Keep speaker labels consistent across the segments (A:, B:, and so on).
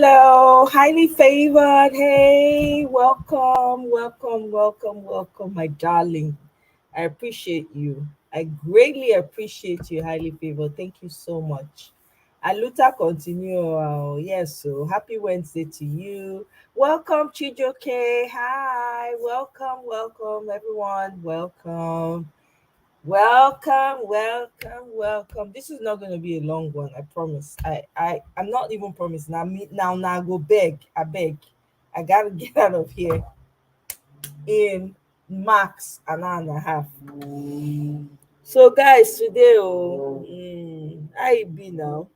A: Hello, highly favored. Hey, welcome, my darling. I appreciate you. I greatly appreciate you, highly favored. Thank you so much. Aluta continue. Yes, so happy Wednesday to you. Welcome, Chijoke. Hi, welcome, everyone. Welcome. This is not going to be a long one. I promise. I'm not even promising. Now go beg. I beg. I gotta get out of here in max an hour and a half. So, guys, today, how it be now?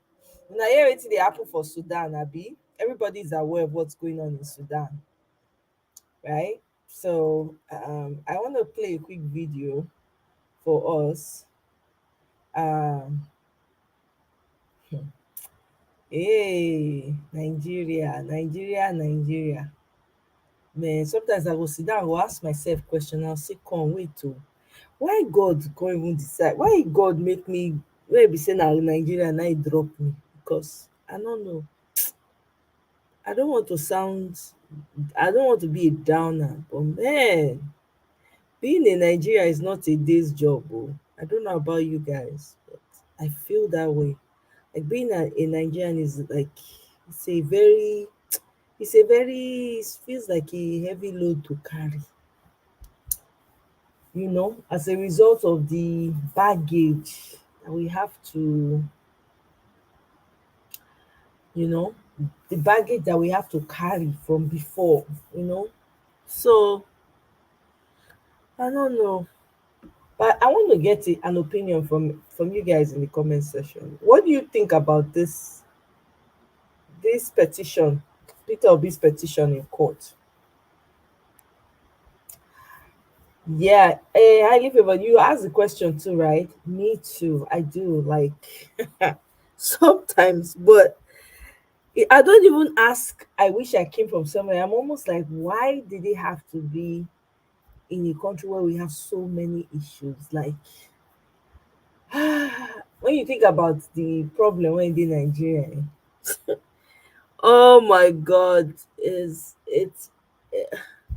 A: Now, here it's the apple for Sudan. Abi, everybody is aware of what's going on in Sudan, right? So, I want to play a quick video for us. Um, Hey, Nigeria. Man, sometimes I go sit down and go ask myself question. I'll say, come, wait to why God can't even decide? Why God make me where be saying now Nigeria and I drop me? Because I don't know. I don't want to sound I don't want to be a downer, but man, being in Nigeria is not a day's job. Oh. I don't know about you guys, but I feel that way. Like being a Nigerian is like it's a very it feels like a heavy load to carry, as a result of the baggage that we have to, you know, the baggage that we have to carry from before. So I don't know. But I want to get an opinion from you guys in the comment section. What do you think about this petition, Peter Obi's petition in court? Yeah, highly favored. You asked the question too, right? Me too. I do like sometimes, but I don't even ask. I wish I came from somewhere. I'm almost like, why did it have to be in a country where we have so many issues? Like, when you think about the problem when in Nigeria, oh my God, is it's.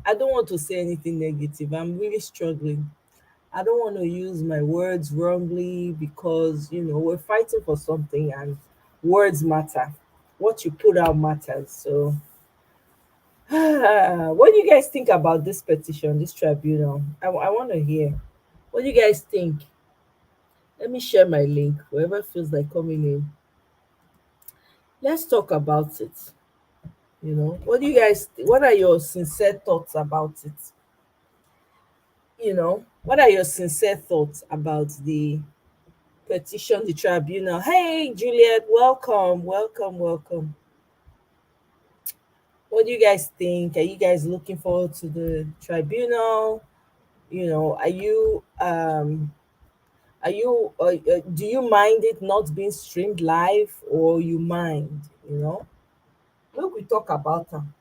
A: I don't want to say anything negative. I'm really struggling. I don't want to use my words wrongly because we're fighting for something and words matter. What you put out matters. So, what do you guys think about this petition, this tribunal? I want to hear. What do you guys think? Let me share my link. Whoever feels like coming in, let's talk about it. What do you guys? What are your sincere thoughts about it? What are your sincere thoughts about the petition, the tribunal? Hey, Juliet, welcome. What do you guys think? Are you guys looking forward to the tribunal? Are you do you mind it not being streamed live, or you mind? Look, we talk about them,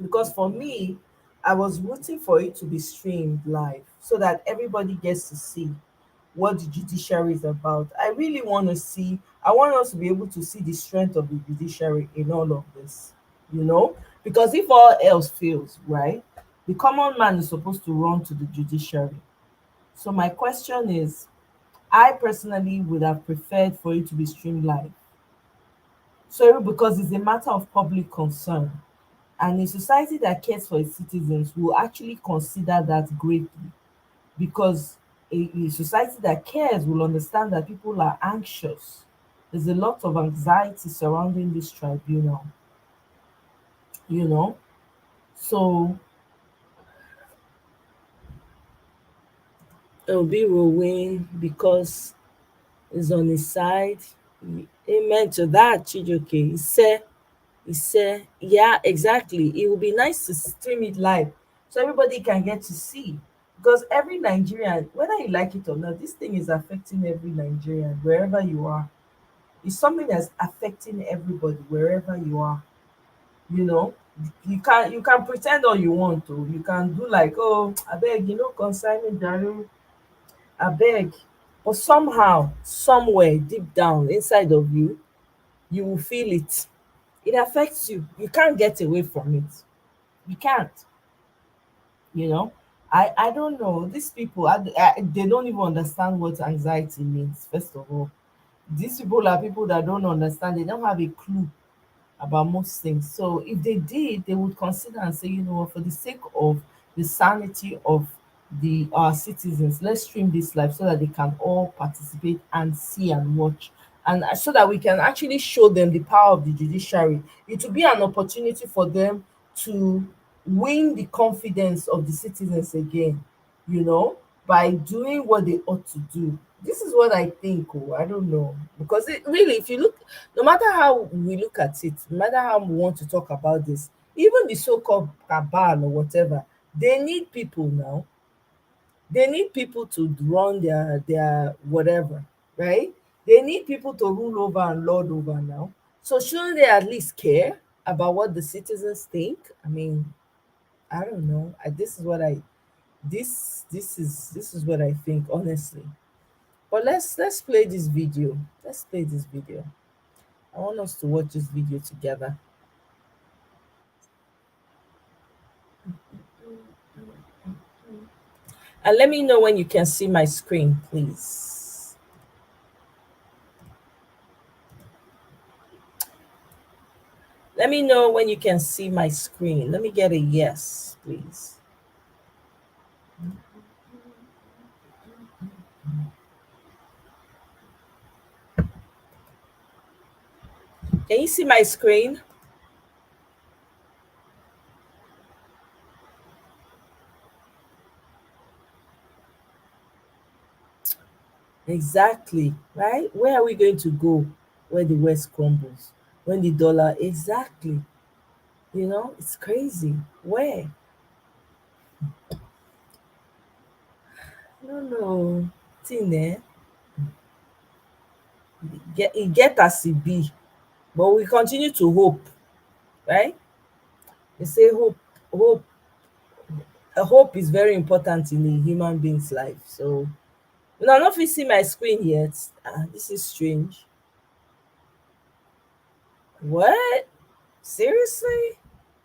A: because for me, I was rooting for it to be streamed live so that everybody gets to see what the judiciary is about. I want us to be able to see the strength of the judiciary in all of this, you know? Because if all else fails, right, the common man is supposed to run to the judiciary. So my question is, I personally would have preferred for it to be streamed live. So because it's a matter of public concern. And a society that cares for its citizens will actually consider that greatly, because a society that cares will understand that people are anxious. There's a lot of anxiety surrounding this tribunal, you know. So Obi will win because it's on his side. Amen to that, Chijoke. He said, yeah, exactly. It would be nice to stream it live so everybody can get to see. Because every Nigerian, whether you like it or not, this thing is affecting every Nigerian, wherever you are. It's something that's affecting everybody wherever you are. You know, you can pretend all you want to. You can do like, oh, I beg, consign me, darling, I beg. But somehow, somewhere deep down inside of you, you will feel it. It affects you. You can't get away from it. You can't. You know, I don't know. These people, they don't even understand what anxiety means. First of all, these people are people that don't understand. They don't have a clue about most things. So if they did, they would consider and say, you know what, for the sake of the sanity of the our citizens, let's stream this live so that they can all participate and see and watch. And so that we can actually show them the power of the judiciary. It will be an opportunity for them to win the confidence of the citizens again, you know, by doing what they ought to do. This is what I think. Oh, I don't know. Because it really, if you look, no matter how we look at it, no matter how we want to talk about this, even the so-called cabal or whatever, they need people now. They need people to run their whatever, right? They need people to rule over and lord over now. So shouldn't they at least care about what the citizens think? I mean, I don't know. This is what I this is what I think, honestly. But let's play this video. Let's play this video. I want us to watch this video together. And let me know when you can see my screen, please. Let me know when you can see my screen. Let me get a yes, please. Can you see my screen? Exactly, right? Where are we going to go when the West crumbles? When the dollar, exactly. You know, it's crazy. Where? No, no. Tine, get as it be. But we continue to hope, right? They say hope, hope is very important in a human being's life. So, I not fit see my screen yet. This is strange. What? Seriously?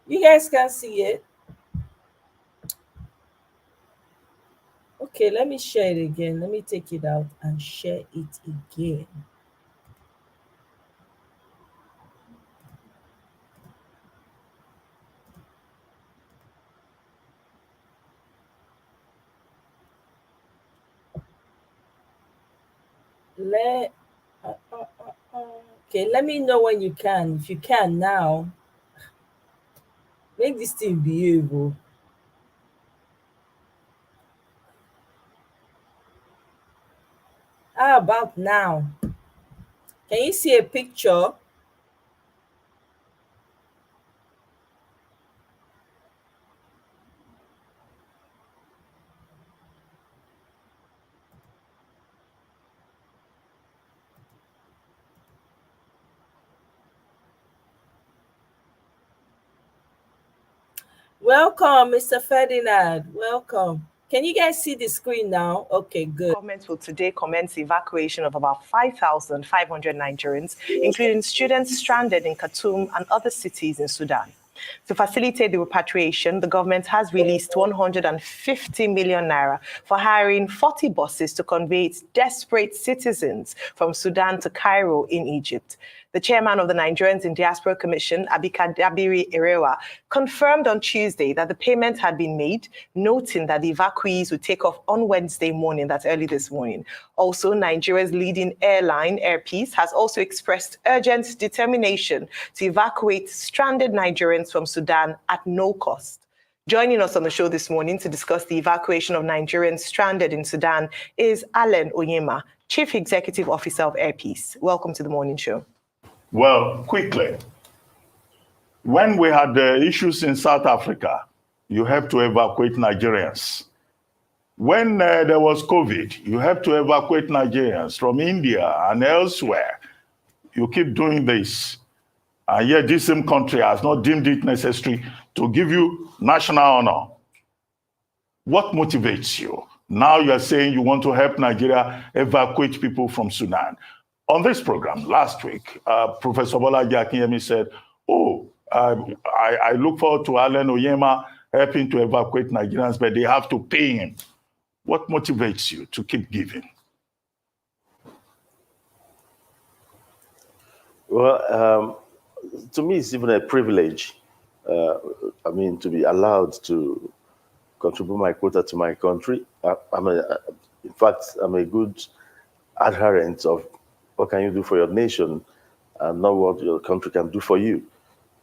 A: You guys can't see it? Okay, let me share it again. Let me take it out and share it again. Let okay, let me know when you can. If you can now, make this thing behave. Oh. How about now? Can you see a picture? Welcome, Mr. Ferdinand. Welcome. Can you guys see the screen now? Okay, good.
B: Government will today commence the evacuation of about 5,500 Nigerians, including students stranded in Khartoum and other cities in Sudan. To facilitate the repatriation, the government has released 150 million naira for hiring 40 buses to convey its desperate citizens from Sudan to Cairo in Egypt. The chairman of the Nigerians in Diaspora Commission, Abika Dabiri Erewa, confirmed on Tuesday that the payment had been made, noting that the evacuees would take off on Wednesday morning, that's early this morning. Also, Nigeria's leading airline, Air Peace, has also expressed urgent determination to evacuate stranded Nigerians from Sudan at no cost. Joining us on the show this morning to discuss the evacuation of Nigerians stranded in Sudan is Allen Onyema, Chief Executive Officer of Air Peace. Welcome to the morning show.
C: Well, quickly, when we had the issues in South Africa, you have to evacuate Nigerians. When there was COVID, you have to evacuate Nigerians from India and elsewhere. You keep doing this. And yet this same country has not deemed it necessary to give you national honor. What motivates you? Now you're saying you want to help Nigeria evacuate people from Sudan. On this program last week, Professor Bolaji Akinyemi said oh, I look forward to Alan Oyema helping to evacuate Nigerians, but they have to pay him. What motivates you to keep giving?
D: Well, to me, it's even a privilege. To be allowed to contribute my quota to my country. In fact, I'm a good adherent of what can you do for your nation and not what your country can do for you.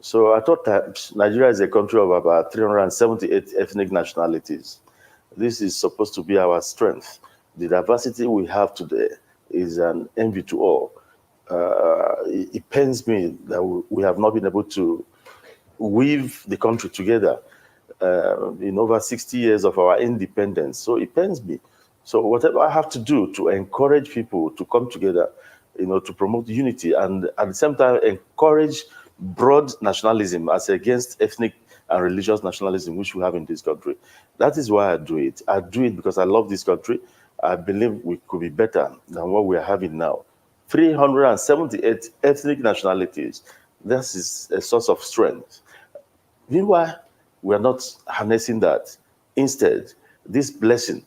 D: So I thought that Nigeria is a country of about 378 ethnic nationalities. This is supposed to be our strength. The diversity we have today is an envy to all. It pains me that we have not been able to weave the country together in over 60 years of our independence. So it pains me. So whatever I have to do to encourage people to come together, to promote unity and at the same time encourage broad nationalism as against ethnic and religious nationalism, which we have in this country. That is why I do it. I do it because I love this country. I believe we could be better than what we are having now. 378 ethnic nationalities. This is a source of strength. Meanwhile, we are not harnessing that. Instead, this blessing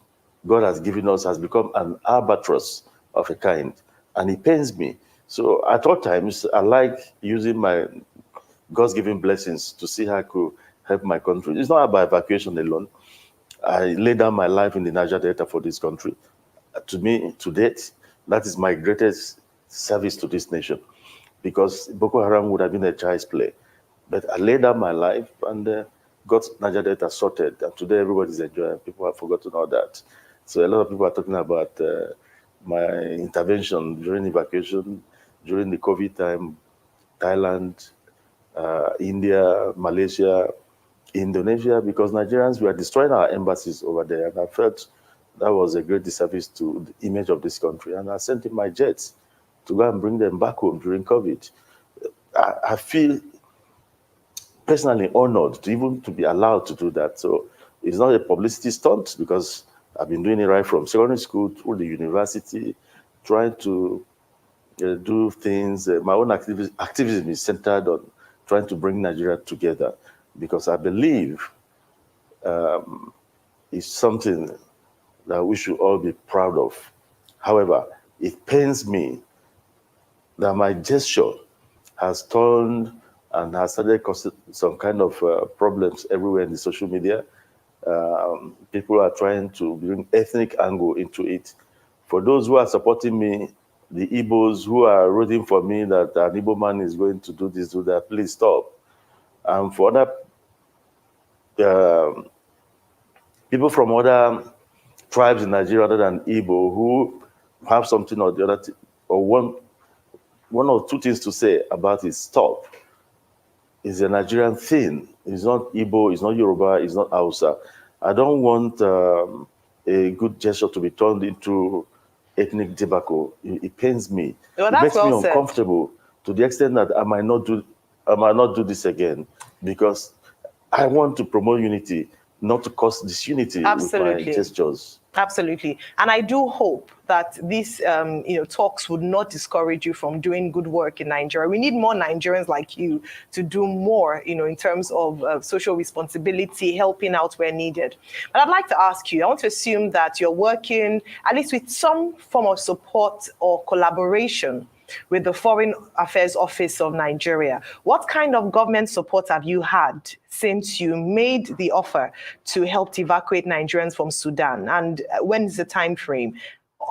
D: God has given us has become an albatross of a kind, and it pains me. So at all times, I like using my God's given blessings to see how I could help my country. It's not about evacuation alone. I lay down my life in the Niger Delta for this country. To me, to date, that is my greatest service to this nation, because Boko Haram would have been a child's play. But I laid down my life and got Niger Delta sorted. And today everybody's enjoying. People have forgotten all that. So a lot of people are talking about my intervention during evacuation, during the COVID time, Thailand, India, Malaysia, Indonesia, because Nigerians were destroying our embassies over there. And I felt that was a great disservice to the image of this country. And I sent in my jets to go and bring them back home during COVID. I feel personally honored to be allowed to do that. So it's not a publicity stunt, because I've been doing it right from secondary school through the university, trying to do things. My own activism is centered on trying to bring Nigeria together, because I believe it's something that we should all be proud of. However, it pains me that my gesture has turned and has started causing some kind of problems everywhere in the social media. People are trying to bring ethnic angle into it. For those who are supporting me, the Igbos who are rooting for me that an Igbo man is going to do this, do that, please stop. And for other people from other tribes in Nigeria other than Igbo who have something or the other, or one or two things to say about it, stop. It's a Nigerian thing. It's not Igbo, it's not Yoruba, it's not Hausa. I don't want a good gesture to be turned into ethnic debacle. It pains me.
B: Well,
D: it
B: that's
D: makes me
B: well said.
D: uncomfortable to the extent that I might not do this again, because I want to promote unity, not to cause disunity with my gestures.
B: Absolutely. And I do hope that these talks would not discourage you from doing good work in Nigeria. We need more Nigerians like you to do more, in terms of social responsibility, helping out where needed. But I'd like to ask you, I want to assume that you're working at least with some form of support or collaboration with the Foreign Affairs Office of Nigeria. What kind of government support have you had since you made the offer to help evacuate Nigerians from Sudan? And when is the time frame?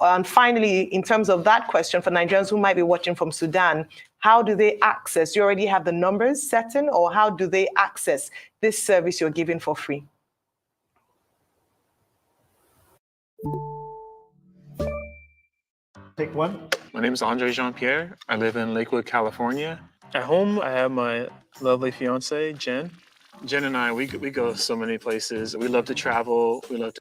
B: And finally, in terms of that question, for Nigerians who might be watching from Sudan, how do they access? You already have the numbers set in, or how do they access this service you're giving for free?
E: Take one.
F: My name is Andre Jean-Pierre. I live in Lakewood, California.
E: At home, I have my lovely fiance, Jen.
F: Jen and I, we go so many places. We love to travel. We love to.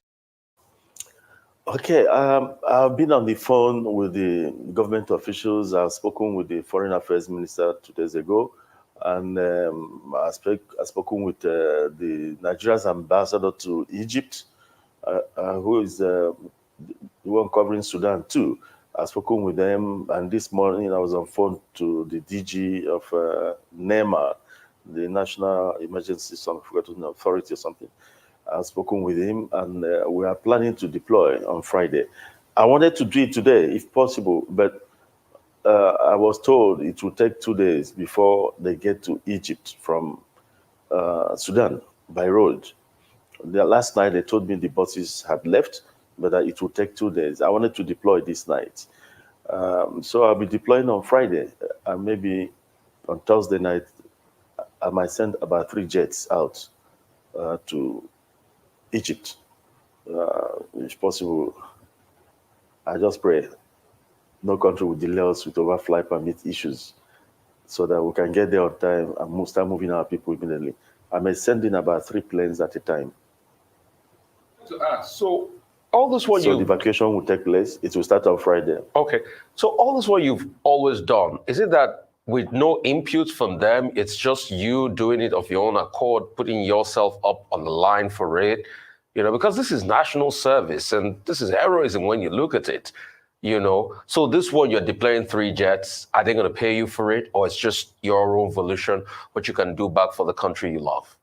D: Okay, I've been on the phone with the government officials. I've spoken with the Foreign Affairs Minister 2 days ago, and I've spoken with the Nigeria's ambassador to Egypt, who is the one covering Sudan too. I've spoken with them, and this morning I was on phone to the DG of NEMA, the National Emergency Authority or something. I've spoken with him, and we are planning to deploy on Friday. I wanted to do it today, if possible, but I was told it will take 2 days before they get to Egypt from Sudan by road. Last night they told me the buses had left, but it will take 2 days. I wanted to deploy this night. So I'll be deploying on Friday, and maybe on Thursday night, I might send about 3 jets out to Egypt, if possible. I just pray no country will delay us with overflight permit issues, so that we can get there on time and start moving our people immediately. I may send in about 3 planes at a time.
G: To ask, so all this what
D: So the
G: you
D: evacuation will take place. It will start on Friday.
G: okay? So all this what you've always done, is it that with no input from them, it's just you doing it of your own accord, putting yourself up on the line for it? You know, because this is national service and this is heroism when you look at it. You know, so this one you're deploying 3 jets. Are they going to pay you for it, or it's just your own volition, what you can do back for the country you love?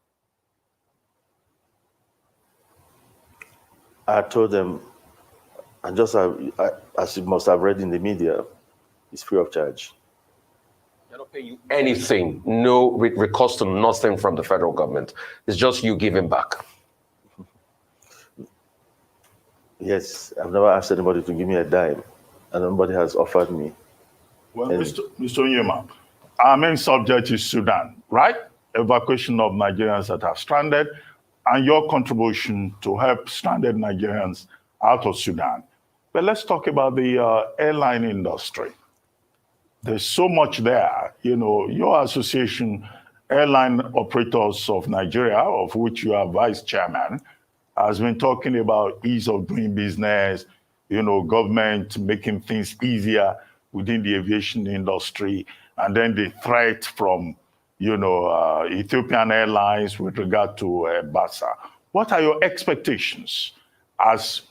D: I told them, and just as you must have read in the media, it's free of charge.
G: They don't pay you anything, no recourse to nothing from the federal government. It's just you giving back.
D: Yes, I've never asked anybody to give me a dime, and nobody has offered me.
C: Well,
D: And-
C: Mr. Onyema, our main subject is Sudan, right? Evacuation of Nigerians that are stranded, and your contribution to help stranded Nigerians out of Sudan. But let's talk about the airline industry. There's so much there. You know, your association, Airline Operators of Nigeria, of which you are vice chairman, has been talking about ease of doing business, you know, government making things easier within the aviation industry, and then the threat from, you know, Ethiopian Airlines with regard to Basa. What are your expectations as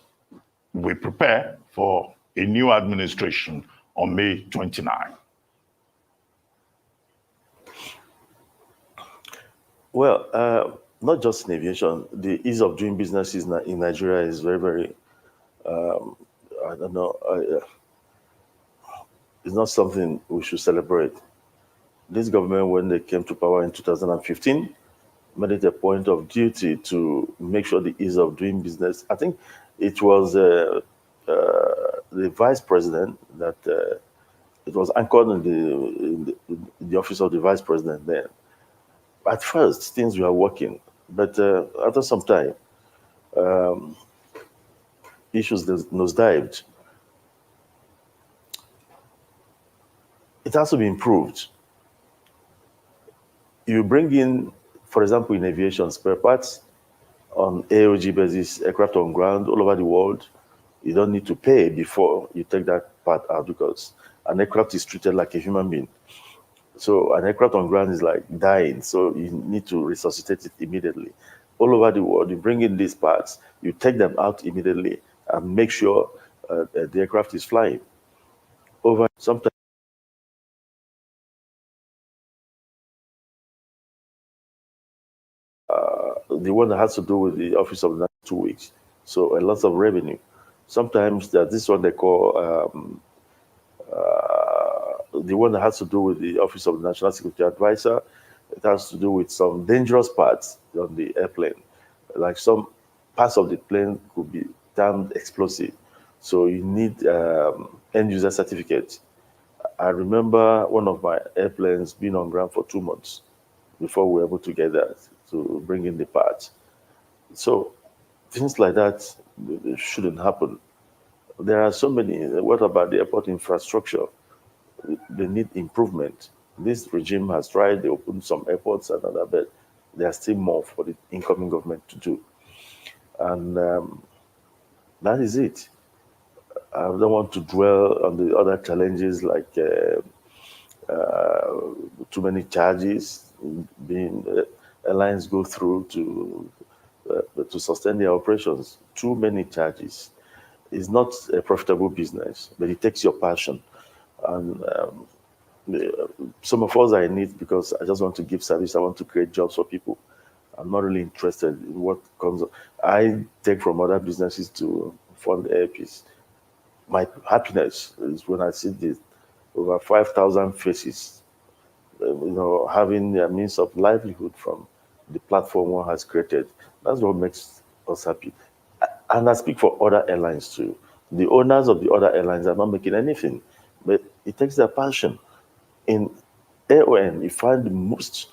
C: we prepare for a new administration on May 29?
D: Well, not just in aviation, the ease of doing business in Nigeria is very, very, I don't know, it's not something we should celebrate. This government, when they came to power in 2015, made it a point of duty to make sure the ease of doing business. I think it was the vice president that it was anchored in the office of the vice president then. At first, things were working, but after some time, issues nosedived. It has to be improved. You bring in, for example, in aviation, spare parts on AOG basis, aircraft on ground all over the world. You don't need to pay before you take that part out, because an aircraft is treated like a human being. So an aircraft on ground is like dying, so you need to resuscitate it immediately. All over the world, you bring in these parts, you take them out immediately, and make sure the aircraft is flying. Over sometimes the one that has to do with the office of the next 2 weeks, so a lot of revenue. Sometimes there's this one they call the one that has to do with the Office of the National Security Advisor. It has to do with some dangerous parts on the airplane. Like some parts of the plane could be termed explosive. So you need end user certificate. I remember one of my airplanes being on ground for 2 months before we were able to get that, to bring in the parts. So things like that shouldn't happen. There are so many. What about the airport infrastructure? They need improvement. This regime has tried, they opened some airports and other, but there's still more for the incoming government to do. And that is it. I don't want to dwell on the other challenges like too many charges being airlines go through to sustain their operations. Too many charges. It's not a profitable business, but it takes your passion. And some of us are in it because I just want to give service. I want to create jobs for people. I'm not really interested in what comes. I take from other businesses to fund airpiece. My happiness is when I see this over 5,000 faces, having a means of livelihood from the platform one has created. That's what makes us happy. And I speak for other airlines too. The owners of the other airlines are not making anything, but it takes their passion. In AON, you find the most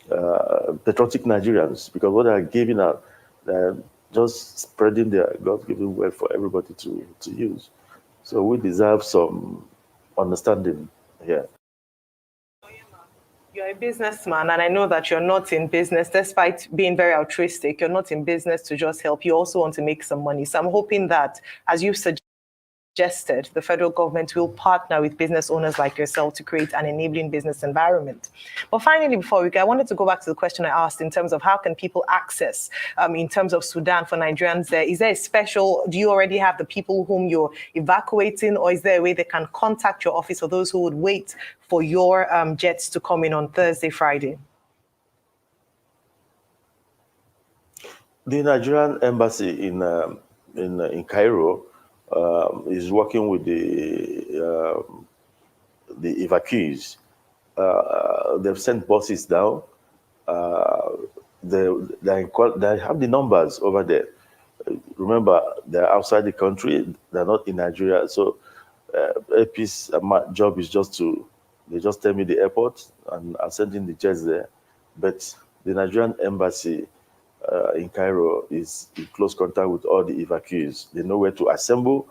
D: patriotic Nigerians because what they are giving out, they're just spreading their God-given wealth for everybody to use. So we deserve some understanding here.
B: You're a businessman, and I know that you're not in business, despite being very altruistic. You're not in business to just help. You also want to make some money. So I'm hoping that, as you suggested, the federal government will partner with business owners like yourself to create an enabling business environment. But finally, before we go, I wanted to go back to the question I asked in terms of how can people access, in terms of Sudan for Nigerians there. Is there a special, do you already have the people whom you're evacuating, or is there a way they can contact your office for those who would wait for your jets to come in on Thursday, Friday?
D: The Nigerian embassy in Cairo is working with the evacuees. They've sent buses down. They have the numbers over there. Remember, they're outside the country. They're not in Nigeria. So AP's job is they just tell me the airport and I'm sending the jets there. But the Nigerian embassy in Cairo is in close contact with all the evacuees. They know where to assemble.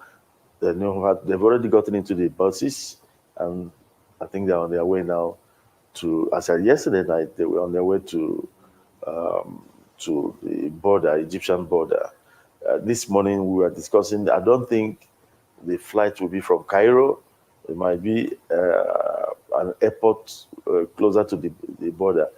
D: They know they've already gotten into the buses, and I think they're on their way now to. As I said yesterday night, they were on their way to the border, Egyptian border. This morning we were discussing. I don't think the flight will be from Cairo. It might be an airport closer to the border.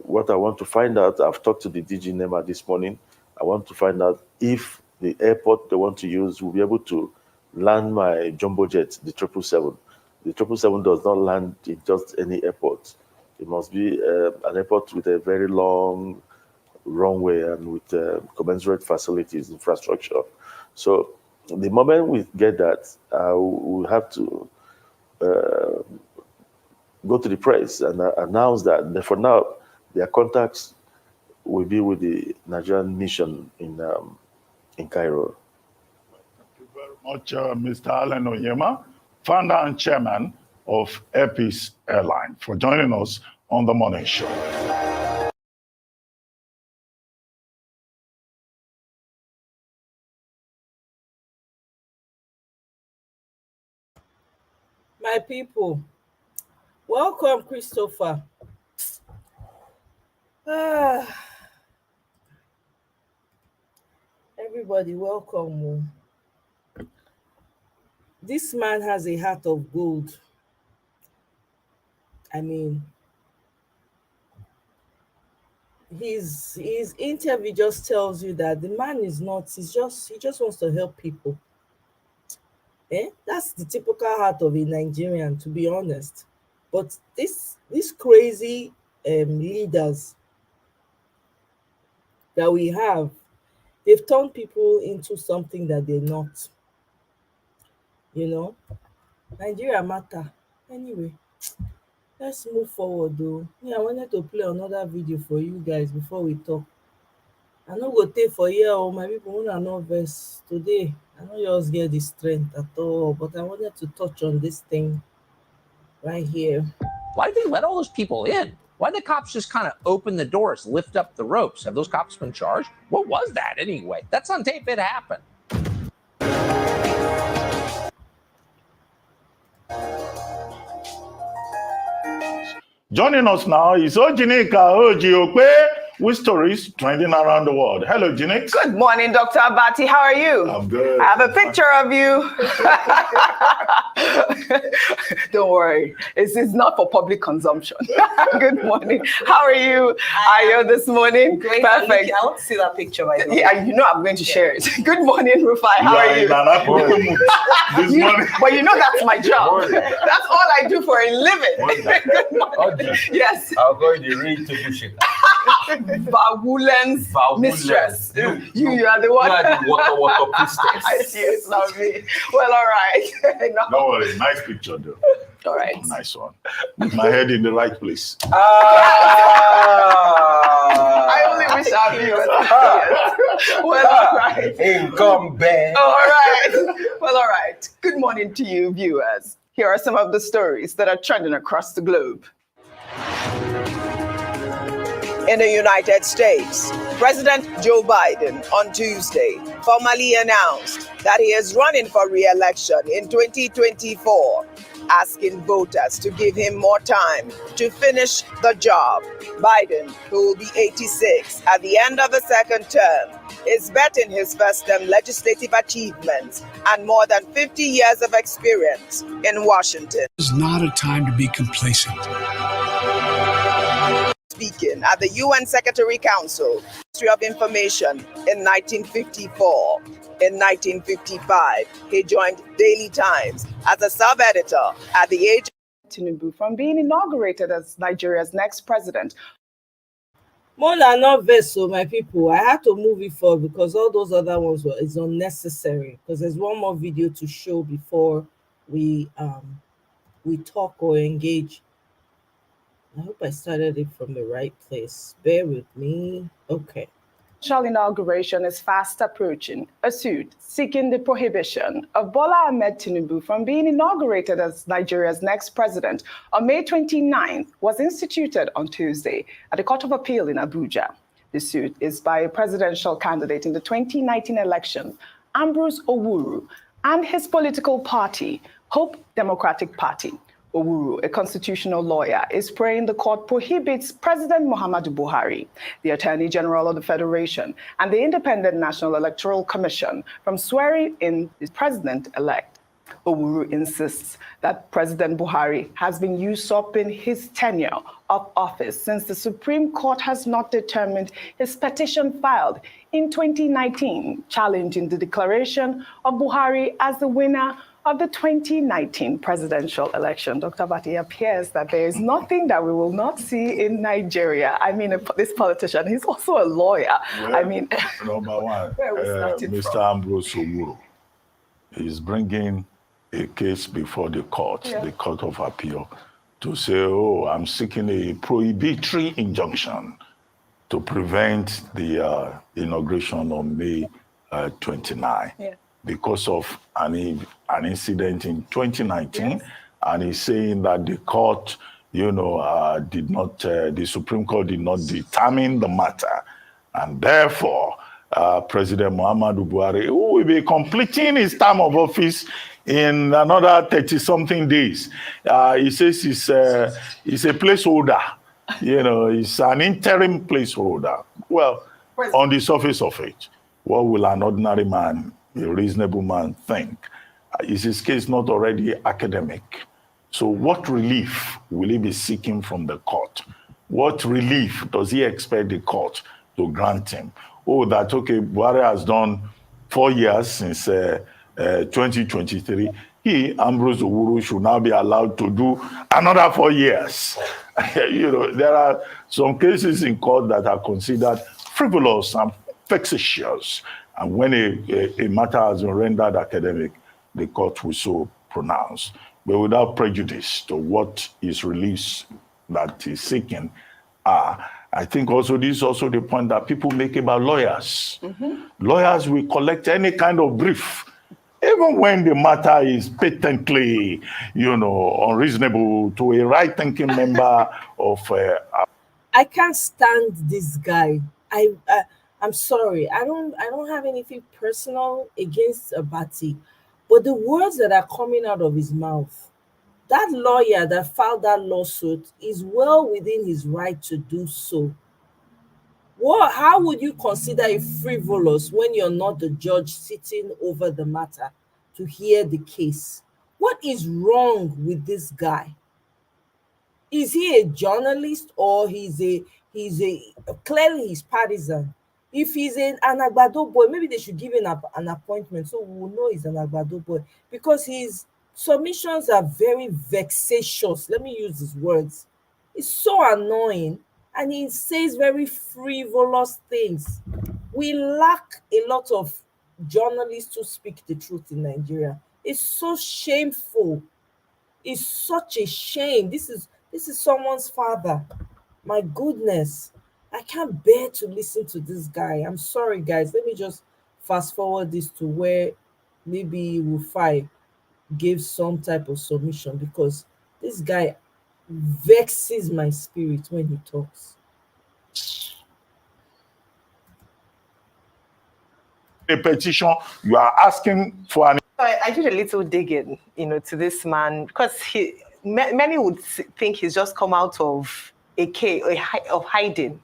D: What I want to find out, I've talked to the DG NEMA this morning. I want to find out if the airport they want to use will be able to land my jumbo jet, the 777. The 777 does not land in just any airport. It must be an airport with a very long runway and with commensurate facilities, infrastructure. So the moment we get that, we'll have to go to the press and announce that for now, their contacts will be with the Nigerian mission in Cairo.
C: Thank you very much, Mr. Allen Onyema, founder and chairman of Airpeace Airline, for joining us on the morning show.
A: My people, welcome, Christopher. Everybody, welcome. This man has a heart of gold. I mean, his interview just tells you that the man is not, he just wants to help people. That's the typical heart of a Nigerian, to be honest. But these crazy leaders that we have, they've turned people into something that they're not. Nigeria matter. Anyway, let's move forward though. I wanted to play another video for you guys before we talk. I no go take for here, my people, una no vex today. I no just get the strength at all, but I wanted to touch on this thing right here.
H: Why did they let all those people in? Why did the cops just kind of open the doors, lift up the ropes? Have those cops been charged? What was that anyway? That's on tape. It happened.
C: Joining us now is Ojinika Ojiope with stories trending around the world. Hello, Janet.
I: Good morning, Dr. Abati. How are you?
C: I'm good.
I: I have a picture of you. Don't worry. It's not for public consumption. Good morning. How are you? Are you this morning?
B: Great.
I: Perfect.
B: I want to see that picture, by the way.
I: Yeah, you know I'm going to share it. Good morning, Rufai. How are you?
C: In an African mood this morning.
I: But you know that's my job.
D: Morning.
I: That's all I do for a living. Good morning. Yes.
D: I'll go in the ring to push it.
I: Bawulen's mistress. You are the one.
D: Water priestess.
I: I see, it's not me. Well, all right. No.
C: Don't worry, nice picture though.
I: All right.
C: Nice one. With my head in the right place.
I: I only wish I knew it. Well, all right.
D: Incumbent.
I: All right. Well, all right. Good morning to you, viewers. Here are some of the stories that are trending across the globe. In the United States, President Joe Biden on Tuesday formally announced that he is running for re-election in 2024, asking voters to give him more time to finish the job. Biden, who will be 86 at the end of the second term, is betting his first-term legislative achievements and more than 50 years of experience in Washington.
J: It's not a time to be complacent.
I: Speaking at the UN Secretary Council, Ministry of Information in 1954. In 1955, he joined Daily Times as a sub-editor at the age of Tinubu from being inaugurated as Nigeria's next president.
A: Mola not vessel, my people. I had to move it forward because all those other ones were is unnecessary. Because there's one more video to show before we talk or engage. I hope I started it from the right place. Bear with me. Okay.
I: Official inauguration is fast approaching. A suit seeking the prohibition of Bola Ahmed Tinubu from being inaugurated as Nigeria's next president on May 29th was instituted on Tuesday at the Court of Appeal in Abuja. The suit is by a presidential candidate in the 2019 election, Ambrose Owuru, and his political party, Hope Democratic Party. Owuru, a constitutional lawyer, is praying the court prohibits President Muhammadu Buhari, the Attorney General of the Federation, and the Independent National Electoral Commission from swearing in the president-elect. Owuru insists that President Buhari has been usurping his tenure of office since the Supreme Court has not determined his petition filed in 2019, challenging the declaration of Buhari as the winner of the 2019 presidential election. Dr. Bati, appears that there is nothing that we will not see in Nigeria. I mean, this politician, he's also a lawyer.
C: Well,
I: I mean,
C: number one,
I: where we started
C: Mr.
I: from.
C: Ambrose Owuru is bringing a case before the court, the Court of Appeal, to say, oh, I'm seeking a prohibitory injunction to prevent the inauguration on May 29. Because of an incident in 2019, and he's saying that the court, did not, the Supreme Court did not determine the matter, and therefore President Muhammadu Buhari, who will be completing his term of office in another 30-something days, he says he's a placeholder. He's an interim placeholder. Well, on the surface of it, what will an ordinary man, a reasonable man, think? Is his case not already academic? So what relief will he be seeking from the court? What relief does he expect the court to grant him? Oh, that, okay, Buhari has done 4 years since 2023. He, Ambrose Owuru, should now be allowed to do another 4 years. There are some cases in court that are considered frivolous and vexatious. And when a matter has been rendered academic, the court will so pronounce. But without prejudice to what is released that he's seeking, I think also this is also the point that people make about lawyers. Lawyers will collect any kind of brief, even when the matter is patently, unreasonable to a right-thinking member of.
A: I can't stand this guy. I'm sorry. I don't have anything personal against Abati, but the words that are coming out of his mouth, that lawyer that filed that lawsuit is well within his right to do so. How would you consider it frivolous when you're not the judge sitting over the matter to hear the case? What is wrong with this guy? Is he a journalist, or he's a clearly he's partisan? If he's an Agbado boy, maybe they should give him an appointment so we will know he's an Agbado boy, because his submissions are very vexatious. Let me use his words. It's so annoying, and he says very frivolous things. We lack a lot of journalists who speak the truth in Nigeria. It's so shameful. It's such a shame. This is someone's father. My goodness. I can't bear to listen to this guy. I'm sorry, guys. Let me just fast forward this to where maybe Rufai gave some type of submission, because this guy vexes my spirit when he talks.
C: A petition, you are asking for an.
B: I did a little digging, to this man, because many would think he's just come out of a cave of hiding.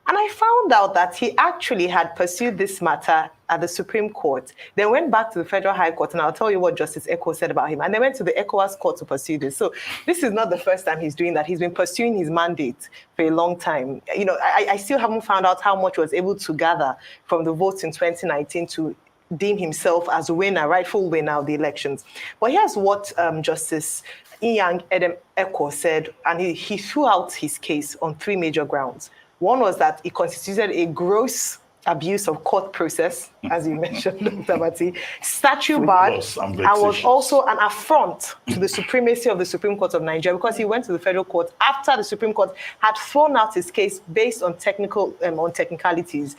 B: And I found out that he actually had pursued this matter at the Supreme Court, then went back to the Federal High Court, and I'll tell you what Justice Eko said about him, and then went to the ECOWAS court to pursue this. So this is not the first time he's doing that. He's been pursuing his mandate for a long time. I still haven't found out how much he was able to gather from the votes in 2019 to deem himself as a winner, rightful winner of the elections. But here's what Justice Inyang Edem Eko said, and he threw out his case on 3 major grounds. One was that it constituted a gross abuse of court process, as you mentioned, Dr. Mati, statute barred, and was also an affront to the supremacy of the Supreme Court of Nigeria, because he went to the federal court after the Supreme Court had thrown out his case based on technicalities.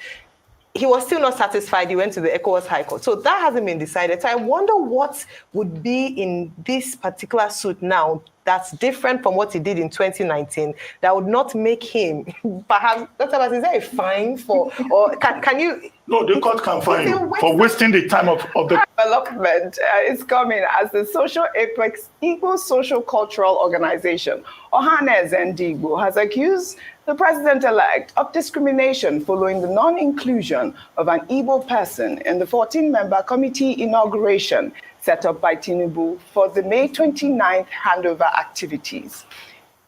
B: He was still not satisfied. He went to the ECOWAS High Court. So that hasn't been decided. So I wonder what would be in this particular suit now that's different from what he did in 2019, that would not make him, perhaps, Dr. Bass, is there a fine for, or can you?
C: No, the court can fine you for wasting the time of the
I: development is coming as the Social Apex Igbo Social Cultural Organization, Ohanes Ndigbo, has accused the president-elect of discrimination following the non-inclusion of an Igbo person in the 14-member committee inauguration set up by Tinubu for the May 29th handover activities.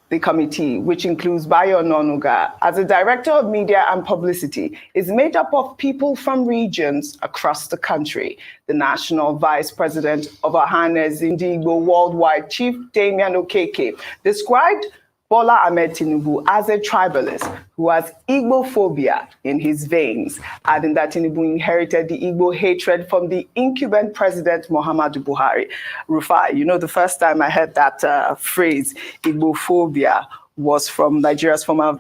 I: The committee, which includes Bayo Nonuga as the Director of Media and Publicity, is made up of people from regions across the country. The National Vice President of Ohanes Ndigbo Worldwide, Chief Damian Okeke, described Bola Ahmed Tinubu as a tribalist who has Igbo phobia in his veins, adding that Tinubu inherited the Igbo hatred from the incumbent president Muhammadu Buhari. Rufai, the first time I heard that phrase, Igbo phobia, was from Nigeria's former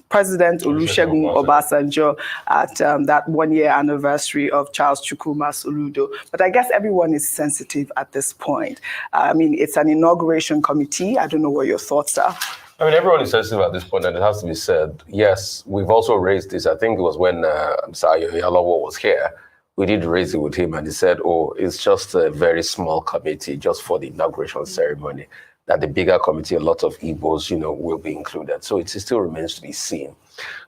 I: President Olusegun Obasanjo at that 1-year anniversary of Charles Chukwuma Soludo. But I guess everyone is sensitive at this point. It's an inauguration committee. I don't know what your thoughts are.
G: Everyone is sensitive at this point, and it has to be said. Yes, we've also raised this. I think it was when Sayo Yalawo was here. We did raise it with him, and he said, it's just a very small committee just for the inauguration ceremony, that the bigger committee, a lot of Igbos, will be included. So it still remains to be seen.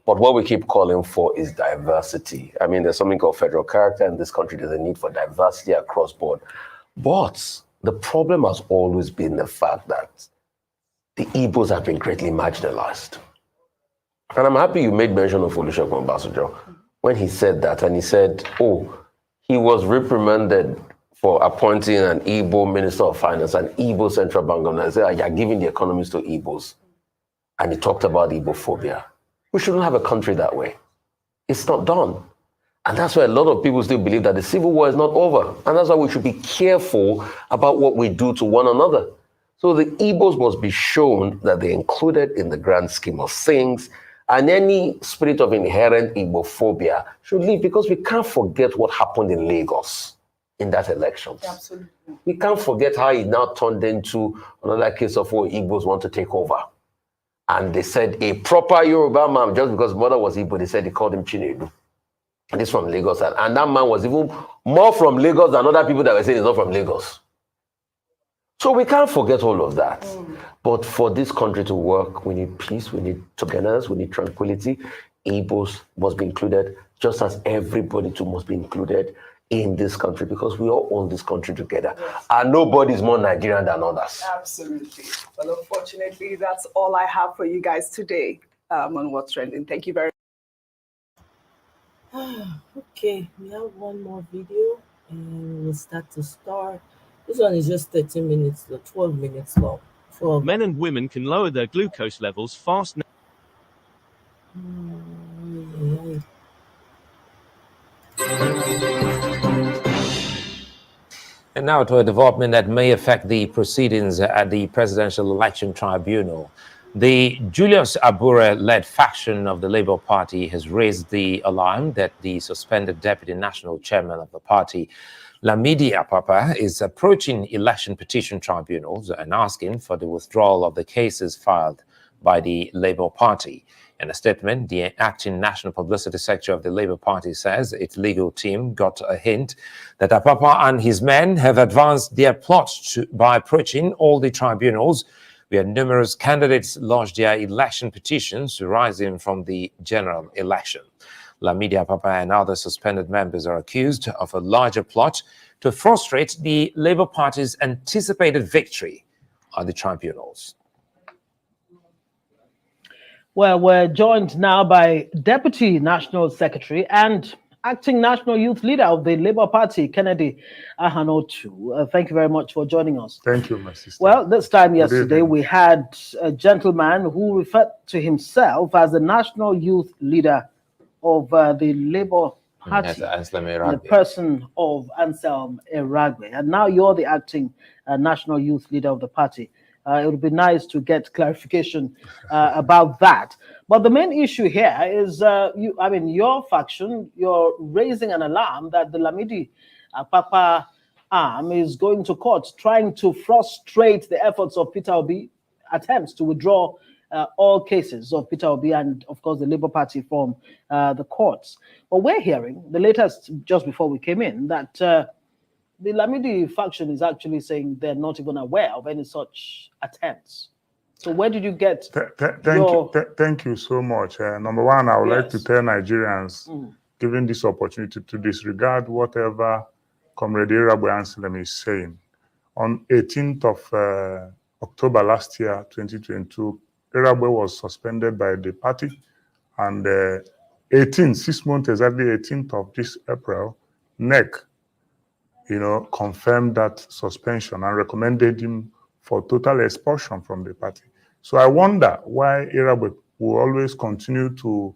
G: But what we keep calling for is diversity. There's something called federal character in this country. There's a need for diversity across board. But the problem has always been the fact that the Igbos have been greatly marginalized. And I'm happy you made mention of Olusegun Obasanjo when he said that, and he said, he was reprimanded for appointing an Igbo Minister of Finance, an Igbo Central Bank governor. He said, you're giving the economies to Igbos. And he talked about Igbo phobia. We shouldn't have a country that way. It's not done. And that's why a lot of people still believe that the civil war is not over. And that's why we should be careful about what we do to one another. So the Igbos must be shown that they're included in the grand scheme of things, and any spirit of inherent Igbophobia should leave, because we can't forget what happened in Lagos in that election.
I: Absolutely.
G: We can't forget how it now turned into another case of what Igbos want to take over. And they said a proper Yoruba man, just because mother was Igbo, they called him Chinedu. And this from Lagos. And that man was even more from Lagos than other people that were saying he's not from Lagos. So we can't forget all of that. But for this country to work, we need peace, we need togetherness, we need tranquility. Igbos must be included, just as everybody too must be included in this country, because we all own this country together. Yes. And nobody is more Nigerian than others.
I: Absolutely. Well, unfortunately, that's all I have for you guys today on What's Trending. Thank you very
A: much. Okay, we have one more video and we'll start. This one is just 13 minutes, 12 minutes long. 12.
K: Men and women can lower their glucose levels fast.
L: And now to a development that may affect the proceedings at the Presidential Election Tribunal. The Julius Abure-led faction of the Labour Party has raised the alarm that the suspended Deputy National Chairman of the party, Lamidi Apapa, is approaching election petition tribunals and asking for the withdrawal of the cases filed by the Labour Party. In a statement, the acting National Publicity Secretary of the Labour Party says its legal team got a hint that Apapa and his men have advanced their plot by approaching all the tribunals where numerous candidates lodged their election petitions arising from the general election. Lamidi Apapa and other suspended members are accused of a larger plot to frustrate the Labour Party's anticipated victory on the tribunals.
M: Well, we're joined now by Deputy National Secretary and Acting National Youth Leader of the Labour Party, Kennedy Ahanotu. Thank you very much for joining us.
N: Thank you, my sister.
M: Well, this time yesterday, we had a gentleman who referred to himself as the National Youth Leader of the Labour Party, the person of Anselm Eragbe. And now you're the Acting National Youth Leader of the party. It would be nice to get clarification about that. But the main issue here is, your faction, you're raising an alarm that the Lamidi Apapa arm is going to court, trying to frustrate the efforts of Peter Obi, attempts to withdraw all cases of Peter Obi and, of course, the Labour Party from the courts. But we're hearing, the latest just before we came in, that the Lamidi faction is actually saying they're not even aware of any such attempts. So where did you get
N: Thank you so much. Number one, I would like to tell Nigerians, given this opportunity, to disregard whatever Comrade Eragbe Anselm is saying. On 18th of October last year, 2022, Eragbe was suspended by the party. And 6 months exactly, 18th of this April, NEC confirmed that suspension and recommended him for total expulsion from the party. So I wonder why Eragbe will always continue to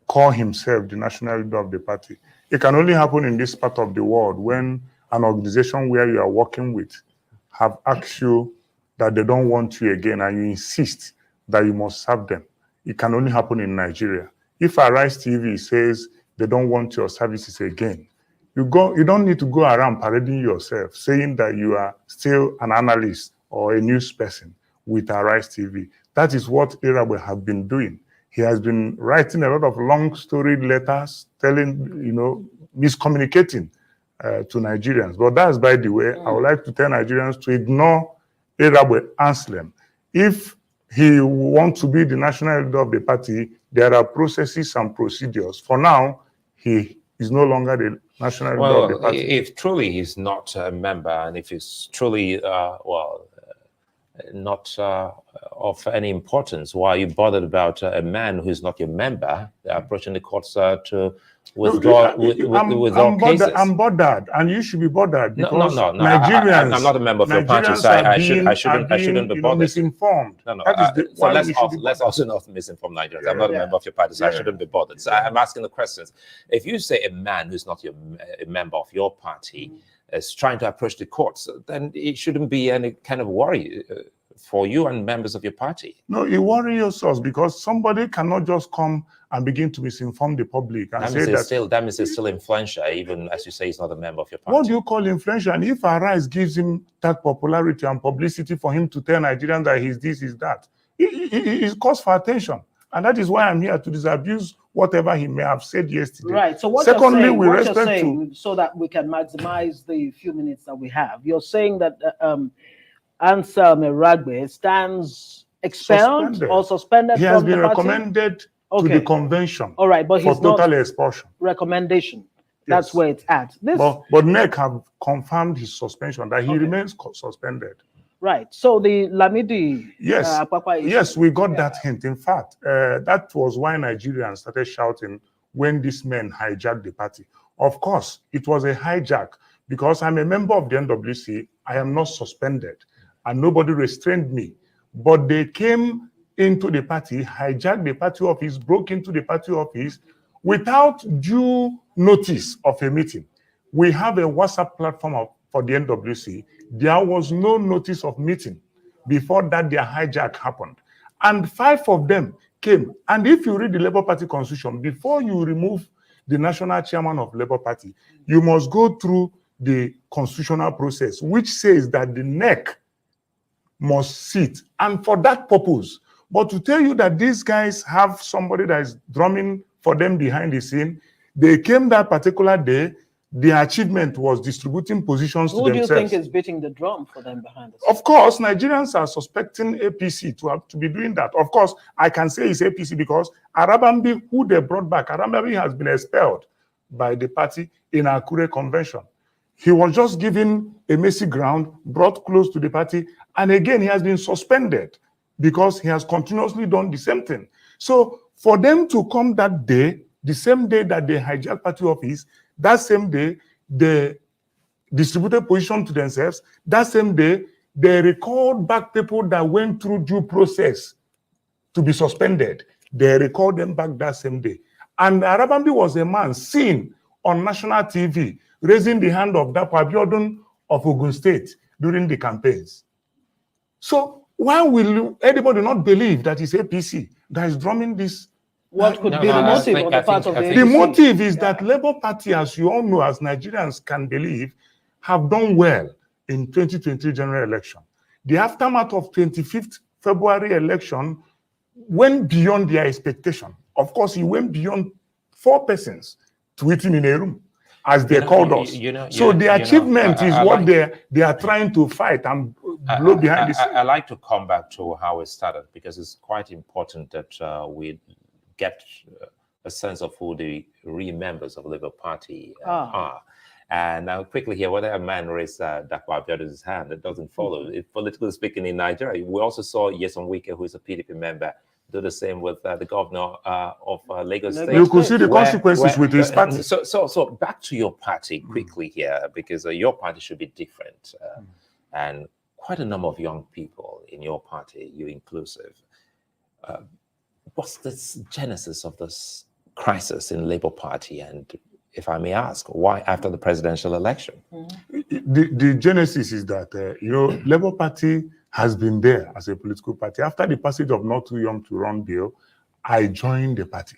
N: call himself the national leader of the party. It can only happen in this part of the world when an organization where you are working with have asked you that they don't want you again and you insist that you must serve them. It can only happen in Nigeria. If Arise TV says they don't want your services again, you don't need to go around parading yourself, saying that you are still an analyst or a news person with Arise TV. That is what Eragbe has been doing. He has been writing a lot of long story letters, miscommunicating to Nigerians. But that's by the way. I would like to tell Nigerians to ignore Eragbe Anselm. If he wants to be the national leader of the party, there are processes and procedures. For now, he is no longer the national leader of the party.
L: If truly he's not a member, and if he's truly, not of any importance, why are you bothered about a man who's not your member approaching the courts to withdraw, withdraw cases?
N: I'm bothered, and you should be bothered because
L: no.
N: Nigerians,
L: I'm not a member of your party, so I shouldn't be bothered.
N: Misinformed.
L: No. So let's also not misinform Nigerians. I'm not a member of your party, so I shouldn't be bothered. So I'm asking the questions. If you say a man who's not a member of your party is trying to approach the courts, then it shouldn't be any kind of worry for you and members of your party.
N: No, you worry yourselves because somebody cannot just come and begin to misinform the public and say that.
L: That means it's still influential, even as you say, he's not a member of your party.
N: What do you call influential? And if Arise gives him that popularity and publicity for him to tell Nigerians that he's this, he's that, it calls for attention. And that is why I'm here to disabuse whatever he may have said yesterday.
M: Right. So what
N: Secondly,
M: you're saying, so that we can maximize the few minutes that we have, you're saying that Anselm Eragbe stands expelled or suspended
N: he has
M: from
N: been
M: the party?
N: recommended to the convention.
M: All right, but
N: for
M: he's not
N: total expulsion.
M: Recommendation. That's
N: Yes.
M: where it's at. This,
N: but NEC have confirmed his suspension, that he remains suspended.
M: right. So the Lamidi.
N: Yes,
M: Papa
N: yes, we got that hint. In fact, that was why Nigerians started shouting when these men hijacked the party. Of course, it was a hijack because I'm a member of the NWC. I am not suspended, and nobody restrained me. But they came into the party, hijacked the party office, broke into the party office without due notice of a meeting. We have a WhatsApp platform for the NWC. There was no notice of meeting. Before that, their hijack happened. And 5 of them came. And if you read the Labour Party constitution, before you remove the national chairman of Labour Party, you must go through the constitutional process, which says that the NEC must sit. And for that purpose, but to tell you that these guys have somebody that is drumming for them behind the scene, they came that particular day, their achievement was distributing positions to themselves.
M: Who do you think is beating the drum for them behind the scenes?
N: Of course, Nigerians are suspecting APC to be doing that. Of course, I can say it's APC because Arabambi, who they brought back, Arabambi has been expelled by the party in Akure convention. He was just given a messy ground, brought close to the party, and again, he has been suspended because he has continuously done the same thing. So for them to come that day, the same day that they hijacked party office, that same day, they distributed position to themselves. That same day, they recalled back people that went through due process to be suspended. They recalled them back that same day. And Arabambi was a man seen on national TV raising the hand of Dapo Abiodun of Ogun State during the campaigns. So why will anybody not believe that it's APC that is drumming this?
M: What could be the motive on the part of the APC?
N: The motive is that Labour Party, as you all know, as Nigerians can believe, have done well in 2023 general election. The aftermath of 25th February election went beyond their expectation. Of course, it went beyond 4 persons tweeting in a room, as they called us. So the achievement is what they are trying to fight and blow behind the scenes.
L: I like to come back to how it started because it's quite important that we get a sense of who the real members of the Labour Party are. And now quickly here, whether a man raised Dapo Abiodun's hand, it doesn't follow. Politically speaking, in Nigeria, we also saw Nyesom Wike, who is a PDP member, do the same with the governor of Lagos State.
N: You could see the consequences with his party.
L: So back to your party quickly here, because your party should be different. And quite a number of young people in your party, you inclusive. What's the genesis of this crisis in Labour Party? And if I may ask, why after the presidential election?
N: The genesis is that, Labour Party has been there as a political party. After the passage of Not Too Young to Run bill, I joined the party.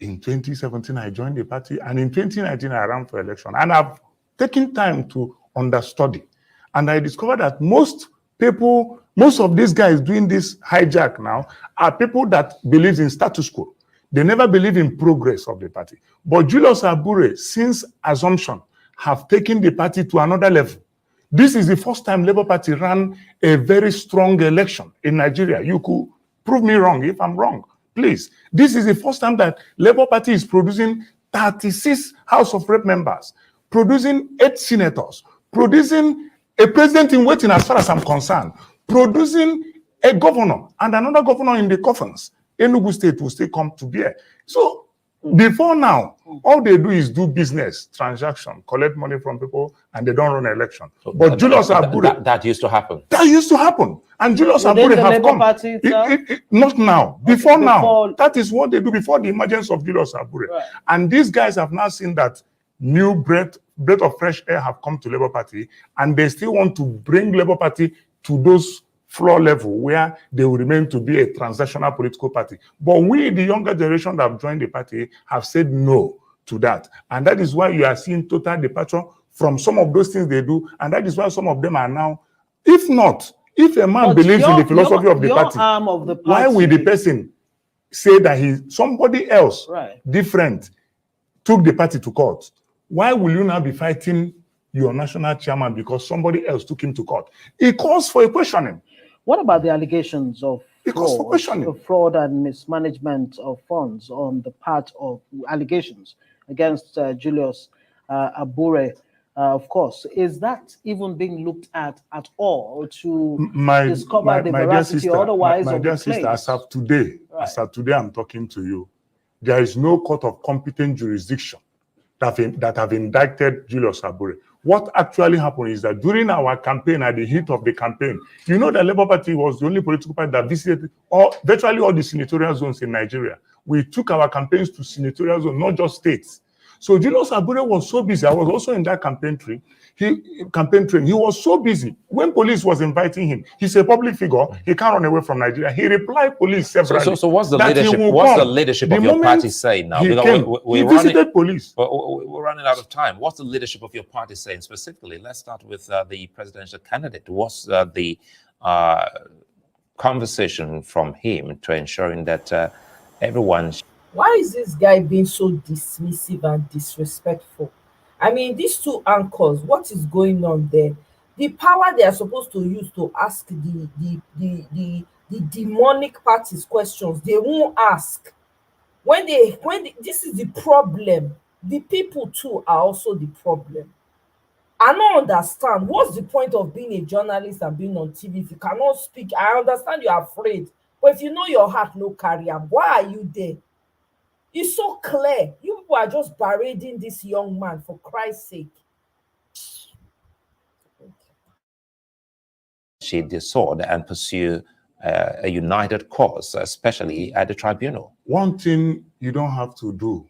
N: In 2017, I joined the party. And in 2019, I ran for election. And I've taken time to understudy. And I discovered that most of these guys doing this hijack now are people that believe in status quo. They never believe in progress of the party. But Julius Abure, since assumption, have taken the party to another level. This is the first time Labour Party ran a very strong election in Nigeria. You could prove me wrong if I'm wrong, please. This is the first time that Labour Party is producing 36 House of Rep members, producing 8 senators, producing a president in waiting as far as I'm concerned, producing a governor and another governor in the coffins. Enugu State will still come to bear. So before now, all they do is do business, transaction, collect money from people, and they don't run an election. But Julius Abure...
L: That used to happen.
N: That used to happen. And Julius Abure have come. Not now. Before now. That is what they do before the emergence of Julius Abure. Right. And these guys have now seen that new breath of fresh air have come to Labour Party, and they still want to bring Labour Party to those floor level where they will remain to be a transactional political party. But we, the younger generation that have joined the party, have said no to that. And that is why you are seeing total departure from some of those things they do. And that is why some of them are now, if a man believes in the philosophy of the party, why will the person say that somebody else different took the party to court? Why will you now be fighting your national chairman because somebody else took him to court? It calls for a questioning.
M: What about the allegations of fraud and mismanagement of funds on the part of allegations against Julius Abure. Of course, is that even being looked at all to discover the veracity? Otherwise,
N: my dear sister, as of today, I'm talking to you, there is no court of competent jurisdiction that have indicted Julius Abure. What actually happened is that during our campaign, at the heat of the campaign, you know, the Labour Party was the only political party that visited virtually all the senatorial zones in Nigeria. We took our campaigns to senatorial zones, not just states. So Julius Abure was so busy. I was also in that campaign train. He was so busy. When police was inviting him, he's a public figure. He can't run away from Nigeria. He replied police severally.
L: So what's the leadership? What's the leadership of your party saying now?
N: He visited police.
L: We're running out of time. What's the leadership of your party saying specifically? Let's start with the presidential candidate. What's the conversation from him to ensuring that everyone?
A: Why is this guy being so dismissive and disrespectful? I mean, these two anchors, what is going on there? The power they are supposed to use to ask the demonic parties questions, they won't ask. This is the problem. The people too are also the problem. I don't understand. What's the point of being a journalist and being on TV if you cannot speak? I understand you're afraid, but if you know your heart no carry am, why are you there? It's so clear. You people are just parading this young man, for Christ's sake.
L: The sword and pursue a united cause, especially at the tribunal.
N: One thing you don't have to do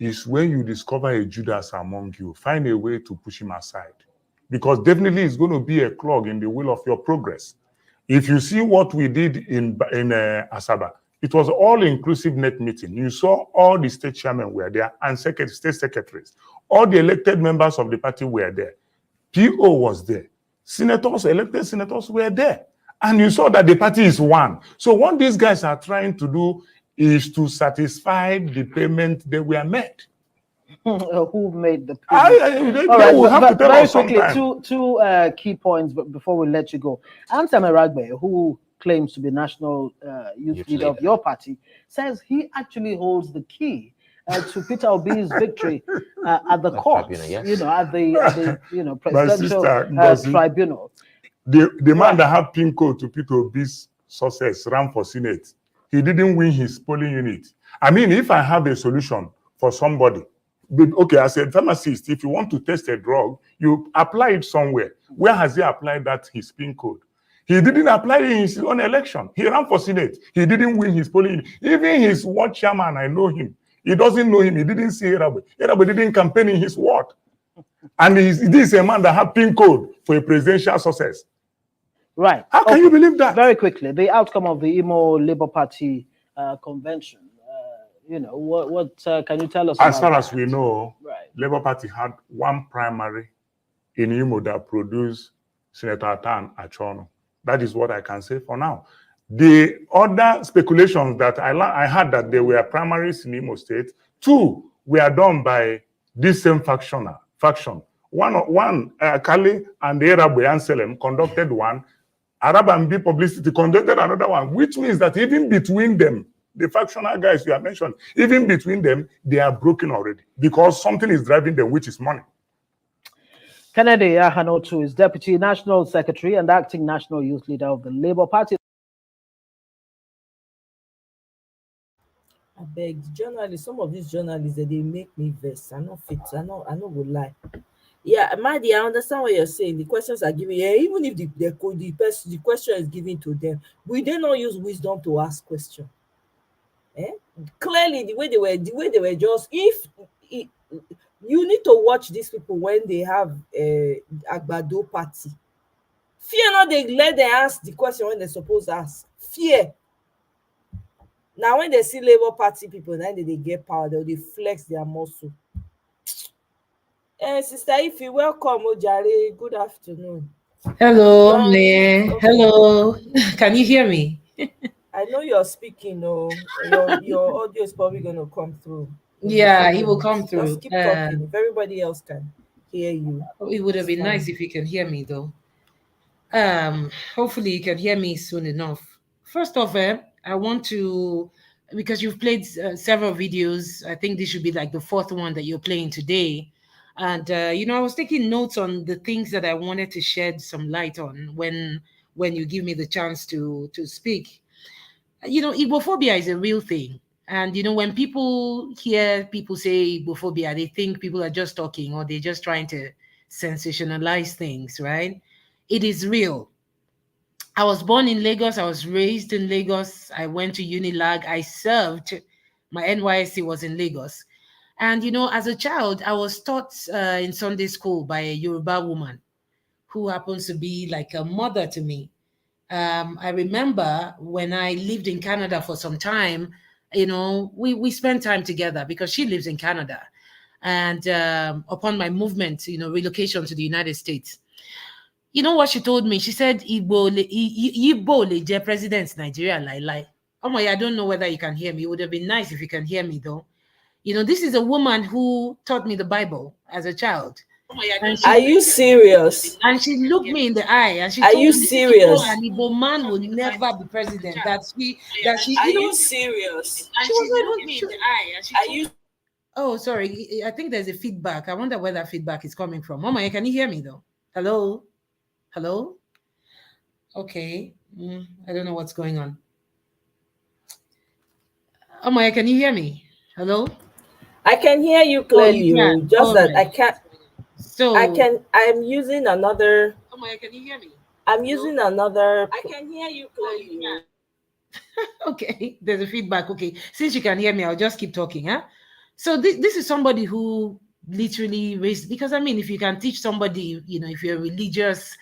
N: is when you discover a Judas among you, find a way to push him aside. Because definitely it's going to be a clog in the wheel of your progress. If you see what we did in Asaba, it was all-inclusive net meeting. You saw all the state chairmen were there and state secretaries. All the elected members of the party were there. PO was there. Senators, elected senators were there. And you saw that the party is one. So what these guys are trying to do is to satisfy the payment they were made.
M: Who made the payment? All right, but very quickly, two key points before we let you go. Ansam Eragbe, who claims to be national youth leader of your party, says he actually holds the key to Peter Obi's victory at the court, at the presidential tribunal.
N: The man that had pin code to Peter Obi's success ran for Senate. He didn't win his polling unit. I mean, if I have a solution for somebody, okay, as a pharmacist, if you want to test a drug, you apply it somewhere. Where has he applied that his pin code? He didn't apply it in his own election. He ran for Senate. He didn't win his polling unit. Even his ward chairman, I know him. He doesn't know him. He didn't see Erabe. Erabe didn't campaign in his ward. And this is a man that had pin code for a presidential success.
M: Right.
N: How can you believe that?
M: Very quickly, the outcome of the Imo Labour Party convention. What can you tell us?
N: As far as we know, Labour Party had one primary in Imo that produced Senator Atan Achono. That is what I can say for now. The other speculations that I had that there were primaries in Imo State, two were done by this same faction. One Kali and the Erabe Anselm conducted one. Arab and B Publicity conducted another one, which means that even between them, the factional guys you have mentioned, even between them, they are broken already because something is driving them, which is money.
M: Kennedy Ahanotu is Deputy National Secretary and Acting National Youth Leader of the Labour Party.
A: I beg the journalists, some of these journalists that they make me vex. I not fit. I not go lie. Yeah, Madi, I understand what you're saying. The questions are given. Yeah, even if the question is given to them, we did not use wisdom to ask questions. Clearly, the way they were just you need to watch these people when they have Agbado party. Fear not, they let them ask the question when they're supposed to ask. Fear. Now, when they see Labour Party people, then they get power, they flex their muscle. Sister Ify, welcome, Ojare. Good afternoon.
O: Hello, hello. Can you hear me?
A: I know you're speaking. Your audio is probably going to come through.
O: Yeah, it will come through.
A: Just keep talking. If everybody else can hear you.
O: It would have been nice if you can hear me, though. Hopefully, you can hear me soon enough
P: First off, I want to, because you've played several videos. I think this should be like the fourth one that you're playing today. And I was taking notes on the things that I wanted to shed some light on when you give me the chance to speak. Igbophobia is a real thing. And when people hear people say Igbophobia, they think people are just talking or they're just trying to sensationalize things, right? It is real. I was born in Lagos. I was raised in Lagos. I went to Unilag. I served. My NYSC was in Lagos. And, as a child, I was taught in Sunday school by a Yoruba woman who happens to be like a mother to me. I remember when I lived in Canada for some time, we spent time together because she lives in Canada. And upon my movement, relocation to the United States, you know what she told me? She said, Igbo le je president Nigeria lie. Oh my, I don't know whether you can hear me. It would have been nice if you can hear me though. This is a woman who taught me the Bible as a child.
A: Are you serious?
P: And she looked me in the eye and she
A: Are
P: told
A: you
P: me
A: serious?
P: an Igbo man will never be president. Are
A: you serious?
P: She was not even. Are you? Oh, sorry. I think there's a feedback. I wonder where that feedback is coming from. Mama, can you hear me though? Hello? Hello? Okay. I don't know what's going on. Oh my, can you hear me? Hello?
A: I can hear you clearly. Just that I can't.
P: So
A: I'm using another.
P: Oh my, can you hear me?
A: I'm using another.
P: I can hear you clearly. Okay, there's a feedback. Okay, since you can hear me, I'll just keep talking. Huh? So this is somebody who literally raised, because I mean, if you can teach somebody, if you're a religious,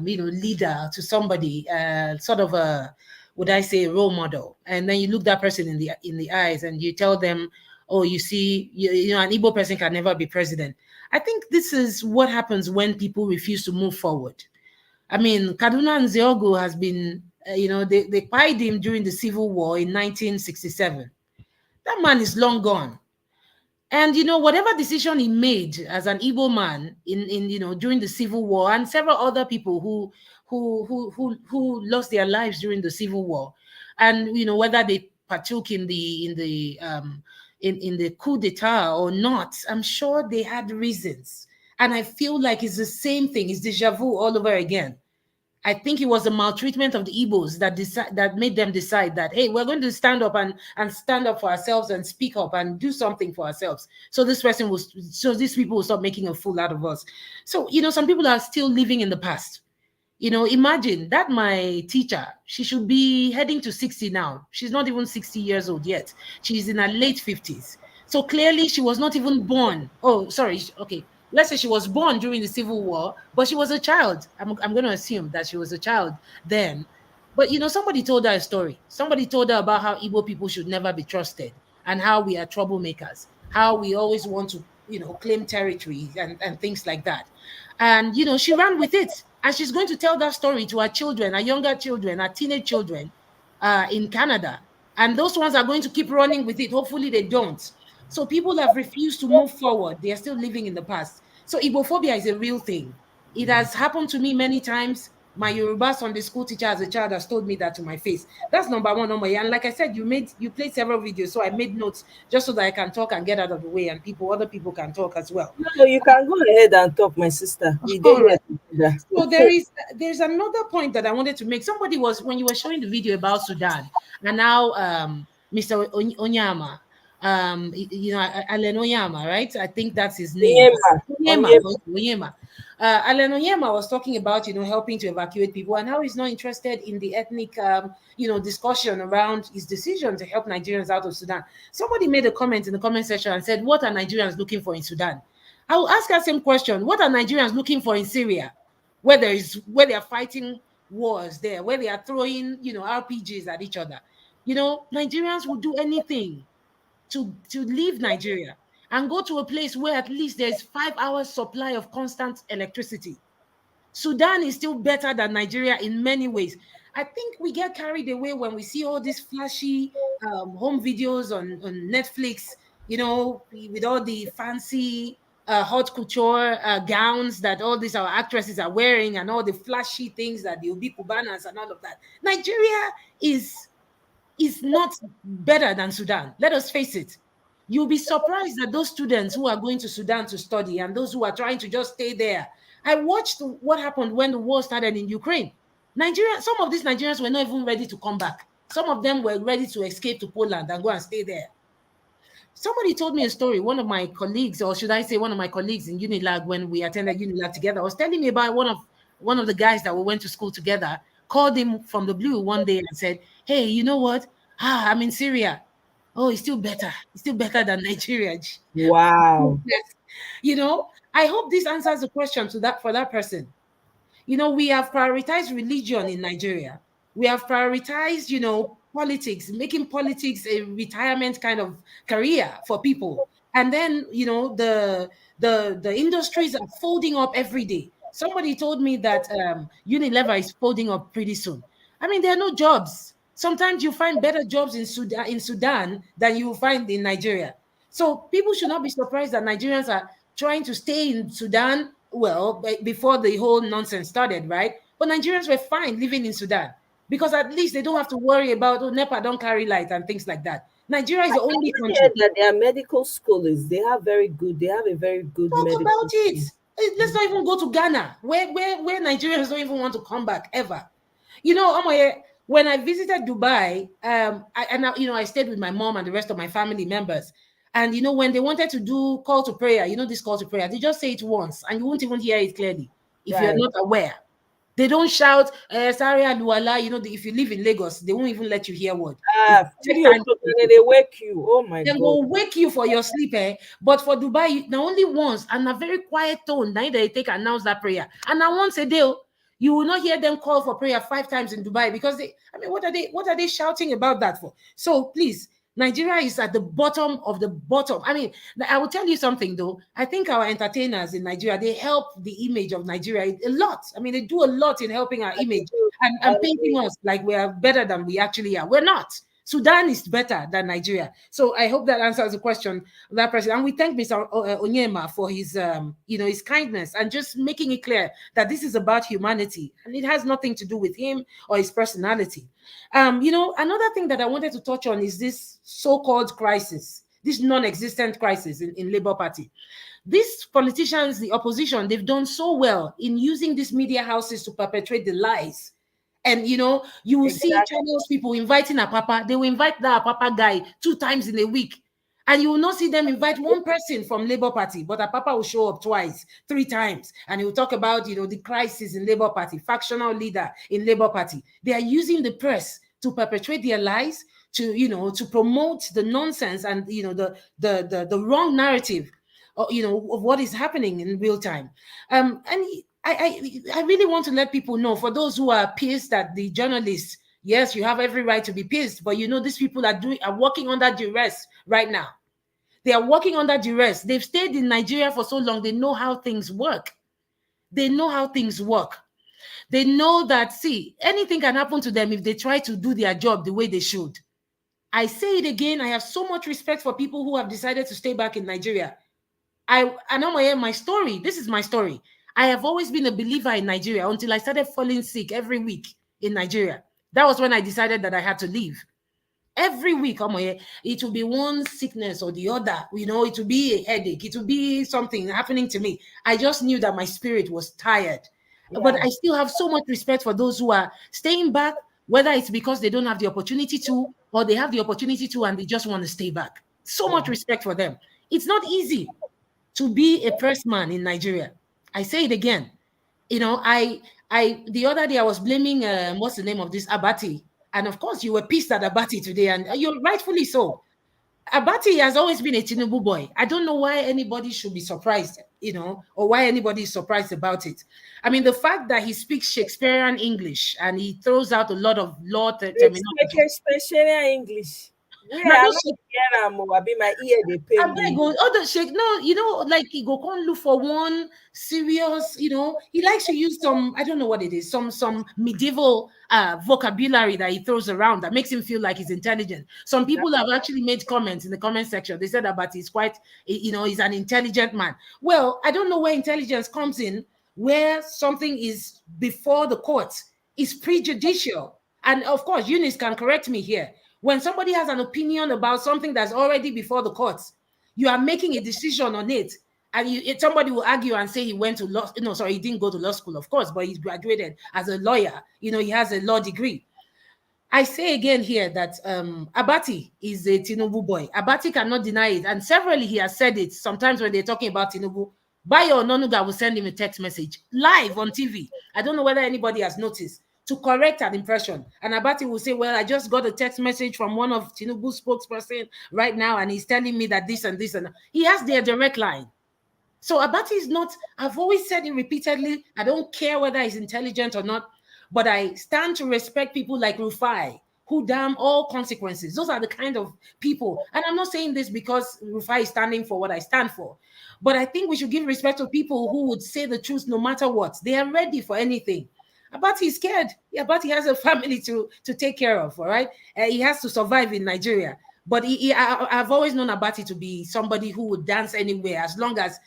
P: leader to somebody, sort of a, would I say, a role model, and then you look that person in the eyes and you tell them, oh, you see, an Igbo person can never be president. I think this is what happens when people refuse to move forward. I mean, Kaduna Nzeogo has been, they pied him during the Civil War in 1967. That man is long gone. And whatever decision he made as an Igbo man in during the Civil War, and several other people who lost their lives during the Civil War, and whether they partook in the coup d'etat or not, I'm sure they had reasons. And I feel like it's the same thing. It's deja vu all over again. I think it was the maltreatment of the Igbos that made them decide that, hey, we're going to stand up and stand up for ourselves and speak up and do something for ourselves. So these people will stop making a fool out of us. So, some people are still living in the past. Imagine that my teacher, she should be heading to 60 now. She's not even 60 years old yet. She's in her late 50s. So clearly she was not even born. Oh, sorry. Okay. Let's say she was born during the Civil War, but she was a child. I'm going to assume that she was a child then. But, somebody told her a story. Somebody told her about how Igbo people should never be trusted and how we are troublemakers, how we always want to, claim territory and things like that. And, she ran with it. And she's going to tell that story to her children, her younger children, her teenage children in Canada. And those ones are going to keep running with it. Hopefully they don't. So people have refused to move forward. They are still living in the past. So Igbophobia is a real thing. It has happened to me many times. My Yoruba Sunday school teacher as a child has told me that to my face. That's number one on my. And like I said, you played several videos, so I made notes just so that I can talk and get out of the way, and other people can talk as well.
A: No, you can go ahead and talk, my sister.
P: So there's another point that I wanted to make. Somebody was, when you were showing the video about Sudan, and now Mr. Onyama, Alen Onyama, right? I think that's his name. Onyema. Alen Onyema was talking about, helping to evacuate people and how he's not interested in the ethnic, discussion around his decision to help Nigerians out of Sudan. Somebody made a comment in the comment section and said, what are Nigerians looking for in Sudan? I will ask that same question. What are Nigerians looking for in Syria? Where they are fighting wars there, where they are throwing, RPGs at each other. Nigerians will do anything to leave Nigeria and go to a place where at least there's 5 hours supply of constant electricity. Sudan is still better than Nigeria in many ways. I think we get carried away when we see all these flashy home videos on Netflix, with all the fancy haute couture gowns that all these our actresses are wearing, and all the flashy things that the Obi Kubanas and all of that. Nigeria is not better than Sudan. Let us face it. You'll be surprised that those students who are going to Sudan to study and those who are trying to just stay there. I watched what happened when the war started in Ukraine. Nigeria, some of these Nigerians were not even ready to come back. Some of them were ready to escape to Poland and go and stay there. Somebody told me a story. One of my colleagues, or should I say one of my colleagues in Unilag, when we attended Unilag together, was telling me about one of the guys that we went to school together, called him from the blue one day and said, "Hey, you know what? I'm in Syria. Oh, it's still better. It's still better than Nigeria."
A: Wow.
P: You know, I hope this answers the question for that person. You know, we have prioritized religion in Nigeria. We have prioritized, politics, making politics a retirement kind of career for people. And then, the industries are folding up every day. Somebody told me that Unilever is folding up pretty soon. I mean, there are no jobs. Sometimes you find better jobs in Sudan than you will find in Nigeria. So people should not be surprised that Nigerians are trying to stay in Sudan, well, before the whole nonsense started, right? But Nigerians were fine living in Sudan because at least they don't have to worry about, NEPA don't carry light and things like that. Nigeria is the only country.
A: That their medical school they have a very good
P: Talk
A: medical
P: about
A: school.
P: it. Let's not even go to Ghana, where Nigerians don't even want to come back ever. You know, when I visited Dubai, I stayed with my mom and the rest of my family members. And when they wanted to do call to prayer, this call to prayer, they just say it once and you won't even hear it clearly if you're not aware. They don't shout, Sari Aluwala, if you live in Lagos, they won't even let you hear word.
A: They wake you. Oh my God.
P: They will wake you for your sleep, eh? But for Dubai, now only once and a very quiet tone, now they take announce that prayer. And now once a day, you will not hear them call for prayer 5 times in Dubai because what are they shouting about that for? So please, Nigeria is at the bottom of the bottom. I mean, I will tell you something though. I think our entertainers in Nigeria, they help the image of Nigeria a lot. I mean, they do a lot in helping our image and painting us like we are better than we actually are. We're not. Sudan is better than Nigeria. So I hope that answers the question of that person. And we thank Mr. Onyema for his, his kindness and just making it clear that this is about humanity and it has nothing to do with him or his personality. Another thing that I wanted to touch on is this so-called crisis, this non-existent crisis in Labour Party. These politicians, the opposition, they've done so well in using these media houses to perpetrate the lies. And you will see channels people inviting a papa. They will invite that papa guy 2 times in a week. And you will not see them invite one person from Labour Party, but a papa will show up 2, 3 times. And he will talk about, the crisis in Labour Party, factional leader in Labour Party. They are using the press to perpetrate their lies, to promote the nonsense and, the wrong narrative, of what is happening in real time. I really want to let people know, for those who are pissed at the journalists, yes, you have every right to be pissed, but these people are working under duress right now. They are working under duress. They've stayed in Nigeria for so long, they know how things work. They know how things work. They know that, see, anything can happen to them if they try to do their job the way they should. I say it again, I have so much respect for people who have decided to stay back in Nigeria. I know my story. This is my story. I have always been a believer in Nigeria until I started falling sick every week in Nigeria. That was when I decided that I had to leave. Every week, it will be one sickness or the other. It will be a headache. It will be something happening to me. I just knew that my spirit was tired. Yeah. But I still have so much respect for those who are staying back, whether it's because they don't have the opportunity to, or they have the opportunity to and they just want to stay back. So much respect for them. It's not easy to be a pressman in Nigeria. I say it again. The other day I was blaming what's the name of this, Abati, and of course you were pissed at Abati today, and you're rightfully so. Abati has always been a Tinubu boy. I don't know why anybody should be surprised, or why anybody is surprised about it. I mean, the fact that he speaks Shakespearean English and he throws out a lot of law terminology.
A: Shakespearean English. Yeah,
P: Now,
A: I'm
P: don't
A: not
P: shake.
A: hear am o. Abi my ear dey
P: I
A: pain
P: beg
A: me.
P: go, oh, don't shake. No, you know, like he go come look for one serious, he likes to use some, I don't know what it is, some medieval vocabulary that he throws around that makes him feel like he's intelligent. Some people have actually made comments in the comment section. They said about he's quite, he's an intelligent man. Well, I don't know where intelligence comes in, where something is before the courts, is prejudicial. And of course, Eunice can correct me here. When somebody has an opinion about something that's already before the courts, you are making a decision on it. And somebody will argue and say he went to law. No, sorry, he didn't go to law school, of course, but he's graduated as a lawyer. He has a law degree. I say again here that Abati is a Tinubu boy. Abati cannot deny it. And severally he has said it. Sometimes when they're talking about Tinubu, Bayo Nonuga will send him a text message live on TV. I don't know whether anybody has noticed, to correct an impression. And Abati will say, well, I just got a text message from one of Tinubu's spokesperson right now, and he's telling me that this and this. And he has their direct line. So Abati is not, I've always said it repeatedly, I don't care whether he's intelligent or not, but I stand to respect people like Rufai, who damn all consequences. Those are the kind of people. And I'm not saying this because Rufai is standing for what I stand for, but I think we should give respect to people who would say the truth no matter what. They are ready for anything. Abati is scared. Yeah, Abati has a family to take care of, all right? He has to survive in Nigeria. But I've always known Abati to be somebody who would dance anywhere as long as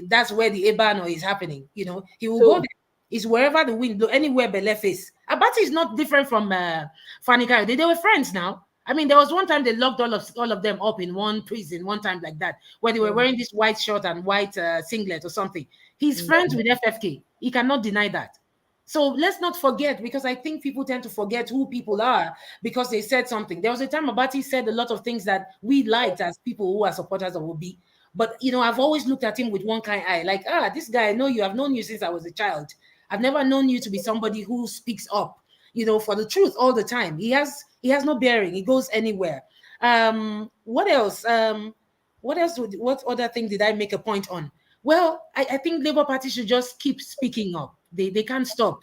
P: that's where the Ebano is happening. He will go there. It's wherever the wind blow, anywhere Bele face. Abati is not different from Fanny Kayode. They were friends now. I mean, there was one time they locked all of them up in one prison, one time like that, where they were wearing this white shirt and white singlet or something. He's friends with FFK. He cannot deny that. So let's not forget, because I think people tend to forget who people are because they said something. There was a time Abati said a lot of things that we liked as people who are supporters of Obi. But, I've always looked at him with one kind eye, like, this guy, I know you, I've known you since I was a child. I've never known you to be somebody who speaks up, for the truth all the time. He has no bearing. He goes anywhere. What else? What other thing did I make a point on? Well, I think Labour Party should just keep speaking up. They can't stop.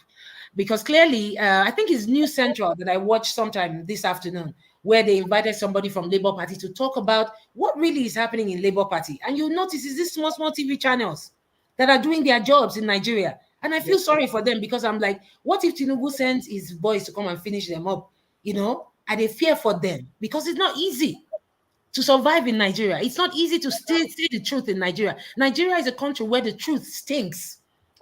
P: Because clearly, I think it's News Central that I watched sometime this afternoon, where they invited somebody from Labour Party to talk about what really is happening in Labour Party. And you'll notice is these small TV channels that are doing their jobs in Nigeria. And I feel sorry for them, because I'm like, what if Tinubu sends his boys to come and finish them up? And they fear for them, because it's not easy to survive in Nigeria. It's not easy to say the truth in Nigeria. Nigeria is a country where the truth stinks.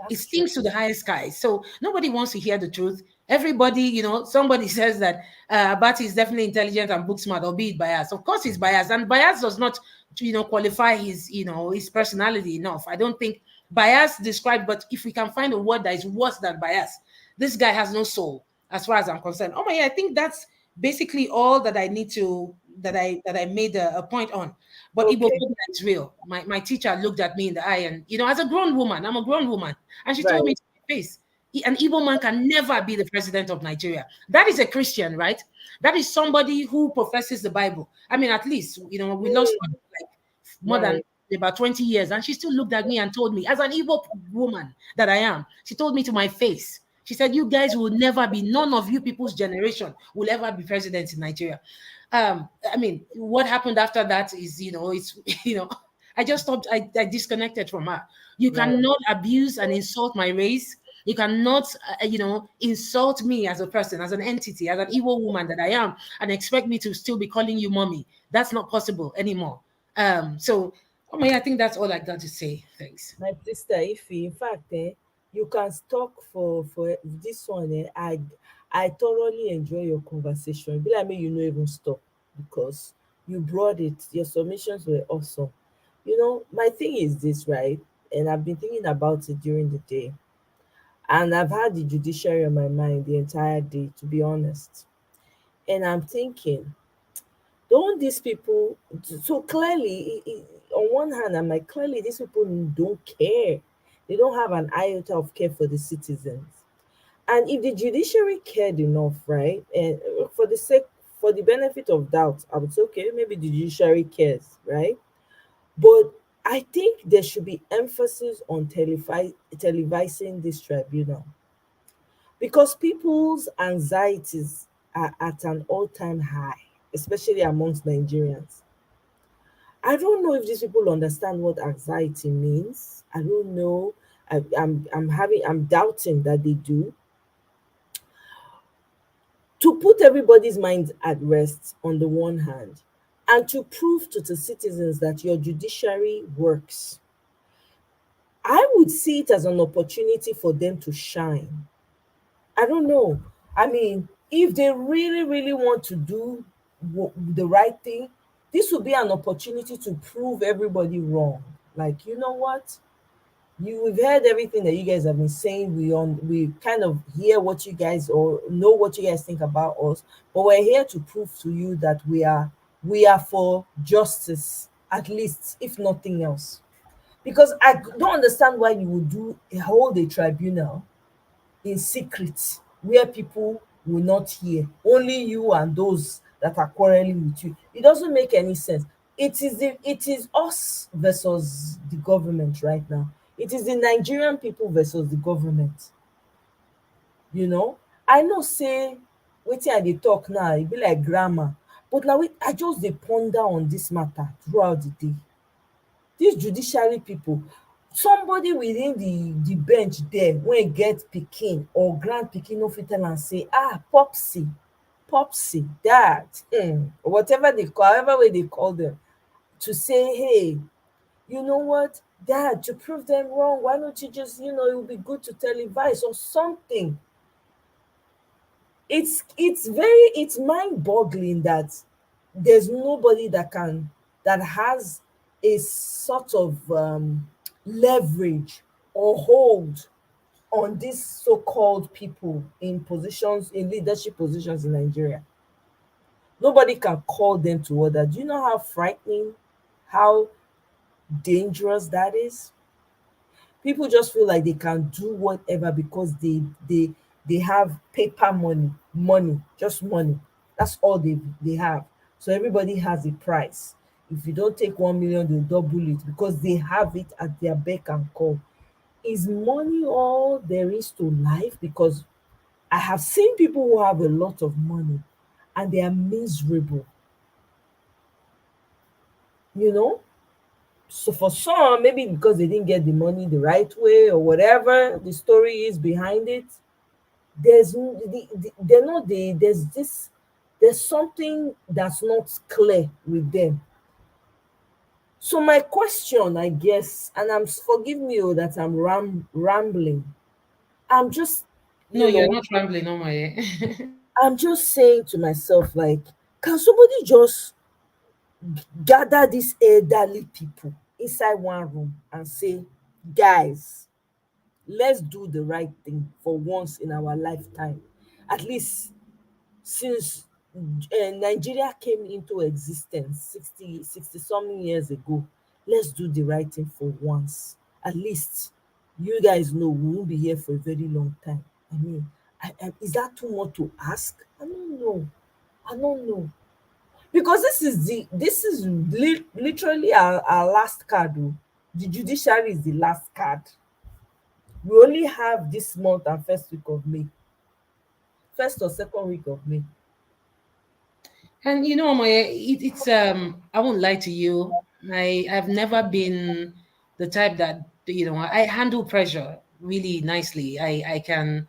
P: It stinks to the highest sky. So nobody wants to hear the truth. Everybody, somebody says that Abati is definitely intelligent and book smart, albeit biased. Of course he's biased, and bias does not, qualify his personality enough. I don't think bias described, but if we can find a word that is worse than bias, this guy has no soul, as far as I'm concerned. Oh my, I think that's basically all that I need to that I made a point on. But Igbo phobia is real. My teacher looked at me in the eye, and as a grown woman, I'm a grown woman, and she told me to my face, an Igbo man can never be the president of Nigeria. That is a Christian, right? That is somebody who professes the Bible. I mean, at least we lost like more than about 20 years, and she still looked at me and told me, as an Igbo woman that I am, she told me to my face. She said, you guys will never be, none of you people's generation will ever be president in Nigeria. I mean, what happened after that is, it's, I just stopped, I disconnected from her. You cannot abuse and insult my race. You cannot, insult me as a person, as an entity, as an evil woman that I am, and expect me to still be calling you mommy. That's not possible anymore. I think that's all I got to say. Thanks.
A: My sister Ify, in fact, you can talk for this one. I thoroughly enjoy your conversation. Be like me, you no even stop, because you brought it. Your submissions were awesome. My thing is this, right? And I've been thinking about it during the day. And I've had the judiciary on my mind the entire day, to be honest. And I'm thinking, don't these people, so clearly, on one hand, I'm like, clearly these people don't care. They don't have an iota of care for the citizens. And if the judiciary cared enough, right, and for the benefit of doubt, I would say, okay, maybe the judiciary cares, right? But I think there should be emphasis on televising this tribunal, because people's anxieties are at an all-time high. especially amongst Nigerians. I don't know if these people understand what anxiety means. I don't know. I'm doubting that they do. To put everybody's mind at rest on the one hand, and to prove to the citizens that your judiciary works, I would see it as an opportunity for them to shine. I don't know. I mean, if they really, really want to do the right thing, this would be an opportunity to prove everybody wrong. Like, you know what? We've heard everything that you guys have been saying. We kind of hear what you guys or know what you guys think about us, but we're here to prove to you that we are for justice, at least, if nothing else. Because I don't understand why you would hold a tribunal in secret where people will not hear, only you and those that are quarreling with you. It doesn't make any sense. It is us versus the government right now. It is the Nigerian people versus the government. you know I know say wetin I dey talk now, e be like grammar, but na I just dey ponder on this matter throughout the day. Dis judiciary people, somebody within the bench there wey get pikin or grand pikin no fit tell am say, popsi, dad, or whatever they call, however way they call them, to say, hey, you know what, dad, to prove them wrong, why don't you just, it would be good to televise or something. It's mind-boggling that there's nobody that has a sort of leverage or hold on these so-called people in leadership positions in Nigeria. Nobody can call them to order. Do you know how frightening, how dangerous that is? People just feel like they can do whatever because they have paper money, just money. That's all they have. So everybody has a price. If you don't take 1 million, they'll double it because they have it at their beck and call. Is money all there is to life? Because I have seen people who have a lot of money and they are miserable. So for some, maybe because they didn't get the money the right way or whatever the story is behind it, there's something that's not clear with them. So my question, I guess, and forgive me that I'm rambling. I'm just
P: No, you're not rambling on my
A: I'm just saying to myself, like, can somebody just gather these elderly people inside one room and say, guys, let's do the right thing for once in our lifetime. At least since Nigeria came into existence 60 something years ago, let's do the right thing for once. At least you guys know we won't be here for a very long time. I mean, is that too much to ask? I don't know. Because this is literally our last card. Oh. The judiciary is the last card. We only have this month and first week of May. First or second week of May.
P: And it's I won't lie to you. I've never been the type that I handle pressure really nicely. I can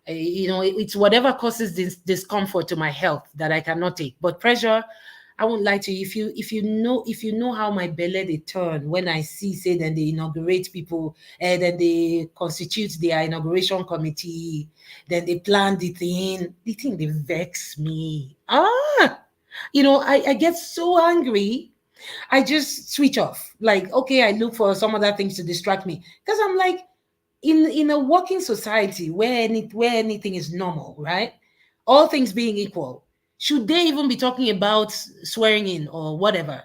P: it's whatever causes this discomfort to my health that I cannot take. But pressure, I won't lie to you. If you know how my belly they turn when I see, say, then they inaugurate people, and then they constitute their inauguration committee, then they plan the thing they vex me. I get so angry. I just switch off. Like, okay, I look for some other things to distract me. Because I'm like, in a working society where anything is normal, right? All things being equal, should they even be talking about swearing in or whatever?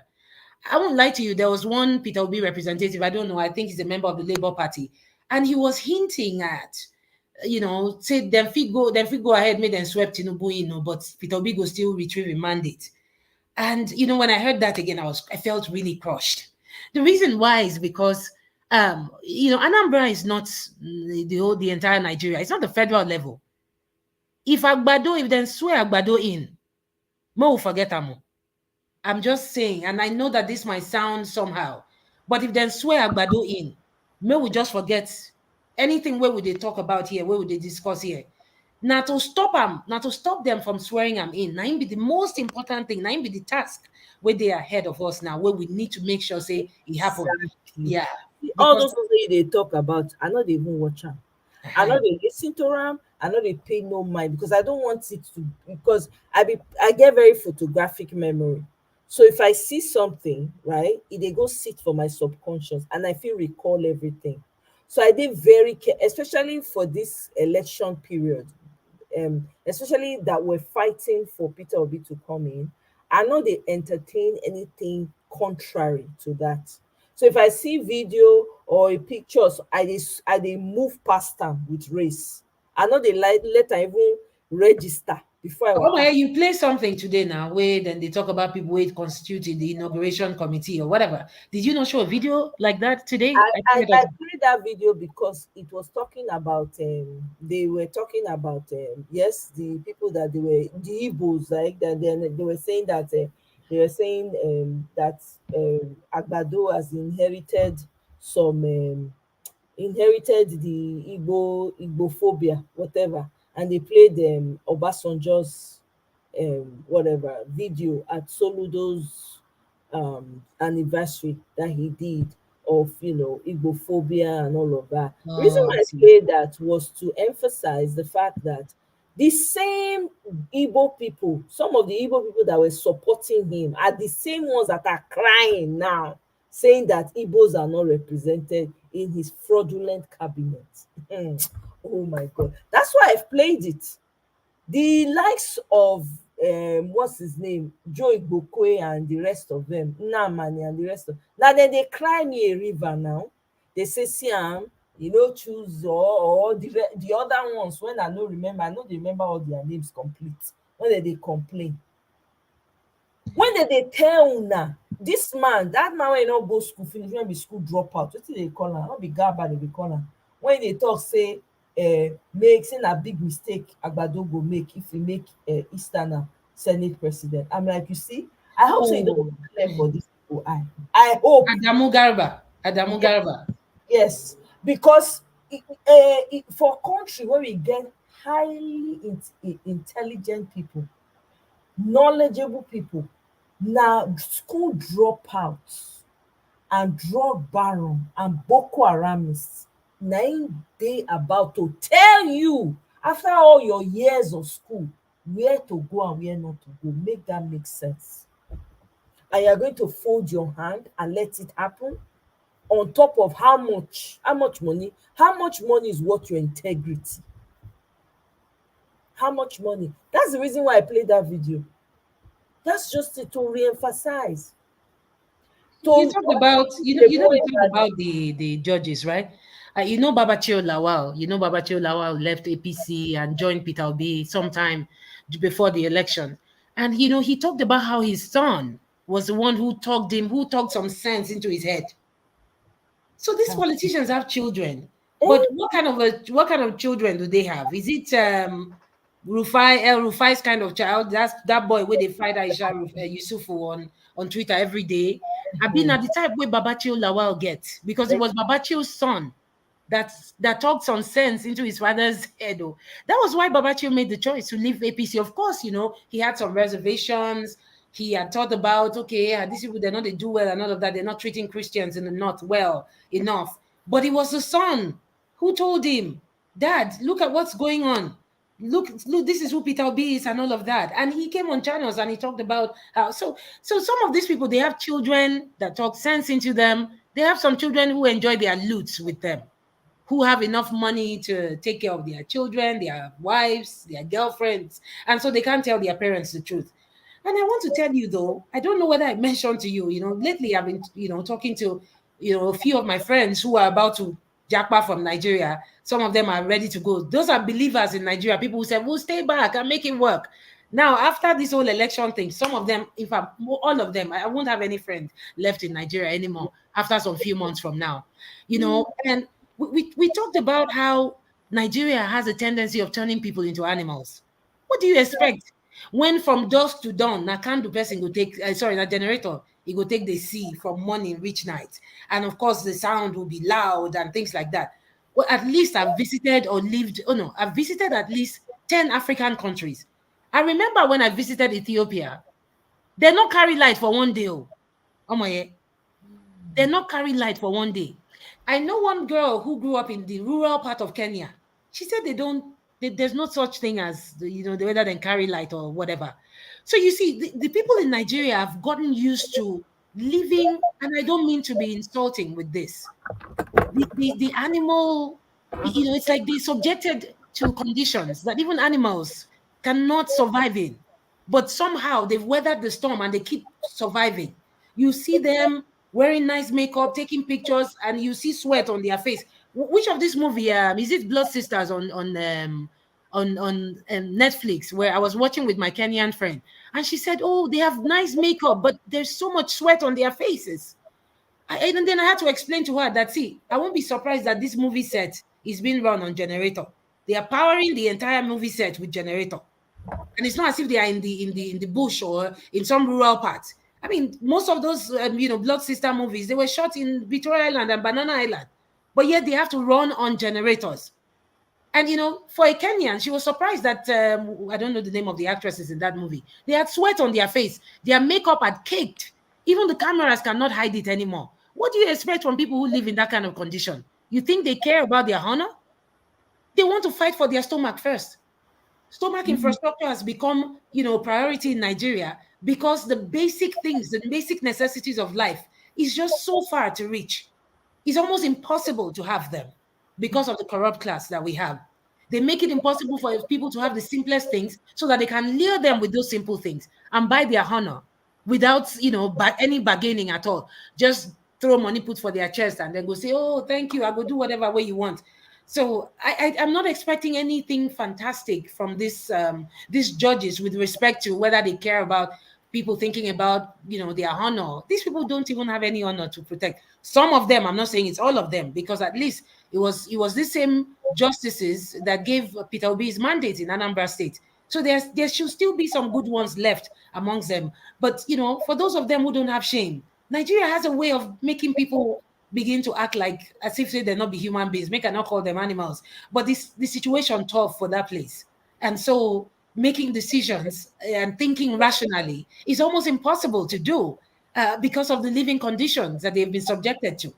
P: I won't lie to you. There was one Peter Obi representative, I don't know, I think he's a member of the Labour Party, and he was hinting at, say them fit go ahead, make them swept Tinubu in, but Peter Obi go still retrieve a mandate. And when I heard that again, I felt really crushed. The reason why is because Anambra is not the entire Nigeria. It's not the federal level. If then swear Agbado in, Mo will forget Amo. I'm just saying, and I know that this might sound somehow, but if they swear Agbado in, may we just forget anything where would they talk about here, where would they discuss here. Now to stop them, now to stop them from swearing I'm in. Now be the most important thing. Now be the task where they are ahead of us now, where we need to make sure say it happen.
A: Exactly.
P: Yeah.
A: All
P: Because
A: those things wey dey talk about, I no dey even watch am. I no dey lis ten to am. I no dey pay no mind because I don't want it to, because I get very photographic memory. So if I see something, right, e dey go sit for my subconscious and I fit recall everything. So I dey very especially for this election period, especially that we're fighting for Peter Obi to come in. I no dey entertain anything contrary to that. So if I see video or a pictures, I dey move past am with race. I no dey like let am even register before I
P: oh
A: waka.
P: my, you play something today now where then they talk about people who constitute the inauguration committee or whatever. Did you not show a video like that today?
A: I played that video because it was talking about they were talking about yes, the people that they were the Igbos, like that, then they were saying that that Agbado has some inherited the Igbophobia, whatever, and they played Obasanjo's whatever video at Soludo's anniversary that he did of Igbophobia and all of that. The reason
P: Oh,
A: why
P: I
A: I
P: see.
A: played that was to emphasize the fact that the same Igbo people, some of the Igbo people that were supporting him, are the same ones that are crying now, saying that Igbos are not represented in his fraudulent cabinet. Oh my God. That's why I've played it. The likes of what's his name, Joe Igbokwe and the rest of them, Nnamani and the rest of, now then they cry me a river now. They say see choose or the other ones when I no dey remember all their names complete. When they complain, when they tell una this man, that man wey no go school finish, when be school dropout, wetin dey call am, no be gaba dey call am, when dey talk say make say na big mistake Agbado go make if e make Easterner Senate president. I'm like, you see, I hope say e don
P: Oh,
A: clear for dis pipo eye. I hope.
P: Adamu Garba.
A: Yes, because for country where we get highly intelligent people, knowledgeable people, na school dropouts and drug baron and Boko Haramists na im dey about to tell you after all your years of school where to go and where not to go. Make that make sense. And you're going to fold your hand and let it happen on top of how much money? How much money is worth your integrity? How much money? That's the reason why I played that video. That's just it, to re-emphasize.
P: You talked about we talked about the judges, right? Babachir Lawal. Babachir Lawal left APC and joined Peter Obi sometime before the election, and he talked about how his son was the one who talked some sense into his head. So these politicians have children, but what kind of children do they have? Is it Rufai's kind of child? That's that boy where they fight Aisha Yusufu on Twitter every day. I've been at the type where Babachio Lawal gets, because it was Babachio's son that talked some sense into his father's head. Oh. That was why Babachio made the choice to leave APC. Of course, he had some reservations. He had thought about, okay, these people, they're not, they do well and all of that. They're not treating Christians in the North well enough. But it was the son who told him, Dad, look at what's going on. Look, this is who Peter Obi is and all of that. And he came on channels and he talked about how, so some of these people, they have children that talk sense into them. They have some children who enjoy their loots with them, who have enough money to take care of their children, their wives, their girlfriends. And so they can't tell their parents the truth. And I want to tell you though, I don't know whether I mentioned to you, lately I've been, talking to, a few of my friends who are about to jackpot from Nigeria. Some of them are ready to go. Those are believers in Nigeria. People who said, we'll stay back and make it work. Now, after this whole election thing, some of them, in fact, all of them, I won't have any friends left in Nigeria anymore after some few months from now, and we talked about how Nigeria has a tendency of turning people into animals. What do you expect? When from dusk to dawn, na candle person go take, sorry, na generator, he go take the sea from morning reach night. And of course, the sound will be loud and things like that. Well, at least I've visited or lived, oh no, I've visited at least 10 African countries. I remember when I visited Ethiopia, they not carry light for one day. Oh my, yeah. They not carry light for one day. I know one girl who grew up in the rural part of Kenya. She said there's no such thing as, the whether they carry light or whatever. So you see, the people in Nigeria have gotten used to living, and I don't mean to be insulting with this. The animal, it's like they subjected to conditions that even animals cannot survive in. But somehow they've weathered the storm and they keep surviving. You see them wearing nice makeup, taking pictures, and you see sweat on their face. Which of this movie? Is it Blood Sisters on Netflix, where I was watching with my Kenyan friend, and she said, "Oh, they have nice makeup, but there's so much sweat on their faces." And then I had to explain to her that, see, I won't be surprised that this movie set is being run on generator. They are powering the entire movie set with generator. And it's not as if they are in the bush or in some rural part. I mean, most of those Blood Sister movies, they were shot in Victoria Island and Banana Island, but yet they have to run on generators. And for a Kenyan, she was surprised that I don't know the name of the actresses in that movie. They had sweat on their face, their makeup had caked. Even the cameras cannot hide it anymore. What do you expect from people who live in that kind of condition? You think they care about their honor? They want to fight for their stomach first. Stomach infrastructure has become, priority in Nigeria because the basic things, the basic necessities of life is just so far to reach. It's almost impossible to have them because of the corrupt class that we have. They make it impossible for people to have the simplest things so that they can lure them with those simple things and buy their honor without, any bargaining at all. Just throw money put for their chest and then go say, "Oh, thank you, I will do whatever way you want." So I'm not expecting anything fantastic from these judges with respect to whether they care about people thinking about their honor. These people don't even have any honor to protect. Some of them, I'm not saying it's all of them, because at least it was the same justices that gave Peter Obi his mandate in Anambra State. So there should still be some good ones left amongst them. But for those of them who don't have shame, Nigeria has a way of making people begin to act like as if they're not be human beings. Make I not call them animals. But the situation tough for that place. And so making decisions and thinking rationally is almost impossible to do because of the living conditions that they've been subjected to.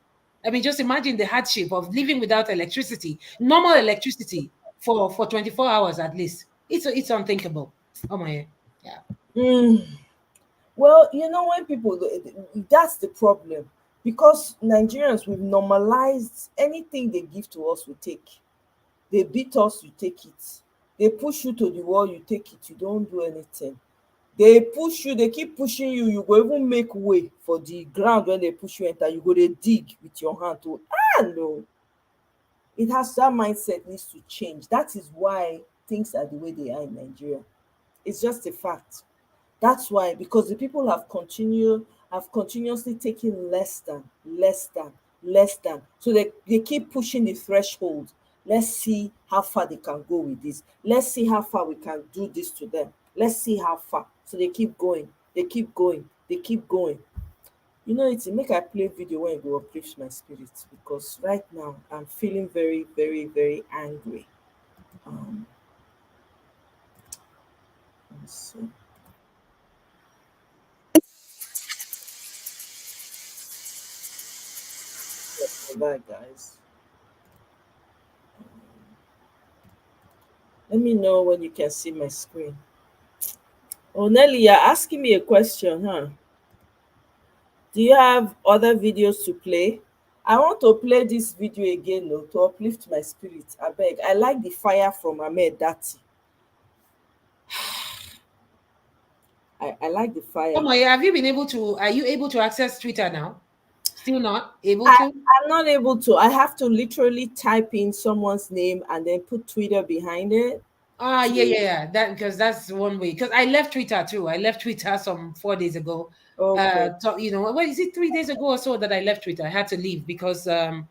P: I mean, just imagine the hardship of living without electricity, normal electricity for 24 hours at least. It's unthinkable. Oh my, yeah.
A: Well, when people, that's the problem. Because Nigerians, we've normalized anything they give to us, we take. They beat us, you take it. They push you to the wall, you take it. You don't do anything. They push you, they keep pushing you. You go even make way for the ground when they push you enter. You go they dig with your hand to no. It has that mindset needs to change. That is why things are the way they are in Nigeria. It's just a fact. That's why, because the people have continuously taken less than. So they keep pushing the threshold. Let's see how far they can go with this. Let's see how far we can do this to them. Let's see how far. So they keep going. They keep going. They keep going. It's make I play video when it will uplift my spirit, because right now I'm feeling very, very, very angry. Let's see. Bye, guys. Let me know when you can see my screen. Oh, Nelly, you're asking me a question, huh? Do you have other videos to play? I want to play this video again, though, to uplift my spirit. I beg. I like the fire from Ahmed Dati. I like the fire.
P: Oh my, have you been able to? Are you able to access Twitter now? Still not able to?
A: I'm not able to. I have to literally type in someone's name and then put Twitter behind it.
P: Yeah. That, because that's one way. Because I left Twitter too. I left Twitter some 4 days ago.
A: Okay.
P: What is it, 3 days ago or so that I left Twitter? I had to leave because I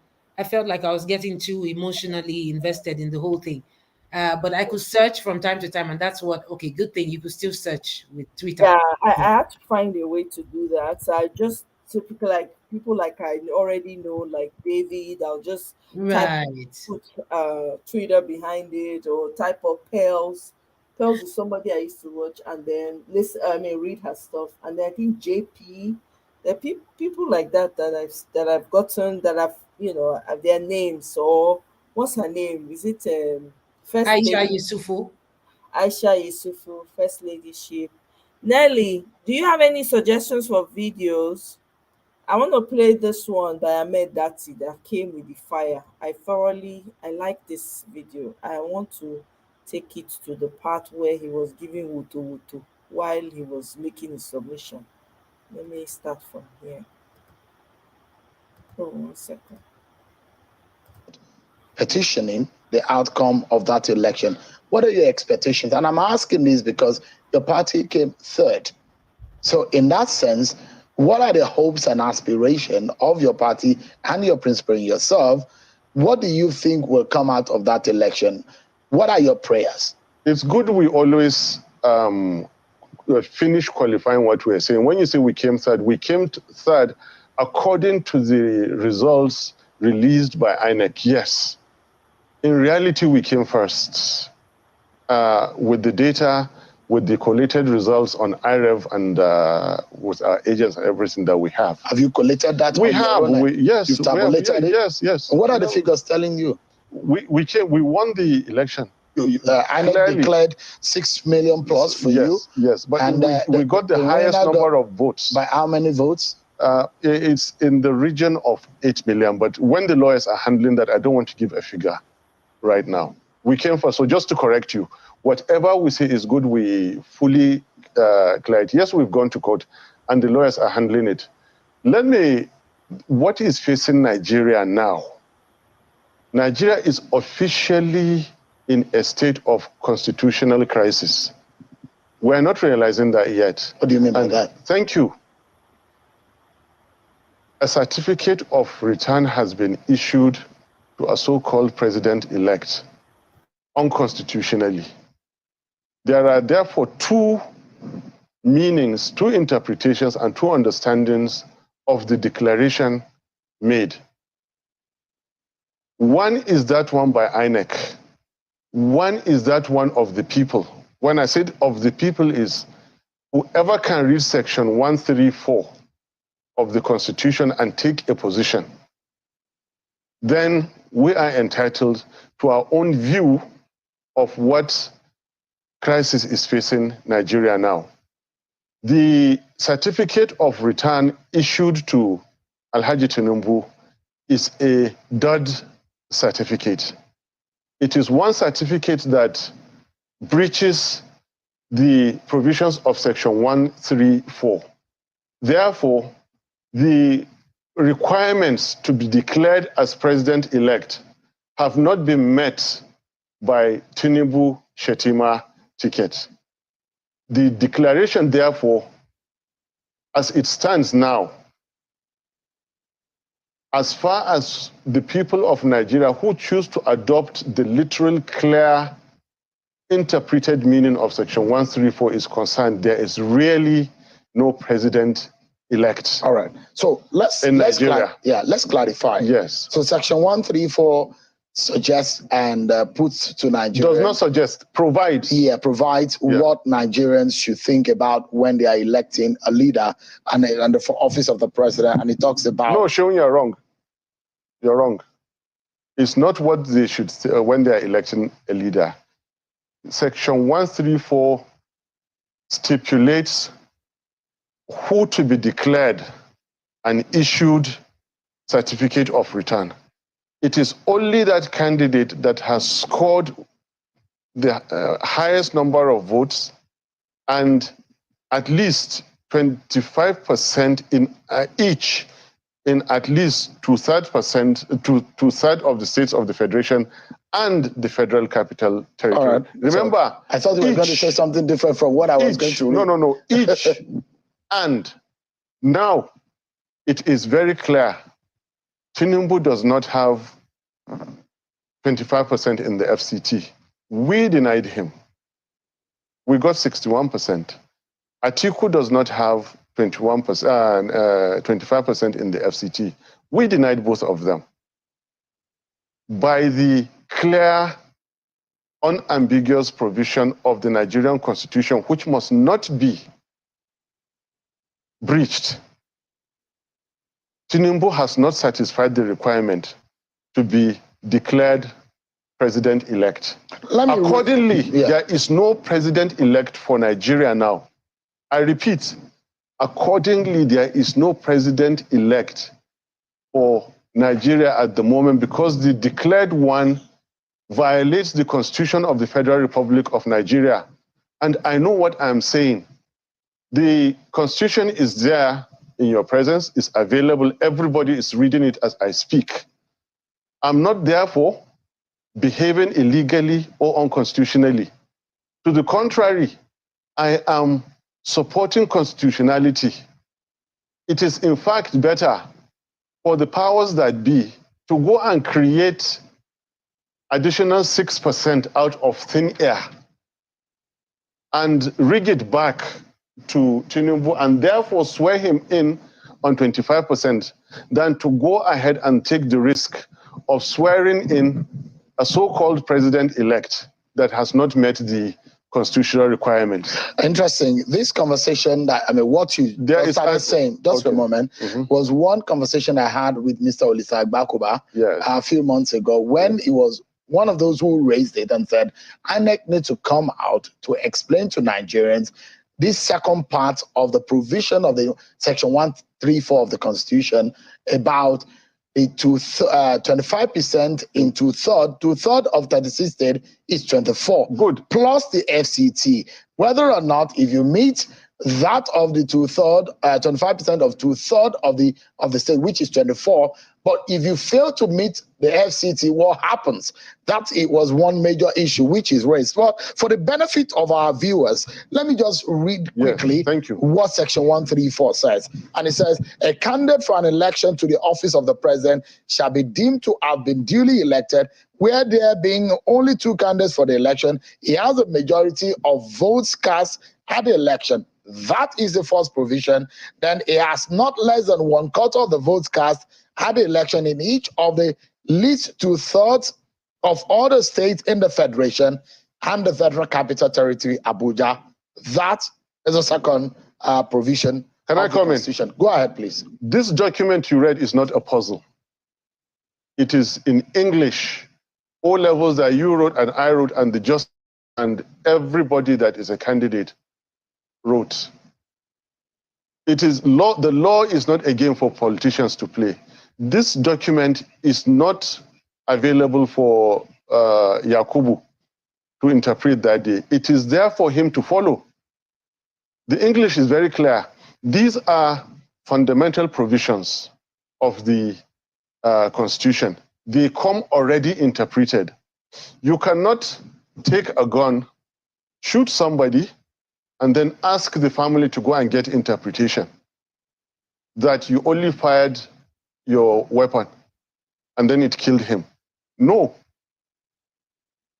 P: felt like I was getting too emotionally invested in the whole thing. But I could search from time to time, and that's what. Okay, good thing you could still search with Twitter.
A: Yeah, I had to find a way to do that. So I just typical like people like I already know, like David. I'll just type
P: Right.
A: put Twitter behind it or type up Pearls. Pearls is somebody I used to watch and then listen. I mean, read her stuff. And then I think JP. There are people like that I've gotten that I've have their names or what's her name? Is it First
P: Aisha
A: Lady?
P: Yusufu.
A: Aisha Yusufu, First Ladyship. Nelly, do you have any suggestions for videos? I want to play this one by Ahmed Dati that came with the fire. I like this video. I want to take it to the part where he was giving Wutu Wutu while he was making his submission. Let me start from here. Oh, 1 second.
Q: Petitioning the outcome of that election. What are your expectations? And I'm asking this because your party came third. So in that sense, what are the hopes and aspirations of your party and your principal and yourself? What do you think will come out of that election? What are your prayers?
R: It's good we always finish qualifying what we're saying. When you say we came third according to the results released by INEC. Yes. In reality, we came first with the data, with the collated results on IREV and with our agents and everything that we have.
Q: Have you collated that?
R: We have. Yes.
Q: You've tabulated it?
R: Yes.
Q: What are the figures telling you?
R: We won the election.
Q: INEC declared 6 million plus for you.
R: Yes, but we got the highest number of votes.
Q: By how many votes?
R: It's in the region of 8 million, but when the lawyers are handling that, I don't want to give a figure right now. We came first, so just to correct you, whatever we say is good, we fully clear it. Yes, we've gone to court, and the lawyers are handling it. What is facing Nigeria now? Nigeria is officially in a state of constitutional crisis. We're not realizing that yet.
Q: What do you mean by that?
R: Thank you. A certificate of return has been issued to a so-called president-elect unconstitutionally. There are therefore two meanings, two interpretations, and two understandings of the declaration made. One is that one by INEC. One is that one of the people. When I said of the people is whoever can read section 134 of the Constitution and take a position, then we are entitled to our own view of what crisis is facing Nigeria now. The certificate of return issued to Alhaji Tinubu is a dud certificate. It is one certificate that breaches the provisions of section 134. Therefore, the requirements to be declared as president-elect have not been met by Tinubu Shetima ticket. The declaration, therefore, as it stands now, as far as the people of Nigeria who choose to adopt the literal, clear, interpreted meaning of section 134 is concerned, there is really no president-elect.
Q: All right. So let's clarify.
R: Yes.
Q: So section 134 suggests and puts to Nigeria.
R: Does not suggest, provides.
Q: Yeah, provides what Nigerians should think about when they are electing a leader and the office of the president. And it talks about.
R: No, Seun, you're wrong. You're wrong. It's not what they should say when they are electing a leader. Section 134 stipulates who to be declared an issued certificate of return. It is only that candidate that has scored the highest number of votes and at least 25% in each in at least two-thirds of the states of the federation and the federal capital territory.
Q: All right.
R: Remember,
Q: so I thought you were going to say something different from what I was going to read.
R: No. Each and now it is very clear. Tinubu does not have 25% in the FCT. We denied him. We got 61%. Atiku does not have 25% in the FCT. We denied both of them. By the clear, unambiguous provision of the Nigerian Constitution, which must not be breached, Tinubu has not satisfied the requirement to be declared president-elect. Accordingly, there is no president-elect for Nigeria now. I repeat, accordingly, there is no president-elect for Nigeria at the moment because the declared one violates the Constitution of the Federal Republic of Nigeria. And I know what I'm saying. The Constitution is there in your presence, it's available. Everybody is reading it as I speak. I'm not therefore behaving illegally or unconstitutionally. To the contrary, I am supporting constitutionality. It is in fact better for the powers that be to go and create additional 6% out of thin air and rig it back to Tinubu and therefore swear him in on 25% than to go ahead and take the risk of swearing in a so-called president-elect that has not met the constitutional requirements.
Q: Interesting. This conversation that, I mean, what you started saying, just for a moment, was one conversation I had with Mr. Olisa Agbakuba a few months ago when he was one of those who raised it and said, INEC needs to come out to explain to Nigerians this second part of the provision of the Section 134 of the Constitution about the 25% in two-third of 36 states is 24. Good. Plus the FCT. Whether or not, if you meet that of the 25% of two-third of the state, which is 24, but if you fail to meet the FCT, what happens? That it was one major issue which is raised. Well, for the benefit of our viewers, let me just read quickly what Section 134 says. And it says, a candidate for an election to the office of the president shall be deemed to have been duly elected where there being only two candidates for the election, he has a majority of votes cast at the election. That is the first provision. Then he has not less than 1/4 of the votes cast at the election in each of the least 2/3 of all the states in the Federation and the Federal Capital Territory, Abuja. That is a second provision.
R: Can I comment?
Q: Go ahead, please.
R: This document you read is not a puzzle. It is in English. O levels that you wrote and I wrote and the just and everybody that is a candidate wrote. It is law. The law is not a game for politicians to play. This document is not available for Yakubu to interpret that day. It is there for him to follow. The English is very clear. These are fundamental provisions of the Constitution. They come already interpreted. You cannot take a gun, shoot somebody, and then ask the family to go and get interpretation that you only fired your weapon and then it killed him. No.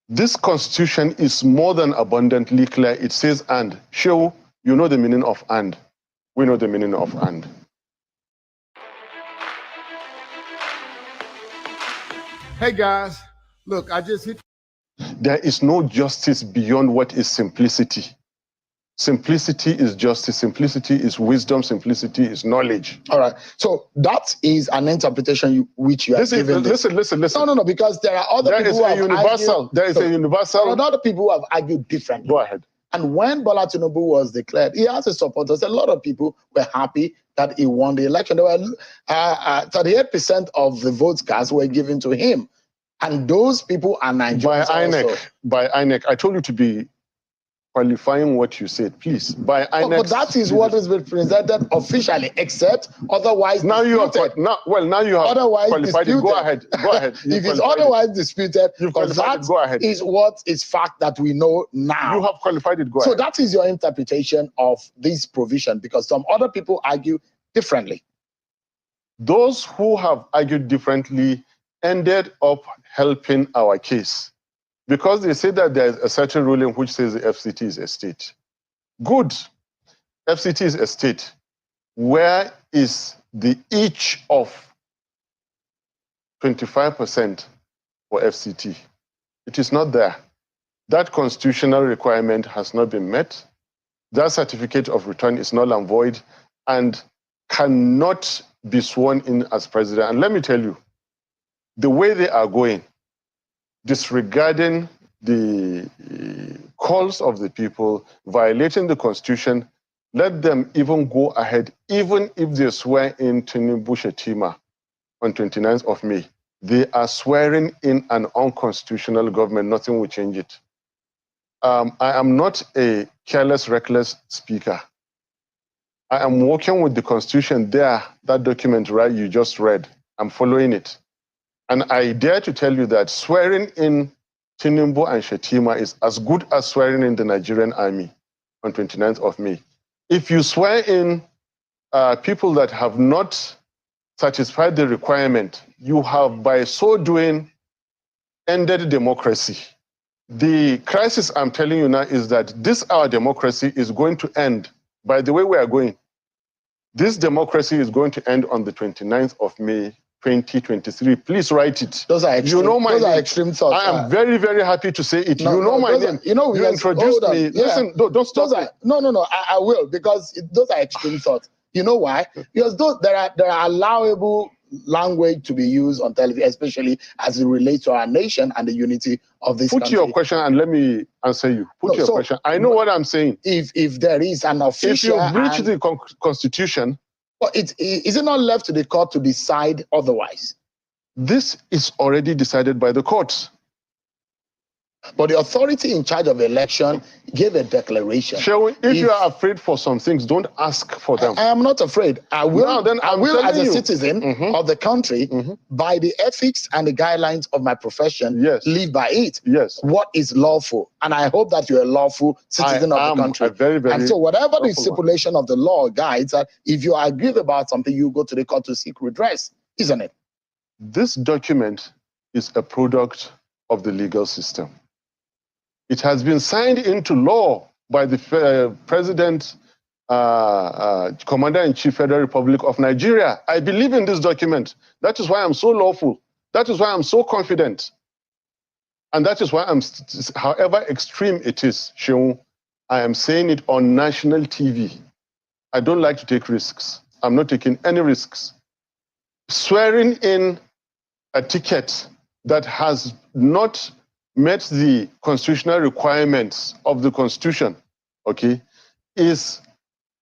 R: This Constitution is more than abundantly clear. It says and. Shehu, you know the meaning of and. We know the meaning of and.
S: Hey guys, look, I just hit.
R: There is no justice beyond what is simplicity. Simplicity is justice, simplicity is wisdom, simplicity is knowledge.
Q: All right. So that is an interpretation which you are giving.
R: Listen.
Q: No, because there are other people who have
R: universal. There is a universal.
Q: There are other people who have argued differently.
R: Go ahead.
Q: And when Bola Tinubu was declared, he has his supporters. A lot of people were happy that he won the election. There were 38% of the votes cast were given to him. And those people are Nigerians
R: By INEC. I told you to be qualifying what you said, please. By INEC.
Q: But that is what has been presented officially, except otherwise
R: now you have
Q: otherwise
R: qualified it. Go ahead.
Q: If it's otherwise disputed, because that is what is fact that we know now.
R: You have qualified it. Go ahead.
Q: So that is your interpretation of this provision, because some other people argue differently.
R: Those who have argued differently ended up helping our case. because they say that there's a certain ruling which says the FCT is a state. Good. FCT is a state. Where is the each of 25% for FCT? It is not there. That constitutional requirement has not been met. That certificate of return is null and void and cannot be sworn in as president. And let me tell you, the way they are going, disregarding the calls of the people, violating the constitution, let them even go ahead, even if they swear in Tinubu Shetima on 29th of May. They are swearing in an unconstitutional government. Nothing will change it. I am not a careless, reckless speaker. I am working with the constitution there, that document, right, you just read. I'm following it. And I dare to tell you that swearing in Tinubu and Shetima is as good as swearing in the Nigerian army on 29th of May. If you swear in people that have not satisfied the requirement, you have, by so doing, ended democracy. The crisis I'm telling you now is that this, our democracy, is going to end. By the way we are going, this democracy is going to end on the 29th of May, 2023. Please write it.
Q: Those are extreme,
R: you know my
Q: those
R: name.
Q: are extreme thoughts.
R: I am very, very happy to say it.
Q: No,
R: you know my name. You introduced me.
Q: Yeah.
R: Listen, don't stop.
Q: No. I will, because those are extreme thoughts. You know why? Because there are allowable language to be used on television, especially as it relates to our nation and the unity of this country.
R: Put your question and let me answer you. Put your question. I know what I'm saying.
Q: If there is an official...
R: If you breach the constitution...
Q: But is it not left to the court to decide otherwise?
R: This is already decided by the courts.
Q: But the authority in charge of election gave a declaration.
R: If you are afraid for some things, don't ask for them.
Q: I am not afraid. I will, as a citizen of the country, by the ethics and the guidelines of my profession, live by it. What is lawful? And I hope that you're a lawful citizen of the country. And so whatever the stipulation of the law guides, that if you are aggrieved about something, you go to the court to seek redress, isn't it?
R: This document is a product of the legal system. It has been signed into law by the President, Commander-in-Chief, Federal Republic of Nigeria. I believe in this document. That is why I'm so lawful. That is why I'm so confident. And that is why however extreme it is, Sheung, I am saying it on national TV. I don't like to take risks. I'm not taking any risks. Swearing in a ticket that has not met the constitutional requirements of the Constitution, okay, is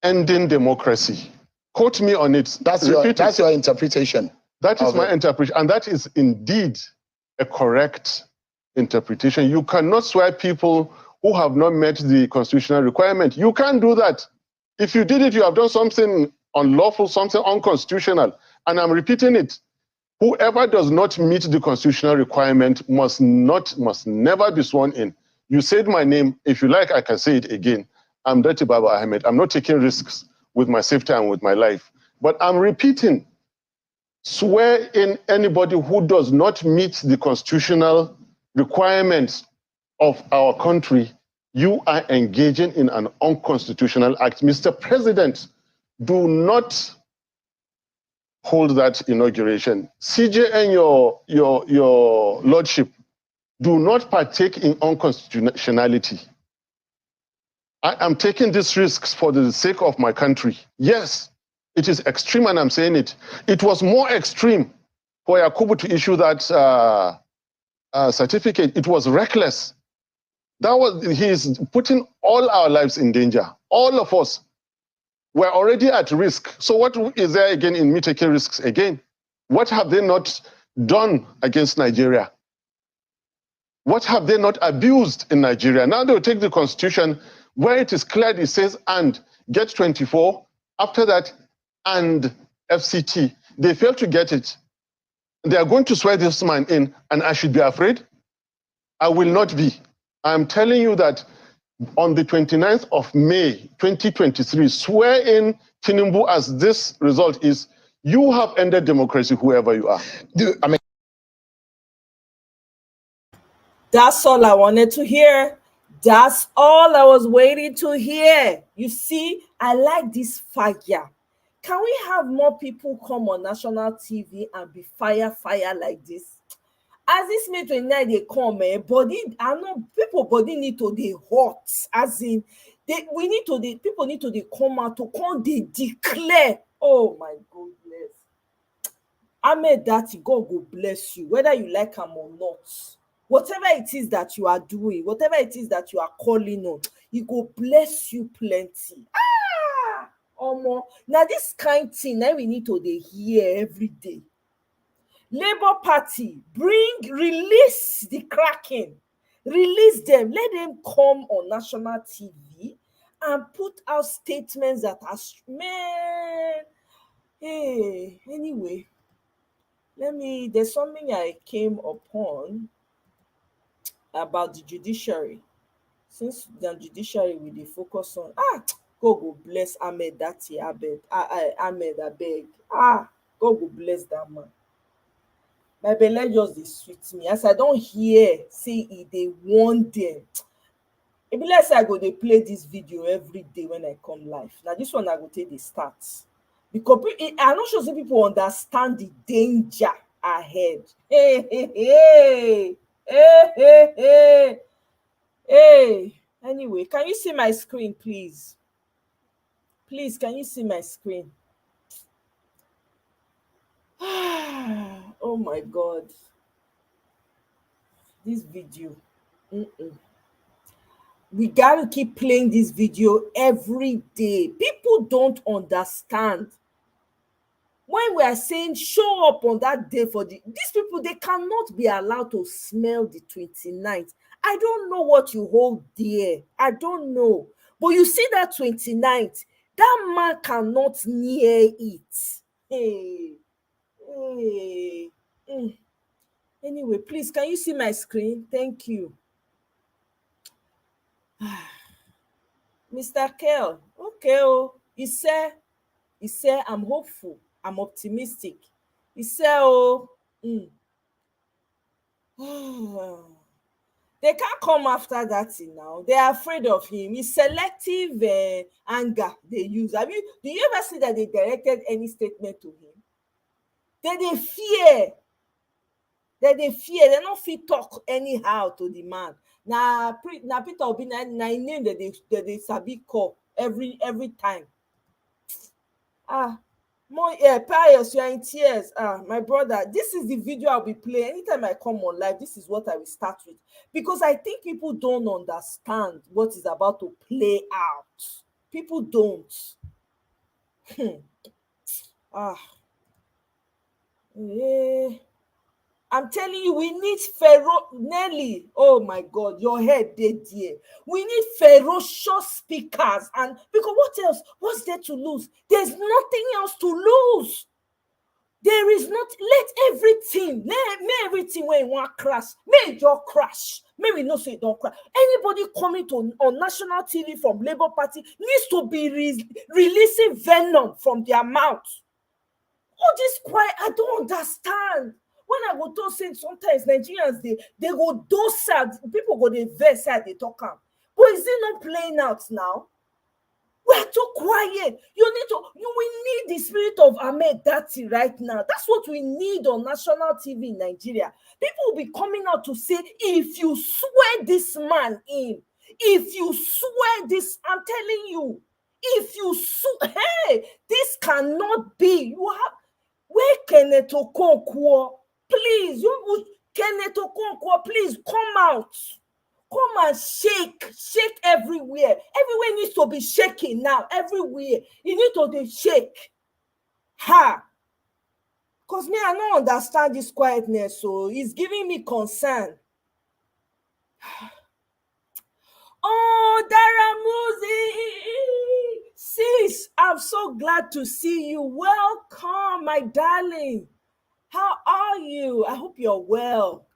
R: ending democracy. Quote me on it.
Q: That's your interpretation.
R: That is my interpretation, and that is indeed a correct interpretation. You cannot swear people who have not met the constitutional requirement. You can't do that. If you did it, you have done something unlawful, something unconstitutional. And I'm repeating it. Whoever does not meet the constitutional requirement must never be sworn in. You said my name. If you like, I can say it again. I'm Dr. Baba Ahmed. I'm not taking risks with my safety and with my life. But I'm repeating, swear in anybody who does not meet the constitutional requirements of our country. You are engaging in an unconstitutional act. Mr. President, do not hold that inauguration. CJ and your lordship, do not partake in unconstitutionality. I am taking these risks for the sake of my country. Yes, it is extreme, and I'm saying it. It was more extreme for Yakubu to issue that certificate. It was reckless. He is putting all our lives in danger. All of us. We're already at risk. So what is there again in me taking risks again? What have they not done against Nigeria? What have they not abused in Nigeria? Now they'll take the constitution where it is clear, it says, and get 24. After that, and FCT. They fail to get it. They are going to swear this man in, and I should be afraid? I will not be. I'm telling you that on the 29th of May, 2023, swear in Tinubu as this result is, you have ended democracy, whoever you are.
A: That's all I wanted to hear. That's all I was waiting to hear. You see, I like this fire. Can we have more people come on national TV and be fire like this? As this May 29 they come, body, I know people body need to dey hot. As in, people need to dey come out to come dey declare. Oh my goodness. Ahmed Dati, God go bless you, whether you like am or not. Whatever it is that you are doing, whatever it is that you are calling on, he go bless you plenty. Omo, now this kind thing na we need to dey hear every day. Labour Party, release the Kraken, release them, let them come on national TV and put out statements that are, man, hey, anyway, there's something I came upon about the judiciary. Since the judiciary we dey focus on, God go bless Ahmed Dati, Ahmed abeg, God go bless that man. My belle just dey sweet me as I don hear say e dey warn dem. E be like say I go dey play this video every day when I come live. Na this one I go take dey start, because I no sure say people understand the danger ahead. Hey. Anyway, can you see my screen, please? Please, can you see my screen? Oh my God. This video. We gotta keep playing this video every day. People don't understand. When we are saying show up on that day for these people, they cannot be allowed to smell the 29th. I don't know what you hold there. I don't know. But you see that 29th, that man cannot near it. Hey. Anyway, please, can you see my screen? Thank you. Mr. Kell, okay, he said, I'm hopeful, I'm optimistic. He said, they can't come after that thing now. They are afraid of him. It's selective anger they use. Do you ever see that they directed any statement to him? They fear. They don't fit talk anyhow to the man. Now Peter Obi na name that they sabi call every time. Pius, you are in tears. My brother, this is the video I'll be playing. Anytime I come on live, this is what I will start with. Because I think people don't understand what is about to play out. People don't. I'm telling you, we need Nelly. Oh my God, your head dead there. We need ferocious speakers, and because what else? What's there to lose? There's nothing else to lose. There is not. Let everything when you want crash, may it just crash. May we know so it don't crash. Anybody coming on national TV from Labour Party needs to be releasing venom from their mouth. All this quiet, I don't understand. When I go to say sometimes Nigerians they go docile, people go dey vex side they talk am. But is it not playing out now? We're too quiet. We need the spirit of Ahmed Dati right now. That's what we need on national TV in Nigeria. People will be coming out to say, if you swear this man in, if you swear this, I'm telling you, if you hey, this cannot be. You have where Kenneth Okonkwo, please, Kenneth Okonkwo, please come out. Come and shake everywhere. Everywhere needs to be shaking now. Everywhere. You need to be shake. Because me, I don't understand this quietness, so it's giving me concern. Oh, Daramuzi! Sis, I'm so glad to see you. Welcome, my darling. How are you? I hope you're well.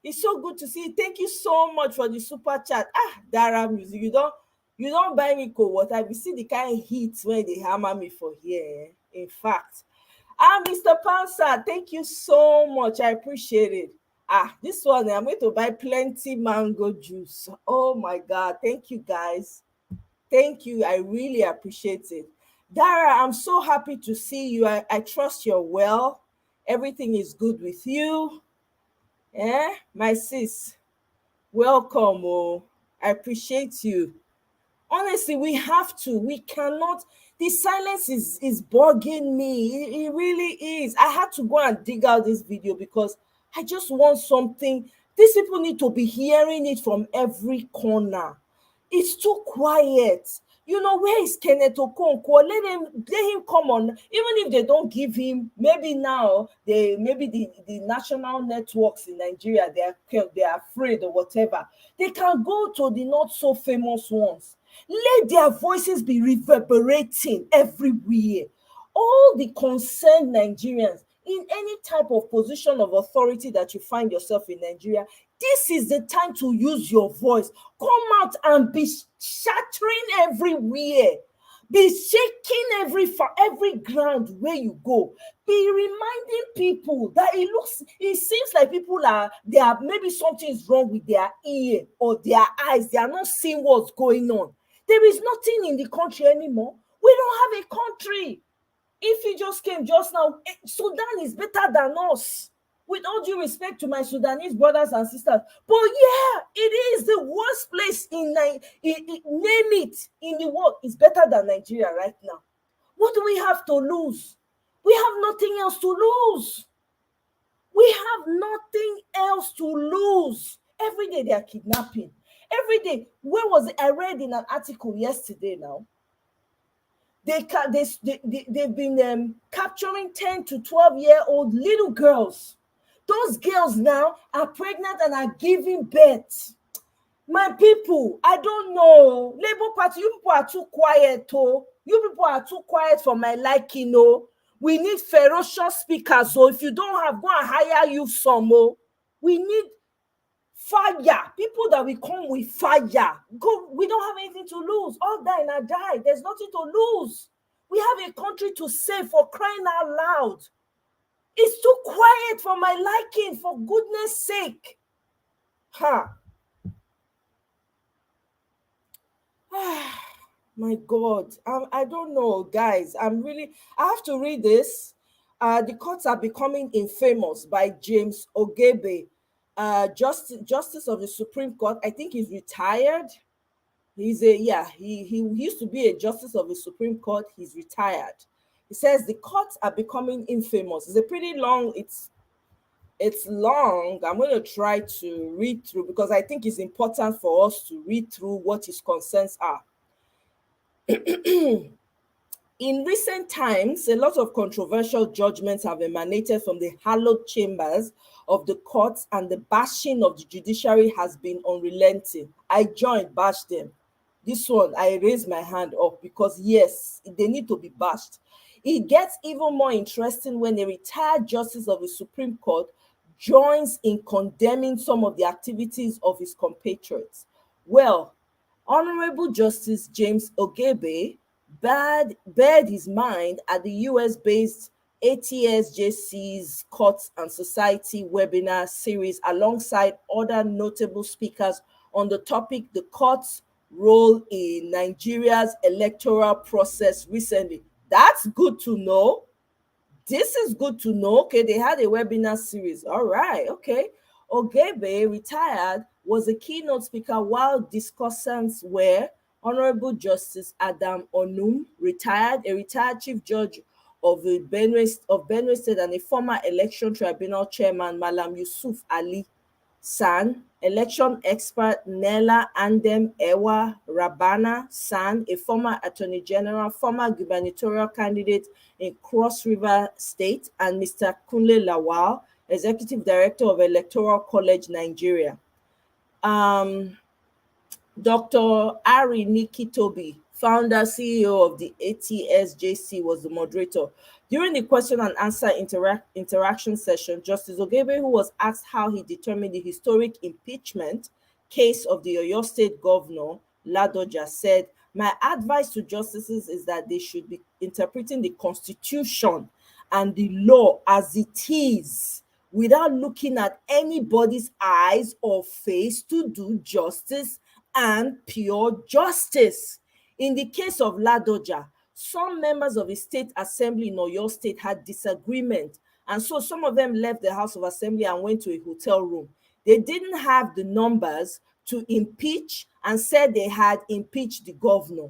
A: It's so good to see you. Thank you so much for the super chat. Daramuzi, you don't buy me cold water. You see the kind of heat when they hammer me for here. In fact, Mr. Pansa, thank you so much. I appreciate it. This one, I'm going to buy plenty mango juice. Oh my God. Thank you, guys. Thank you. I really appreciate it. Dara, I'm so happy to see you. I trust you're well. Everything is good with you. My sis, welcome. Oh, I appreciate you. Honestly, we cannot. The silence is bugging me. It really is. I had to go and dig out this video because I just want something. These people need to be hearing it from every corner. It's too quiet. Where is Kenneth Okonkwo? Let him come on. Even if they don't give him, maybe now maybe the national networks in Nigeria, they are afraid or whatever. They can go to the not so famous ones. Let their voices be reverberating everywhere. All the concerned Nigerians in any type of position of authority that you find yourself in Nigeria, this is the time to use your voice. Come out and be shattering everywhere. Be shaking every ground where you go. Be reminding people that it seems like people maybe something is wrong with their ear or their eyes. They are not seeing what's going on. There is nothing in the country anymore. We don't have a country. If you just came just now, Sudan is better than us. With all due respect to my Sudanese brothers and sisters, but yeah, it is the worst place name it in the world. It's better than Nigeria right now. What do we have to lose? We have nothing else to lose. We have nothing else to lose. Every day they are kidnapping. Every day. Where was it? I read in an article yesterday now. They've been capturing 10 to 12-year-old little girls. Those girls now are pregnant and are giving birth. My people, I don't know. Labour Party, you people are too quiet, oh. You people are too quiet for my liking, oh. We need ferocious speakers, so if you don't have, go and hire you some, oh. We need fire. People that will come with fire. Go. We don't have anything to lose. All die and I die. There's nothing to lose. We have a country to save, for crying out loud. It's too quiet for my liking, for goodness sake. My God. I don't know, guys. I have to read this. The courts are becoming infamous by James Ogebe, Justice of the Supreme Court. I think he's retired. He used to be a justice of the Supreme Court. He's retired. He says the courts are becoming infamous. It's a pretty long, it's long. I'm going to try to read through because I think it's important for us to read through what his concerns are. In recent times, a lot of controversial judgments have emanated from the hallowed chambers of the courts, and the bashing of the judiciary has been unrelenting. I joined, bash them. This one, I raise my hand up because yes, they need to be bashed. It gets even more interesting when a retired justice of the Supreme Court joins in condemning some of the activities of his compatriots. Well, Honorable Justice James Ogebe bared his mind at the US-based ATSJC's Courts and Society webinar series alongside other notable speakers on the topic the court's role in Nigeria's electoral process recently. That's good to know. This is good to know. Okay, they had a webinar series. All right, okay. Ogebe, retired, was a keynote speaker while discussants were Honorable Justice Adam Onum, a retired chief judge of Benue State and a former election tribunal chairman, Malam Yusuf Ali San, election expert Nella Andem Ewa Rabana San, a former attorney general, former gubernatorial candidate in Cross River State, and Mr. Kunle Lawal, executive director of Electoral College Nigeria. Dr. Ari Nikitobi, founder, CEO of the ATSJC, was the moderator. During the question and answer interaction session, Justice Ogebe, who was asked how he determined the historic impeachment case of the Oyo State Governor, Ladoja, said, "My advice to justices is that they should be interpreting the Constitution and the law as it is, without looking at anybody's eyes or face to do justice and pure justice. In the case of Ladoja, some members of the state assembly in Oyo State had disagreement, and so some of them left the House of Assembly and went to a hotel room. They didn't have the numbers to impeach and said they had impeached the governor.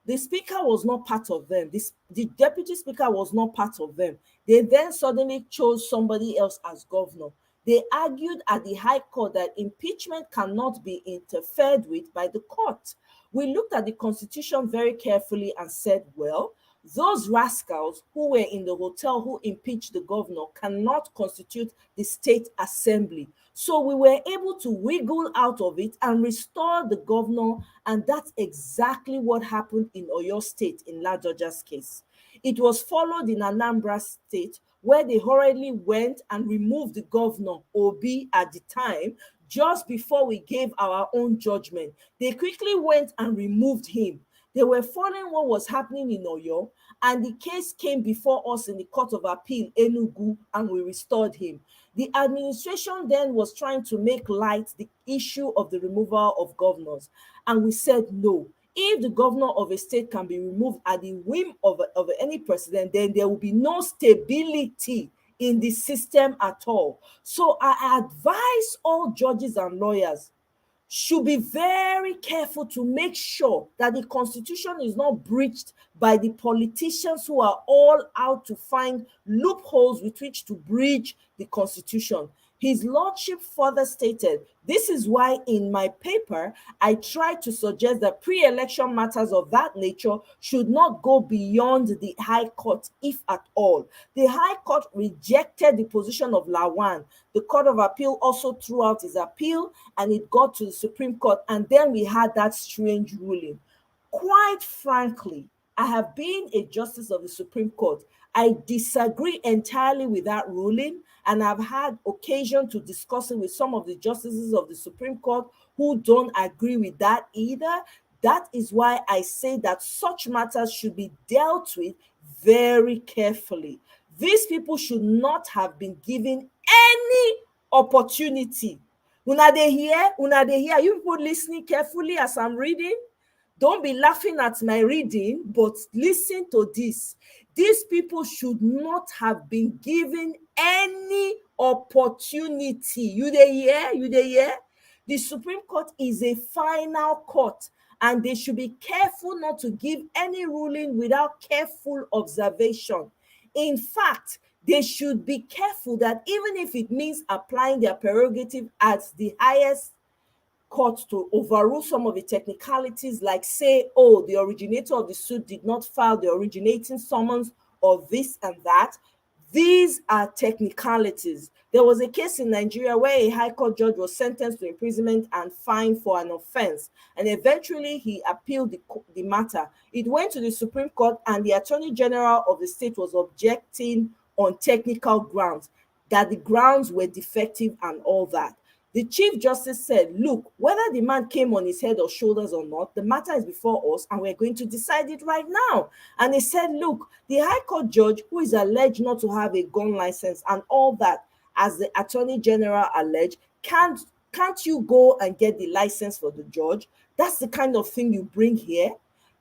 A: The speaker was not part of them. The deputy speaker was not part of them. They then suddenly chose somebody else as governor. They argued at the High Court that impeachment cannot be interfered with by the court. We looked at the Constitution very carefully and said, well, those rascals who were in the hotel who impeached the governor cannot constitute the state assembly. So we were able to wiggle out of it and restore the governor, and that's exactly what happened in Oyo State in Ladoja's case. It was followed in Anambra State, where they hurriedly went and removed the governor, Obi, at the time, just before we gave our own judgment. They quickly went and removed him. They were following what was happening in Oyo, and the case came before us in the Court of Appeal, Enugu, and we restored him. The administration then was trying to make light the issue of the removal of governors, and we said no. If the governor of a state can be removed at the whim of any president, then there will be no stability in the system at all. So I advise all judges and lawyers should be very careful to make sure that the Constitution is not breached by the politicians who are all out to find loopholes with which to breach the Constitution. His Lordship further stated, this is why in my paper, I tried to suggest that pre-election matters of that nature should not go beyond the High Court, if at all. The High Court rejected the position of Lawan. The Court of Appeal also threw out his appeal, and it got to the Supreme Court, and then we had that strange ruling. Quite frankly, I have been a justice of the Supreme Court. I disagree entirely with that ruling, and I've had occasion to discuss it with some of the justices of the Supreme Court who don't agree with that either. That is why I say that such matters should be dealt with very carefully. These people should not have been given any opportunity. Una dey hear? You people listening carefully as I'm reading? Don't be laughing at my reading, but listen to this. These people should not have been given any opportunity. You dey hear? The Supreme Court is a final court, and they should be careful not to give any ruling without careful observation. In fact, they should be careful that even if it means applying their prerogative as the highest court to overrule some of the technicalities, like say, oh, the originator of the suit did not file the originating summons or this and that. These are technicalities. There was a case in Nigeria where a high court judge was sentenced to imprisonment and fined for an offense, and eventually he appealed the matter. It went to the Supreme Court, and the Attorney General of the state was objecting on technical grounds, that the grounds were defective and all that. The Chief Justice said, look, whether the man came on his head or shoulders or not, the matter is before us and we're going to decide it right now. And he said, look, the High Court judge who is alleged not to have a gun license and all that, as the Attorney General alleged, can't you go and get the license for the judge? That's the kind of thing you bring here.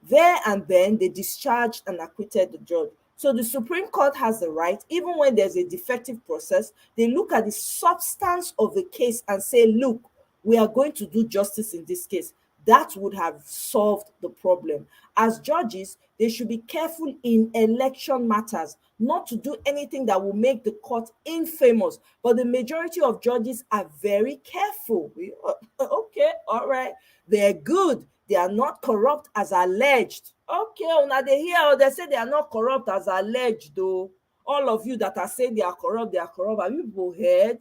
A: There and then they discharged and acquitted the judge. So the Supreme Court has the right, even when there's a defective process, they look at the substance of the case and say, look, we are going to do justice in this case. That would have solved the problem. As judges, they should be careful in election matters, not to do anything that will make the court infamous. But the majority of judges are very careful. Okay, all right, they're good. They are not corrupt as alleged. Okay, now they hear, they say they are not corrupt as alleged, though. All of you that are saying they are corrupt, Have you people heard?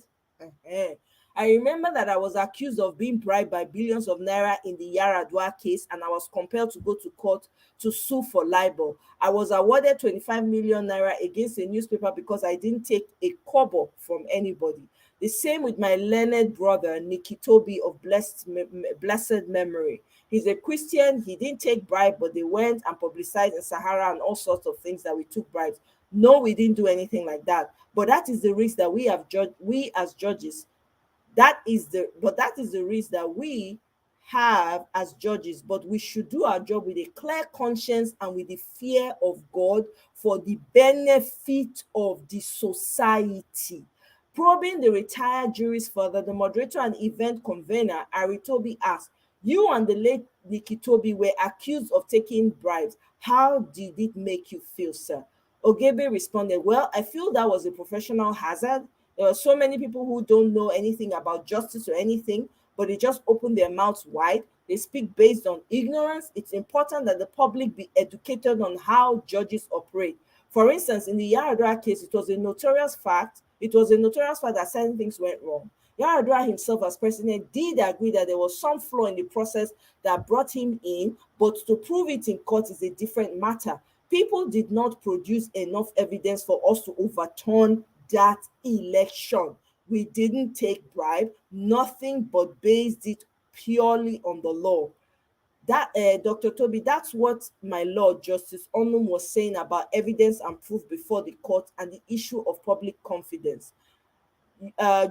A: I remember that I was accused of being bribed by billions of naira in the Yaradua case, and I was compelled to go to court to sue for libel. I was awarded 25 million naira against a newspaper because I didn't take a kobo from anybody. The same with my learned brother, Nikitobi of blessed memory. He's a Christian. He didn't take bribe, but they went and publicized in Sahara and all sorts of things that we took bribes. No, we didn't do anything like that. But that is the risk that we as judges, that is the risk that we have as judges. But we should do our job with a clear conscience and with the fear of God for the benefit of the society. Probing the retired jurist further, the moderator and event convener, Aritobi, asked, "You and the late Nikki Toby were accused of taking bribes. How did it make you feel, sir?" Ogebe responded, "Well, I feel that was a professional hazard. There are so many people who don't know anything about justice or anything, but they just open their mouths wide. They speak based on ignorance. It's important that the public be educated on how judges operate. For instance, in the Yaradua case, it was a notorious fact. It was a notorious fact that certain things went wrong. Yaradua himself, as president, did agree that there was some flaw in the process that brought him in, but to prove it in court is a different matter. People did not produce enough evidence for us to overturn that election. We didn't take bribe, nothing, but based it purely on the law." That Dr. Toby, that's what my Lord Justice Onum was saying about evidence and proof before the court and the issue of public confidence.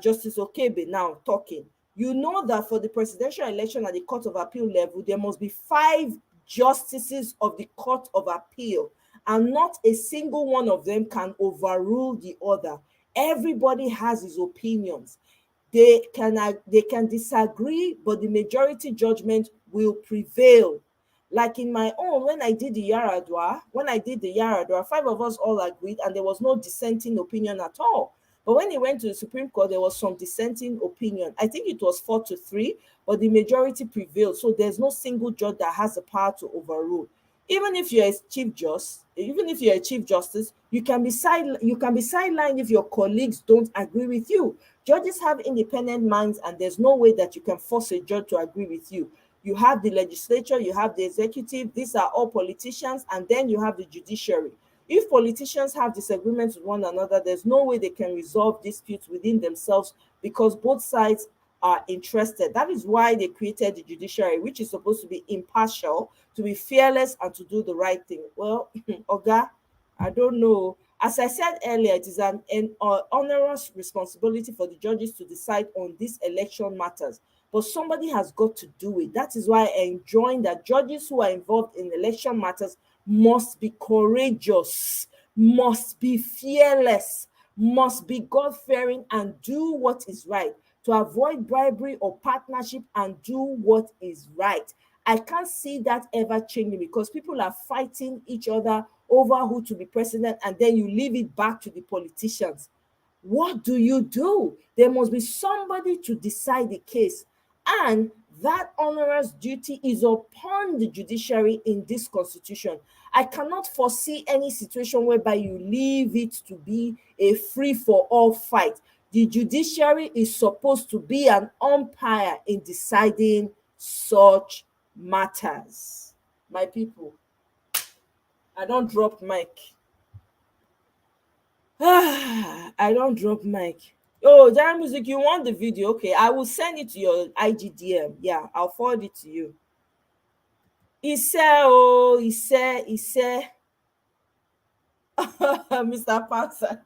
A: Justice Okebe now talking. You know that for the presidential election at the Court of Appeal level, there must be 5 justices of the Court of Appeal, and not a single one of them can overrule the other. Everybody has his opinions. They can disagree, but the majority judgment will prevail. Like in my own, when I did the Yaradua, 5 of us all agreed, and there was no dissenting opinion at all. But when it went to the Supreme Court, there was some dissenting opinion. I think it was 4-3, but the majority prevailed. So there's no single judge that has the power to overrule. Even if you're a chief justice, you can be sidelined if your colleagues don't agree with you. Judges have independent minds, and there's no way that you can force a judge to agree with you. You have the legislature, you have the executive, these are all politicians, and then you have the judiciary. If politicians have disagreements with one another, there's no way they can resolve disputes within themselves, because both sides are interested. That is why they created the judiciary, which is supposed to be impartial, to be fearless, and to do the right thing. Well, Oga, I don't know. As I said earlier, it is an onerous responsibility for the judges to decide on these election matters, but somebody has got to do it. That is why I enjoin that judges who are involved in election matters must be courageous, must be fearless, must be God-fearing, and do what is right, to avoid bribery or partnership and do what is right. I can't see that ever changing, because people are fighting each other over who to be president, and then you leave it back to the politicians. What do you do? There must be somebody to decide the case, and that onerous duty is upon the judiciary in this constitution. I cannot foresee any situation whereby you leave it to be a free-for-all fight. The judiciary is supposed to be an umpire in deciding such matters. My people, I don't drop mic. I don't drop mic. Oh, Jara Music, you want the video? Okay, I will send it to your IGDM. Yeah, I'll forward it to you. Ise, Mr. Pansat.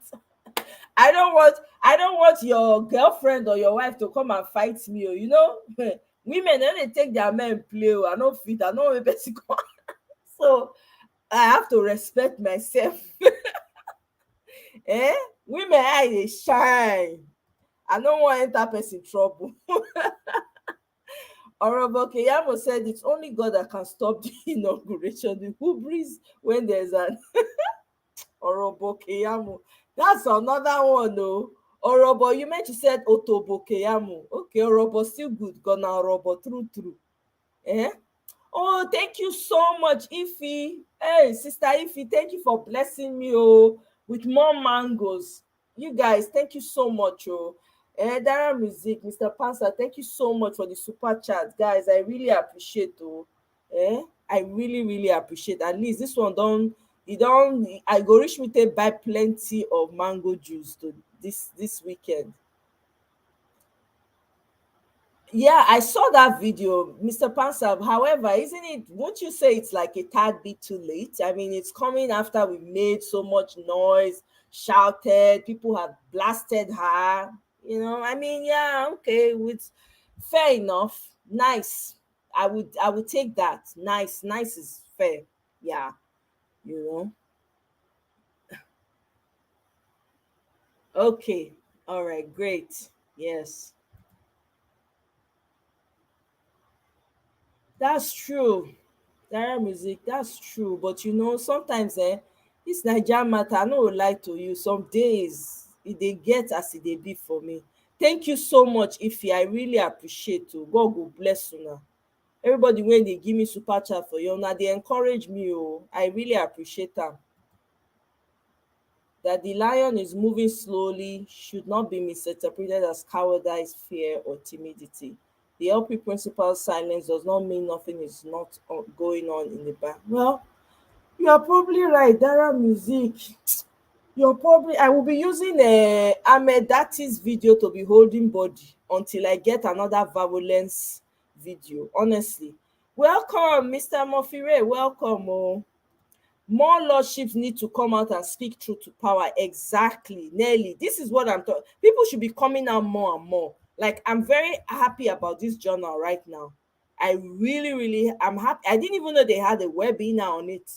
A: I don't want your girlfriend or your wife to come and fight me. You know, women, then they take their men play. I don't fit. I know basic. So I have to respect myself. Women eye dey shine. I don't want enter person trouble. Honorable Keyamo said it's only God that can stop the inauguration. The hubris when there's an Honorable Keyamo. That's another one, though. Orobo, you meant to said Otobo Keyamo. Okay, Orobo still good. Gonna Orobo, true. Oh, thank you so much, Ify. Hey, Sister Ify, thank you for blessing me with more mangoes. You guys, thank you so much. Dara Music, Mr. Pansa, thank you so much for the super chat. Guys, I really appreciate I really appreciate. At least this one I go reach me to buy plenty of mango juice to this weekend. Yeah, I saw that video, Mr. Pansab. However, isn't it, won't you say it's like a tad bit too late? I mean, it's coming after we made so much noise, shouted, people have blasted her. I mean, yeah, okay, with fair enough. Nice. I would take that. Nice. Nice is fair. Yeah, you know. Okay. All right, great. Yes. That's true. Naira music, that's true. But sometimes this Naija matter, I no go lie to you. Some days e dey get as e dey be for me. Thank you so much, Ife. I really appreciate you. God go bless una. Everybody wey dey give me super chat for you, una dey encourage me o. I really appreciate am. That the lion is moving slowly should not be misinterpreted as cowardice, fear, or timidity. The LP principal's silence does not mean nothing is not going on in the back. Well, you are probably right. Dara music. I will be using Ahmed Dati's video to be holding body until I get another violence video. Honestly. Welcome, Mr. Mofire. Welcome. Oh. More lordships need to come out and speak truth to power. Exactly, Nelly. This is what I'm talking. People should be coming out more and more. Like, I'm very happy about this journal right now. I really, really, I'm happy. I didn't even know they had a webinar on it.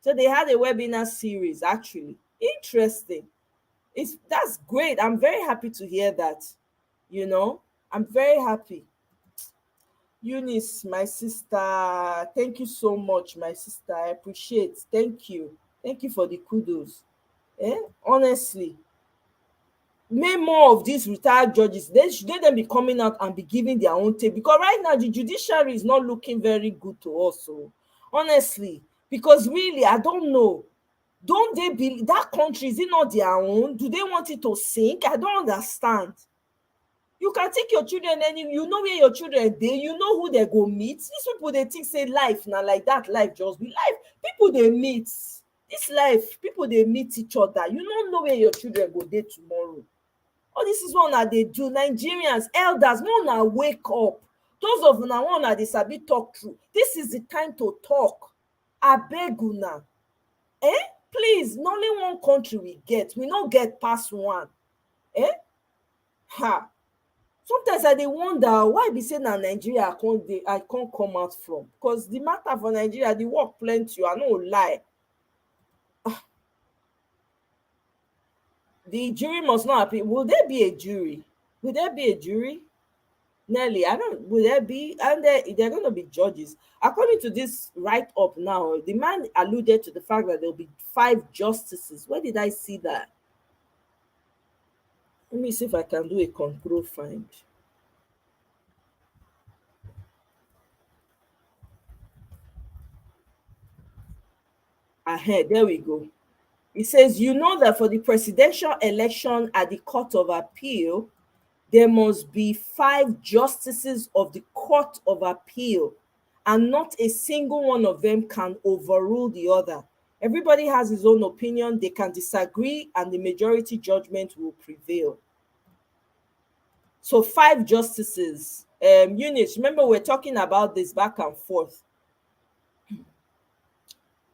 A: So they had a webinar series actually. Interesting. That's great. I'm very happy to hear that. You know, I'm very happy. Eunice, my sister, thank you so much, my sister. I appreciate. Thank you. Thank you for the kudos. Honestly, may more of these retired judges, they should let them be coming out and be giving their own take, because right now the judiciary is not looking very good to us. So honestly, because really, I don't know. Don't they believe that country, is it not their own? Do they want it to sink? I don't understand. You can take your children and you know where your children dey, you know who they go meet. These people, they think say life na like that, life just be life. People they meet, this life, people they meet each other. You don't know where your children go dey tomorrow. All this is what una dey do. Nigerians, elders, more una wake up. Those of una one una dey sabi talk true. This is the time to talk. Abeg una. Please, na only one country we get. We no get past one. Ha. Sometimes I dey wonder why be say na Nigeria I can't come out from, because the matter for Nigeria, the work plenty. I no lie. The jury must not appear. Will there be a jury? Will there be a jury? Nelly, I don't. Will there be? And they're going to be judges. According to this write up now, the man alluded to the fact that there'll be 5 justices. Where did I see that? Let me see if I can do a control find. Ahead, there we go. It says, you know that for the presidential election at the Court of Appeal, there must be 5 justices of the Court of Appeal, and not a single one of them can overrule the other. Everybody has his own opinion. They can disagree, and the majority judgment will prevail. So 5 justices. Eunice, remember we're talking about this back and forth.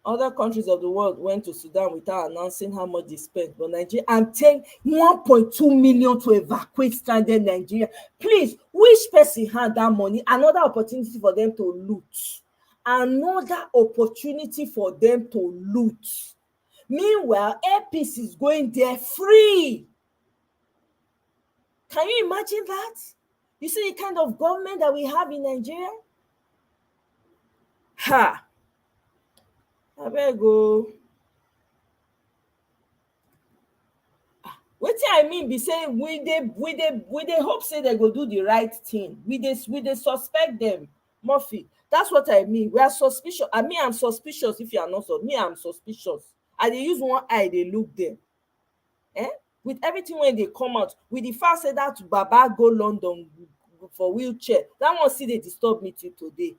A: Other countries of the world went to Sudan without announcing how much they spent. But Nigeria, I'm telling 1.2 million to evacuate stranded Nigeria. Please, which person had that money? Another opportunity for them to loot. Another opportunity for them to loot. Meanwhile, Air Peace is going there free. Can you imagine that? You see the kind of government that we have in Nigeria? Ha! Abeg o. Wetin I mean be say we dey hope say they go do the right thing. We dey suspect them. Murphy, that's what I mean. We are suspicious. I'm suspicious. If you are not, me, I'm suspicious. I dey use one eye dey look them. With everything when they come out, with the fact say that Baba go London for wheelchair, that one still dey disturb me till today.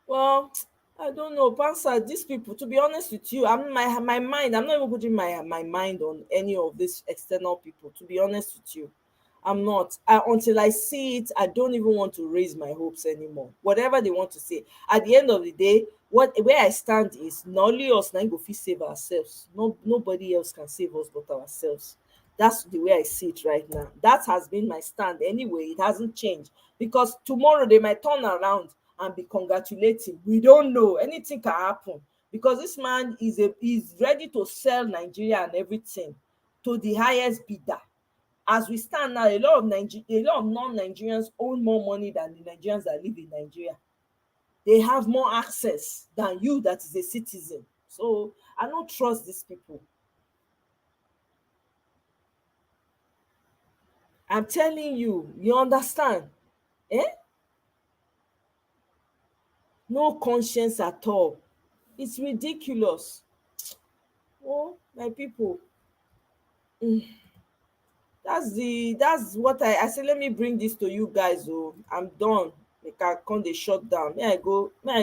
A: Well, I don't know, Pansa, these people, to be honest with you, my mind, I'm not even putting my mind on any of these external people, to be honest with you. I'm not. Until I see it, I don't even want to raise my hopes anymore. Whatever they want to say. At the end of the day, where I stand is not only us now go fit save ourselves. Nobody else can save us but ourselves. That's the way I see it right now. That has been my stand anyway. It hasn't changed. Because tomorrow they might turn around and be congratulating. We don't know. Anything can happen. Because this man is ready to sell Nigeria and everything to the highest bidder. As we stand now, a lot of non-Nigerians own more money than the Nigerians that live in Nigeria. They have more access than you that is a citizen. So I don't trust these people. I'm telling you, you understand? Eh? No conscience at all. It's ridiculous. Oh, my people. That's what I say. Let me bring this to you guys. Oh, I'm done. Make I come dey shut down. May I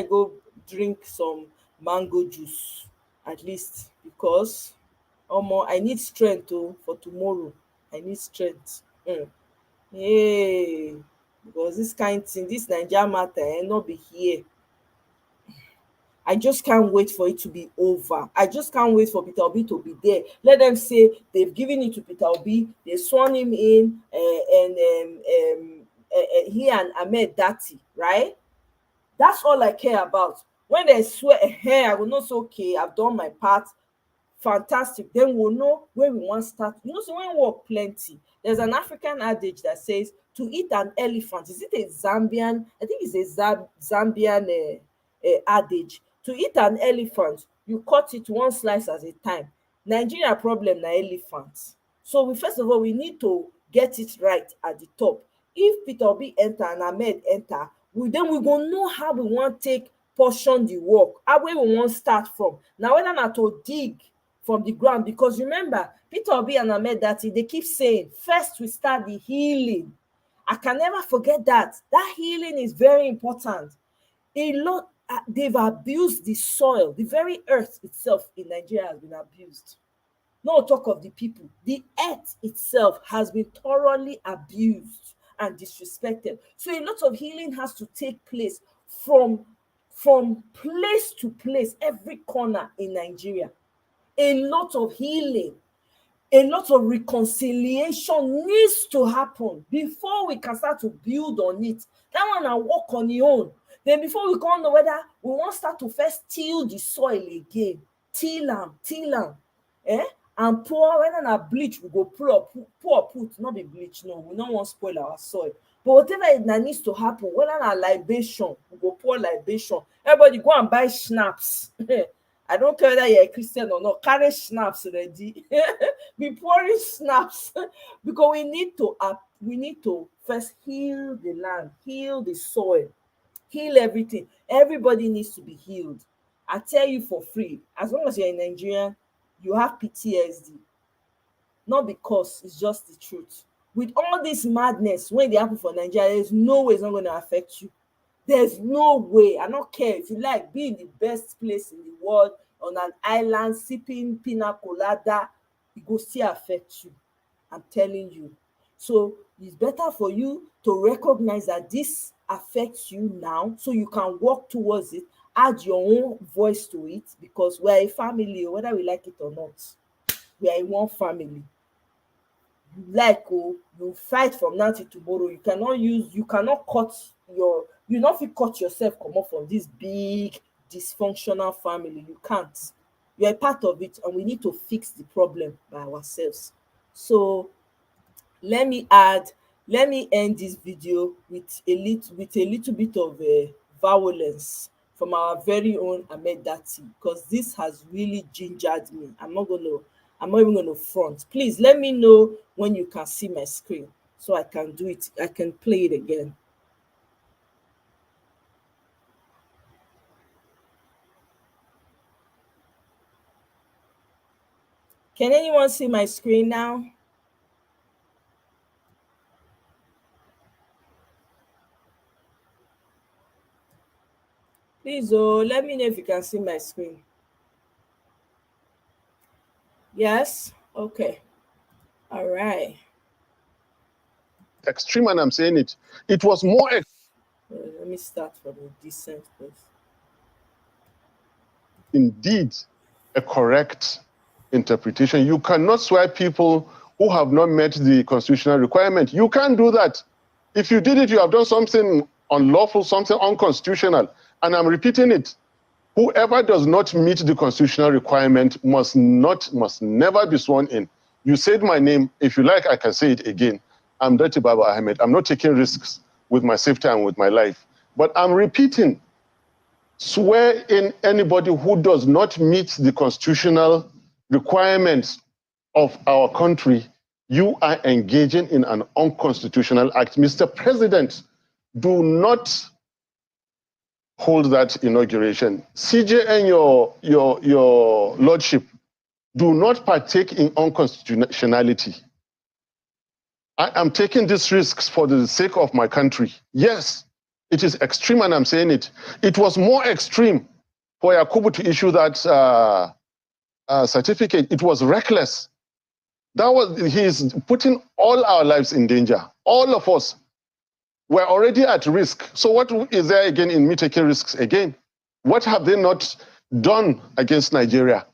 A: go drink some mango juice at least, because I need strength for tomorrow. I need strength. Hey, because this kind thing, this Naija matter no be here. I just can't wait for it to be over. I just can't wait for Peter Obi to be there. Let them say they've given it to Peter Obi, they sworn him in, and he and Ahmed Dati, right? That's all I care about. When they swear, I will know, so okay, I've done my part. Fantastic. Then we'll know where we want to start. So when work plenty, there's an African adage that says to eat an elephant. Is it a Zambian? I think it's a Zambian adage. To eat an elephant, you cut it one slice at a time. Nigeria problem na elephant. So first of all, we need to get it right at the top. If Peter Obi enter and Ahmed enter, then we go know how we want take portion the work, how where we want start from. Now whether na to dig from the ground, because remember, Peter Obi and Ahmed Dati, they keep saying first we start the healing. I can never forget that. That healing is very important. They've abused the soil. The very earth itself in Nigeria has been abused. No talk of the people. The earth itself has been thoroughly abused and disrespected. So a lot of healing has to take place from place to place, every corner in Nigeria. A lot of healing, a lot of reconciliation needs to happen before we can start to build on it. That one na work on your own. Then before we come know whether we wan start to first till the soil again, till am, and pour. Whether na bleach we go put, not be bleach, no, we no wan spoil our soil. But whatever that needs to happen, whether na libation, we go pour libation. Everybody go and buy schnapps. I don't care whether you're a Christian or not. Carry schnapps ready. Be pouring schnapps because we need to first heal the land, heal the soil, heal everything. Everybody needs to be healed. I tell you for free. As long as you're in Nigeria, you have PTSD. Not because it's just the truth. With all this madness, when they happen for Nigeria, there's no way it's not going to affect you. There's no way. I don't care if you like be in the best place in the world on an island sipping pina colada, it go still affect you. I'm telling you. So it's better for you to recognize that this affects you now, so you can work towards it, add your own voice to it, because we're a family, whether we like it or not. We are in one family. You fight from now till tomorrow. You cannot cut yourself comot from this big dysfunctional family. You can't. You're a part of it, and we need to fix the problem by ourselves. So let me end this video with a little bit of violence from our very own Ahmed Dati, because this has really gingered me. I'm not even going to front. Please let me know when you can see my screen so I can do it. I can play it again. Can anyone see my screen now? Please, let me know if you can see my screen. Yes? Okay. All right.
R: extreme, and I'm saying it. It was more.
A: Let me start from a decent place.
R: Indeed, a correct interpretation. You cannot swear people who have not met the constitutional requirement. You can't do that. If you did it, you have done something unlawful, something unconstitutional. And I'm repeating it. Whoever does not meet the constitutional requirement must never be sworn in. You said my name. If you like, I can say it again. I'm Dr. Baba Ahmed. I'm not taking risks with my safety and with my life. But I'm repeating, swear in anybody who does not meet the constitutional requirements of our country. You are engaging in an unconstitutional act. Mr. President, do not hold that inauguration. CJ and your lordship, do not partake in unconstitutionality. I am taking these risks for the sake of my country. Yes, it is extreme, and I'm saying it. It was more extreme for Yakubu to issue that certificate. It was reckless. He is putting all our lives in danger. All of us were already at risk. So what is there again in me taking risks again? What have they not done against Nigeria?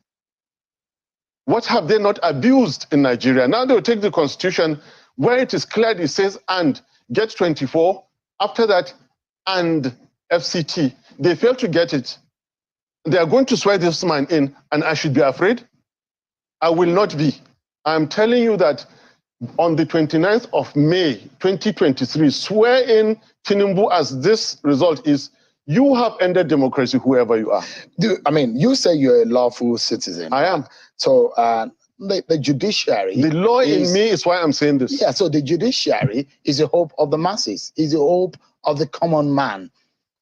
R: What have they not abused in Nigeria? Now they'll take the constitution where it is clear, it says, and get 24. After that, and FCT. They fail to get it. They are going to swear this man in, and I should be afraid? I will not be. I'm telling you that on the 29th of May, 2023, swear in Tinubu as this result is, you have ended democracy, whoever you are.
Q: You say you're a lawful citizen.
R: I am.
Q: So the judiciary...
R: The law in me is why I'm saying this.
Q: Yeah, so the judiciary is the hope of the masses, is the hope of the common man.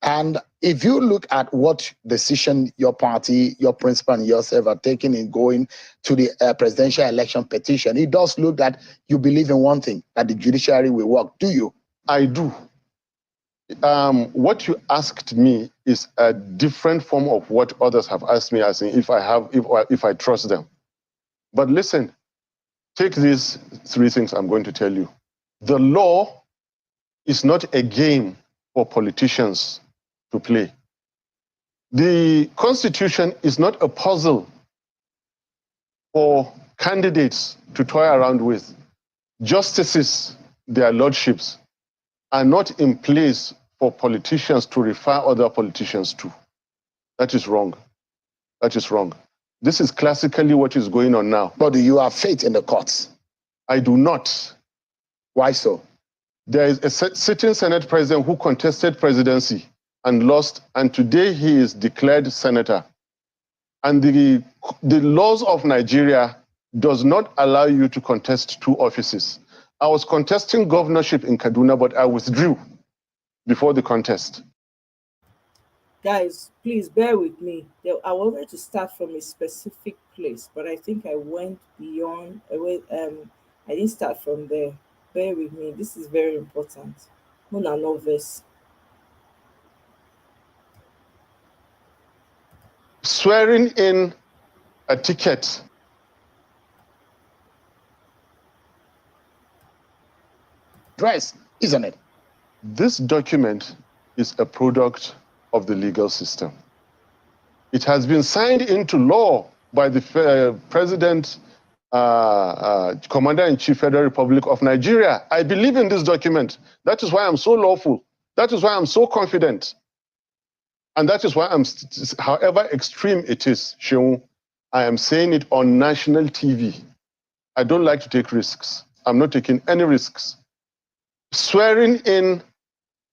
Q: And if you look at what decision your party, your principal, and yourself are taking in going to the presidential election petition, it does look that you believe in one thing, that the judiciary will work. Do you?
R: I do. What you asked me is a different form of what others have asked me, as in if I trust them. But listen, take these three things I'm going to tell you. The law is not a game for politicians to play. The Constitution is not a puzzle for candidates to toy around with. Justices, their lordships, are not in place for politicians to refer other politicians to. That is wrong. That is wrong. This is classically what is going on now.
Q: But do you have faith in the courts?
R: I do not.
Q: Why so?
R: There is a sitting Senate president who contested presidency and lost, and today he is declared senator. And the laws of Nigeria does not allow you to contest two offices. I was contesting governorship in Kaduna, but I withdrew before the contest.
A: Guys, please bear with me. I wanted to start from a specific place, but I think I went beyond. I didn't start from there. Bear with me. This is very important. Mona novice.
R: Swearing in a ticket.
Q: Dress, isn't it?
R: This document is a product of the legal system. It has been signed into law by the President, Commander-in-Chief, Federal Republic of Nigeria. I believe in this document. That is why I'm so lawful. That is why I'm so confident. And that is why however extreme it is, Sheung, I am saying it on national TV. I don't like to take risks. I'm not taking any risks. Swearing in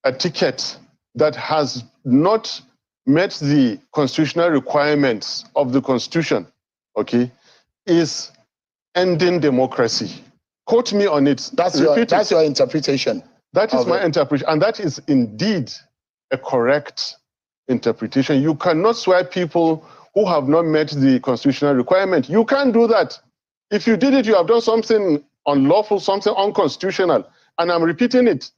R: a ticket that has not met the constitutional requirements of the Constitution, okay, is ending democracy. Quote me on it.
Q: That's your interpretation.
R: That is my interpretation, and that is indeed a correct interpretation. You cannot swear people who have not met the constitutional requirement. You can't do that. If you did it, you have done something unlawful, something unconstitutional. And I'm repeating it.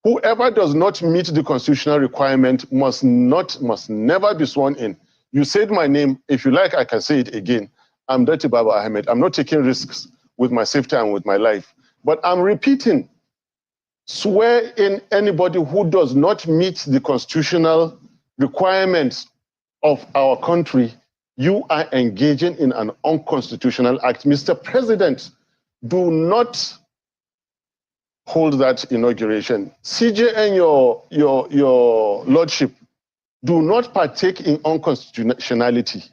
R: Whoever does not meet the constitutional requirement must never be sworn in. You said my name. If you like, I can say it again. I'm Dr. Baba Ahmed. I'm not taking risks with my safety and with my life. But I'm repeating, swear in anybody who does not meet the constitutional requirements of our country, you are engaging in an unconstitutional act. Mr. President, do not hold that inauguration. CJ and your lordship, do not partake in unconstitutionality.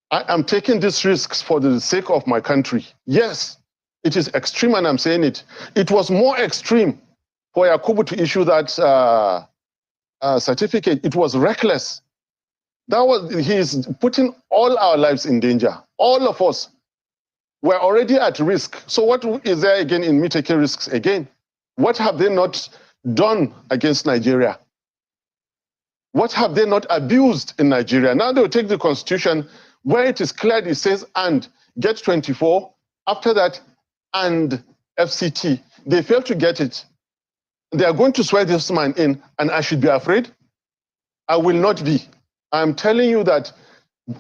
R: I am taking these risks for the sake of my country. Yes, it is extreme, and I'm saying it. It was more extreme for Yakubu to issue that certificate. It was reckless. He's putting all our lives in danger. All of us were already at risk. So what is there again in me taking risks again? What have they not done against Nigeria? What have they not abused in Nigeria? Now they'll take the constitution where it is clear, it says, and get 24. After that, and FCT. They fail to get it. They are going to swear this man in, and I should be afraid? I will not be. I'm telling you that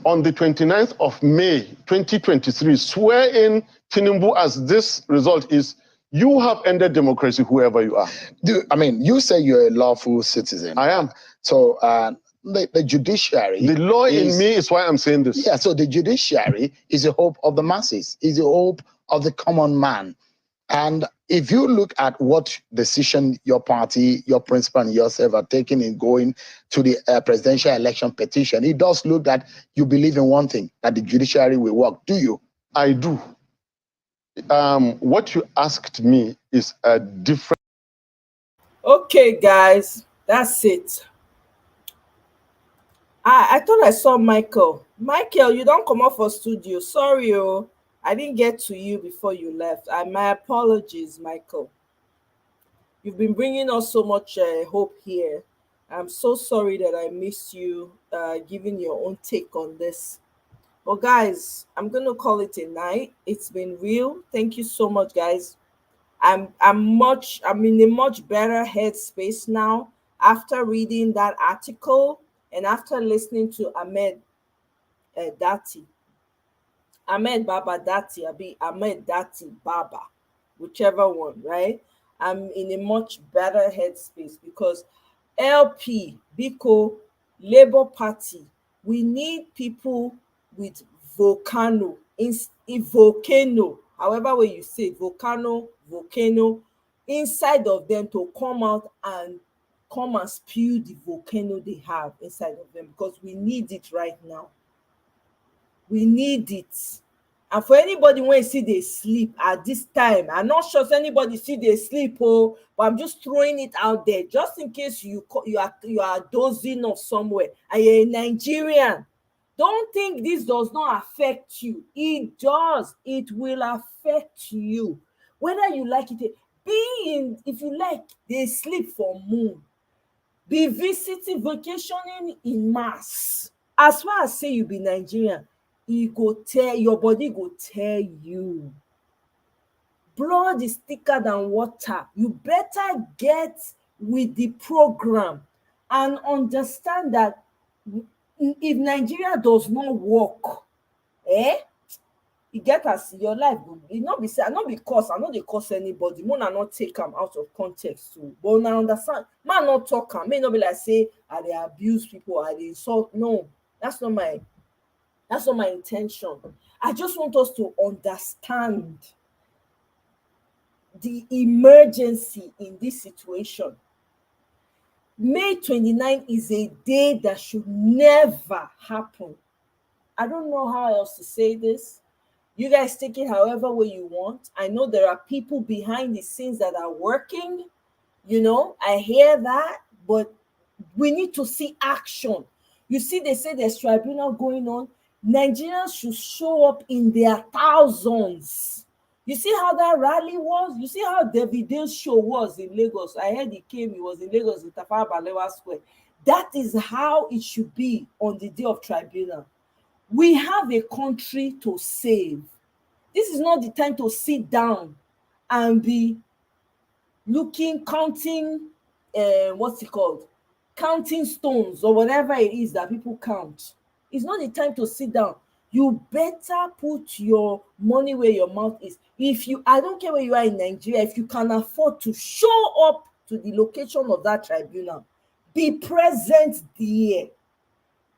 R: on the 29th of May, 2023, swear in Tinubu as this result is. You have ended democracy, whoever you are.
Q: You say you're a lawful citizen.
R: I am.
Q: So the judiciary...
R: The law in me is why I'm saying this.
Q: Yeah, so the judiciary is the hope of the masses, is the hope of the common man. And if you look at what decision your party, your principal, and yourself are taking in going to the presidential election petition, it does look that you believe in one thing, that the judiciary will work. Do you?
R: I do. What you asked me is a different...
A: Okay, guys, that's it. I thought I saw Michael. Michael, you don't come off for studio. Sorry, I didn't get to you before you left. My apologies, Michael. You've been bringing us so much hope here. I'm so sorry that I missed you giving your own take on this. Well, guys, I'm going to call it a night. It's been real. Thank you so much, guys. I'm in a much better headspace now after reading that article and after listening to Ahmed Dati. Ahmed Baba Dati, Ahmed Dati Baba, whichever one, right? I'm in a much better headspace because LP, Biko, Labour Party, we need people with volcano, however way you say it, volcano, inside of them to come out and come and spew the volcano they have inside of them, because we need it right now. We need it. And for anybody when you see they sleep at this time, I'm not sure if anybody see they sleep, but I'm just throwing it out there just in case you are dozing off somewhere and you're a Nigerian. Don't think this does not affect you. It does. It will affect you, whether you like it. If you like, they sleep for moon. Be visiting, vacationing in mass. As far as say you be Nigerian, your body go tell you. Blood is thicker than water. You better get with the program and understand that if Nigeria does not work, you get as your life go be. Not be say I not dey curse anybody. Mona not take am out of context too. But now understand, man not talk am. May not be like say I dey abuse people, I dey insult. No, that's not my intention. I just want us to understand the emergency in this situation. May 29 is a day that should never happen. I don't know how else to say this. You guys take it however way you want. I know there are people behind the scenes that are working. I hear that, but we need to see action. You see, they say there's tribunal going on. Nigerians should show up in their thousands. You see how that rally was? You see how Davide's show was in Lagos? I heard he was in Lagos in Tafawa Balewa Square. That is how it should be on the day of tribunal. We have a country to save. This is not the time to sit down and be counting, counting stones or whatever it is that people count. It's not the time to sit down. You better put your money where your mouth is. I don't care where you are in Nigeria, if you can afford to show up to the location of that tribunal, be present there.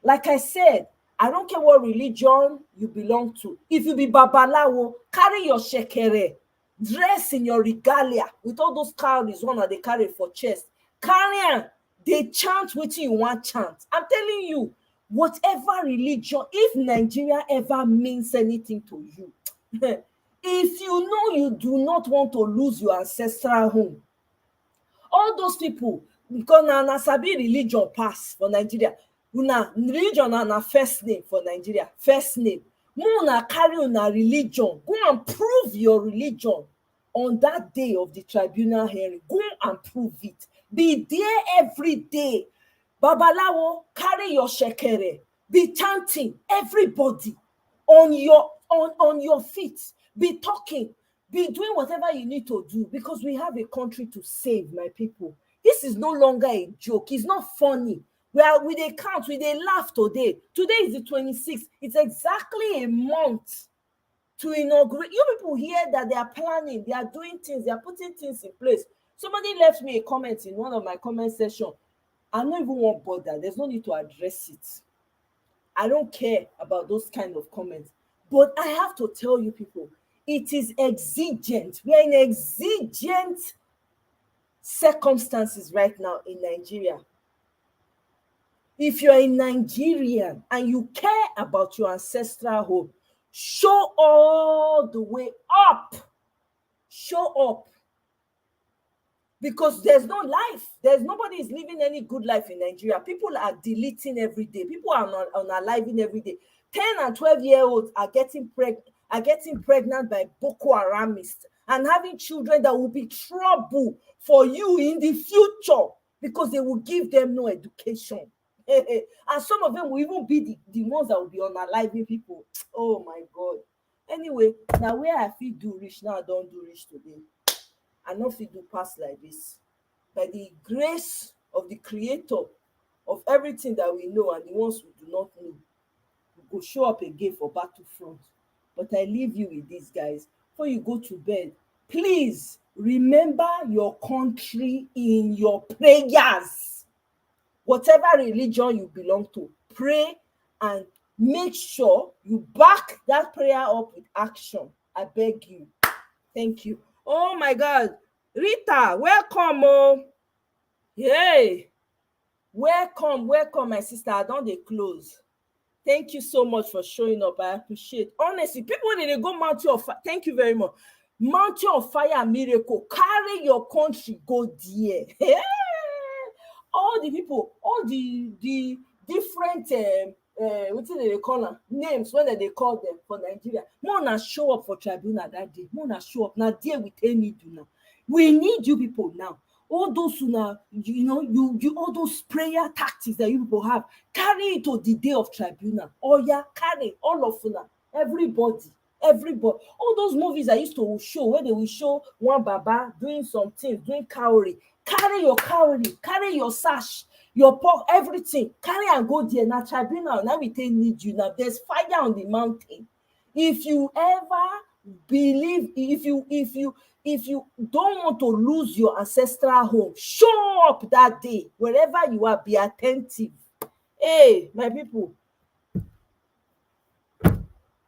A: Like I said, I don't care what religion you belong to. If you be babalawo, carry your shekere, dress in your regalia with all those cowries one that they carry for chest. Carry am, dey chant wetin you wan chant. I'm telling you, whatever religion, if Nigeria ever means anything to you, if you know you do not want to lose your ancestral home, all those people, because na sabi religion pass for Nigeria. Una religion na first name for Nigeria, first name. Make una carry una religion, go and prove your religion on that day of the tribunal hearing. Go and prove it. Be there every day. Babalawo, carry your shekere, be chanting, everybody on your feet, be talking, be doing whatever you need to do, because we have a country to save, my people. This is no longer a joke. It's not funny. We dey count, we dey laugh today. Today is the 26th. It's exactly a month to inaugurate. You people hear that they are planning, they are doing things, they are putting things in place. Somebody left me a comment in one of my comment sessions. I don't even want bother. There's no need to address it. I don't care about those kind of comments. But I have to tell you people, it is exigent. We are in exigent circumstances right now in Nigeria. If you are a Nigerian and you care about your ancestral home, show all the way up. Show up. Because there's no life. Nobody is living any good life in Nigeria. People are deleting every day. People are unaliving every day. 10 and 12-year-olds are getting pregnant by Boko Haramists and having children that will be trouble for you in the future because they will give them no education. And some of them will even be the ones that will be unaliving people. Oh my God. Anyway, now where I feel do reach, now I don't do reach today. I no fit do pass like this. By the grace of the creator of everything that we know and the ones we do not know, we go show up again for battlefront. But I leave you with this, guys. Before you go to bed, please remember your country in your prayers. Whatever religion you belong to, pray and make sure you back that prayer up with action. I beg you. Thank you. Oh my God. Rita, welcome. Oh. Hey. Welcome, my sister. I don't dey close. Thank you so much for showing up. I appreciate. Honestly, people when they go Mountain of Fire, thank you very much. Mountain of Fire miracle. Carry your country, go there. All the people, all the different what do they call them? Names when they call them for Nigeria. Mona show up for tribunal that day. Mona show up. Now there we need you now. We need you people now. All those who now, you all those prayer tactics that you people have, carry it to the day of tribunal. Oh yeah, carry all of you now. Everybody. All those movies I used to show where they will show one baba doing some things, doing cowrie. Carry your cowrie, carry your sash, your pork, everything. Carry and go there. Now tribunal, now we need you. Now there's fire on the mountain. If you ever believe, if you don't want to lose your ancestral home, show up that day. Wherever you are, be attentive. Hey, my people.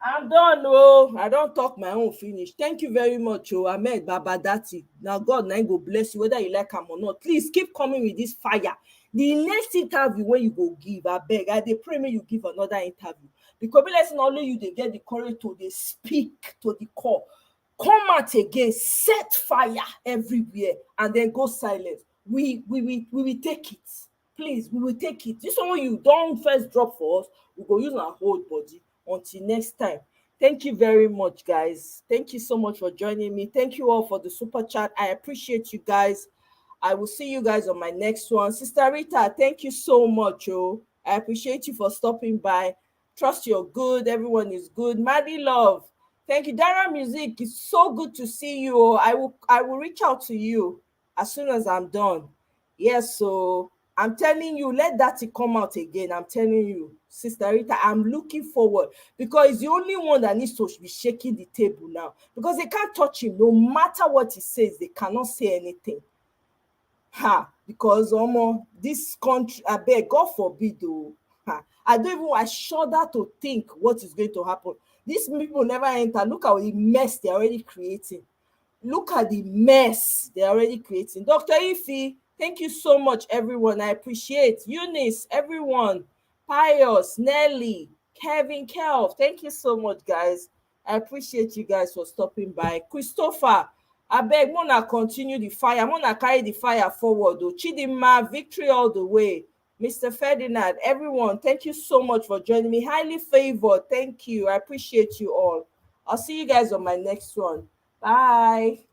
A: I'm done. Oh, I don't talk my own finish. Thank you very much. Oh, Ahmed Babadati. Now God now go bless you, whether you like him or not. Please keep coming with this fire. The next interview when you go give, I beg, I dey pray may you give another interview. Because let's not only you they get the courage to they speak to the core. Come out again, set fire everywhere, and then go silent. We will take it. Please, we will take it. This one you don't first drop for us, we go use our whole body. Until next time, thank you very much, guys. Thank you so much for joining me. Thank you all for the super chat. I appreciate you guys. I will see you guys on my next one. Sister Rita, thank you so much. Oh, I appreciate you for stopping by. Trust you're good. Everyone is good. Maddie Love, thank you. Dara Music, it's so good to see you. I will reach out to you as soon as I'm done. Yes, so I'm telling you, let that come out again. I'm telling you. Sister Rita, I'm looking forward, because he's the only one that needs to be shaking the table now, because they can't touch him. No matter what he says, they cannot say anything. Because this country, I beg, God forbid, though. I don't even, I shudder to think what is going to happen. These people never enter. Look at the mess they're already creating. Look at the mess they're already creating. Dr. Ify, thank you so much, everyone. I appreciate Eunice, everyone, Pius, Nelly, Kevin, Kelv. Thank you so much, guys. I appreciate you guys for stopping by. Christopher, abeg, mona continue the fire, mona carry the fire forward. Chidinma, victory all the way. Mr. Ferdinand, everyone, thank you so much for joining me. Highly favored, thank you. I appreciate you all. I'll see you guys on my next one. Bye.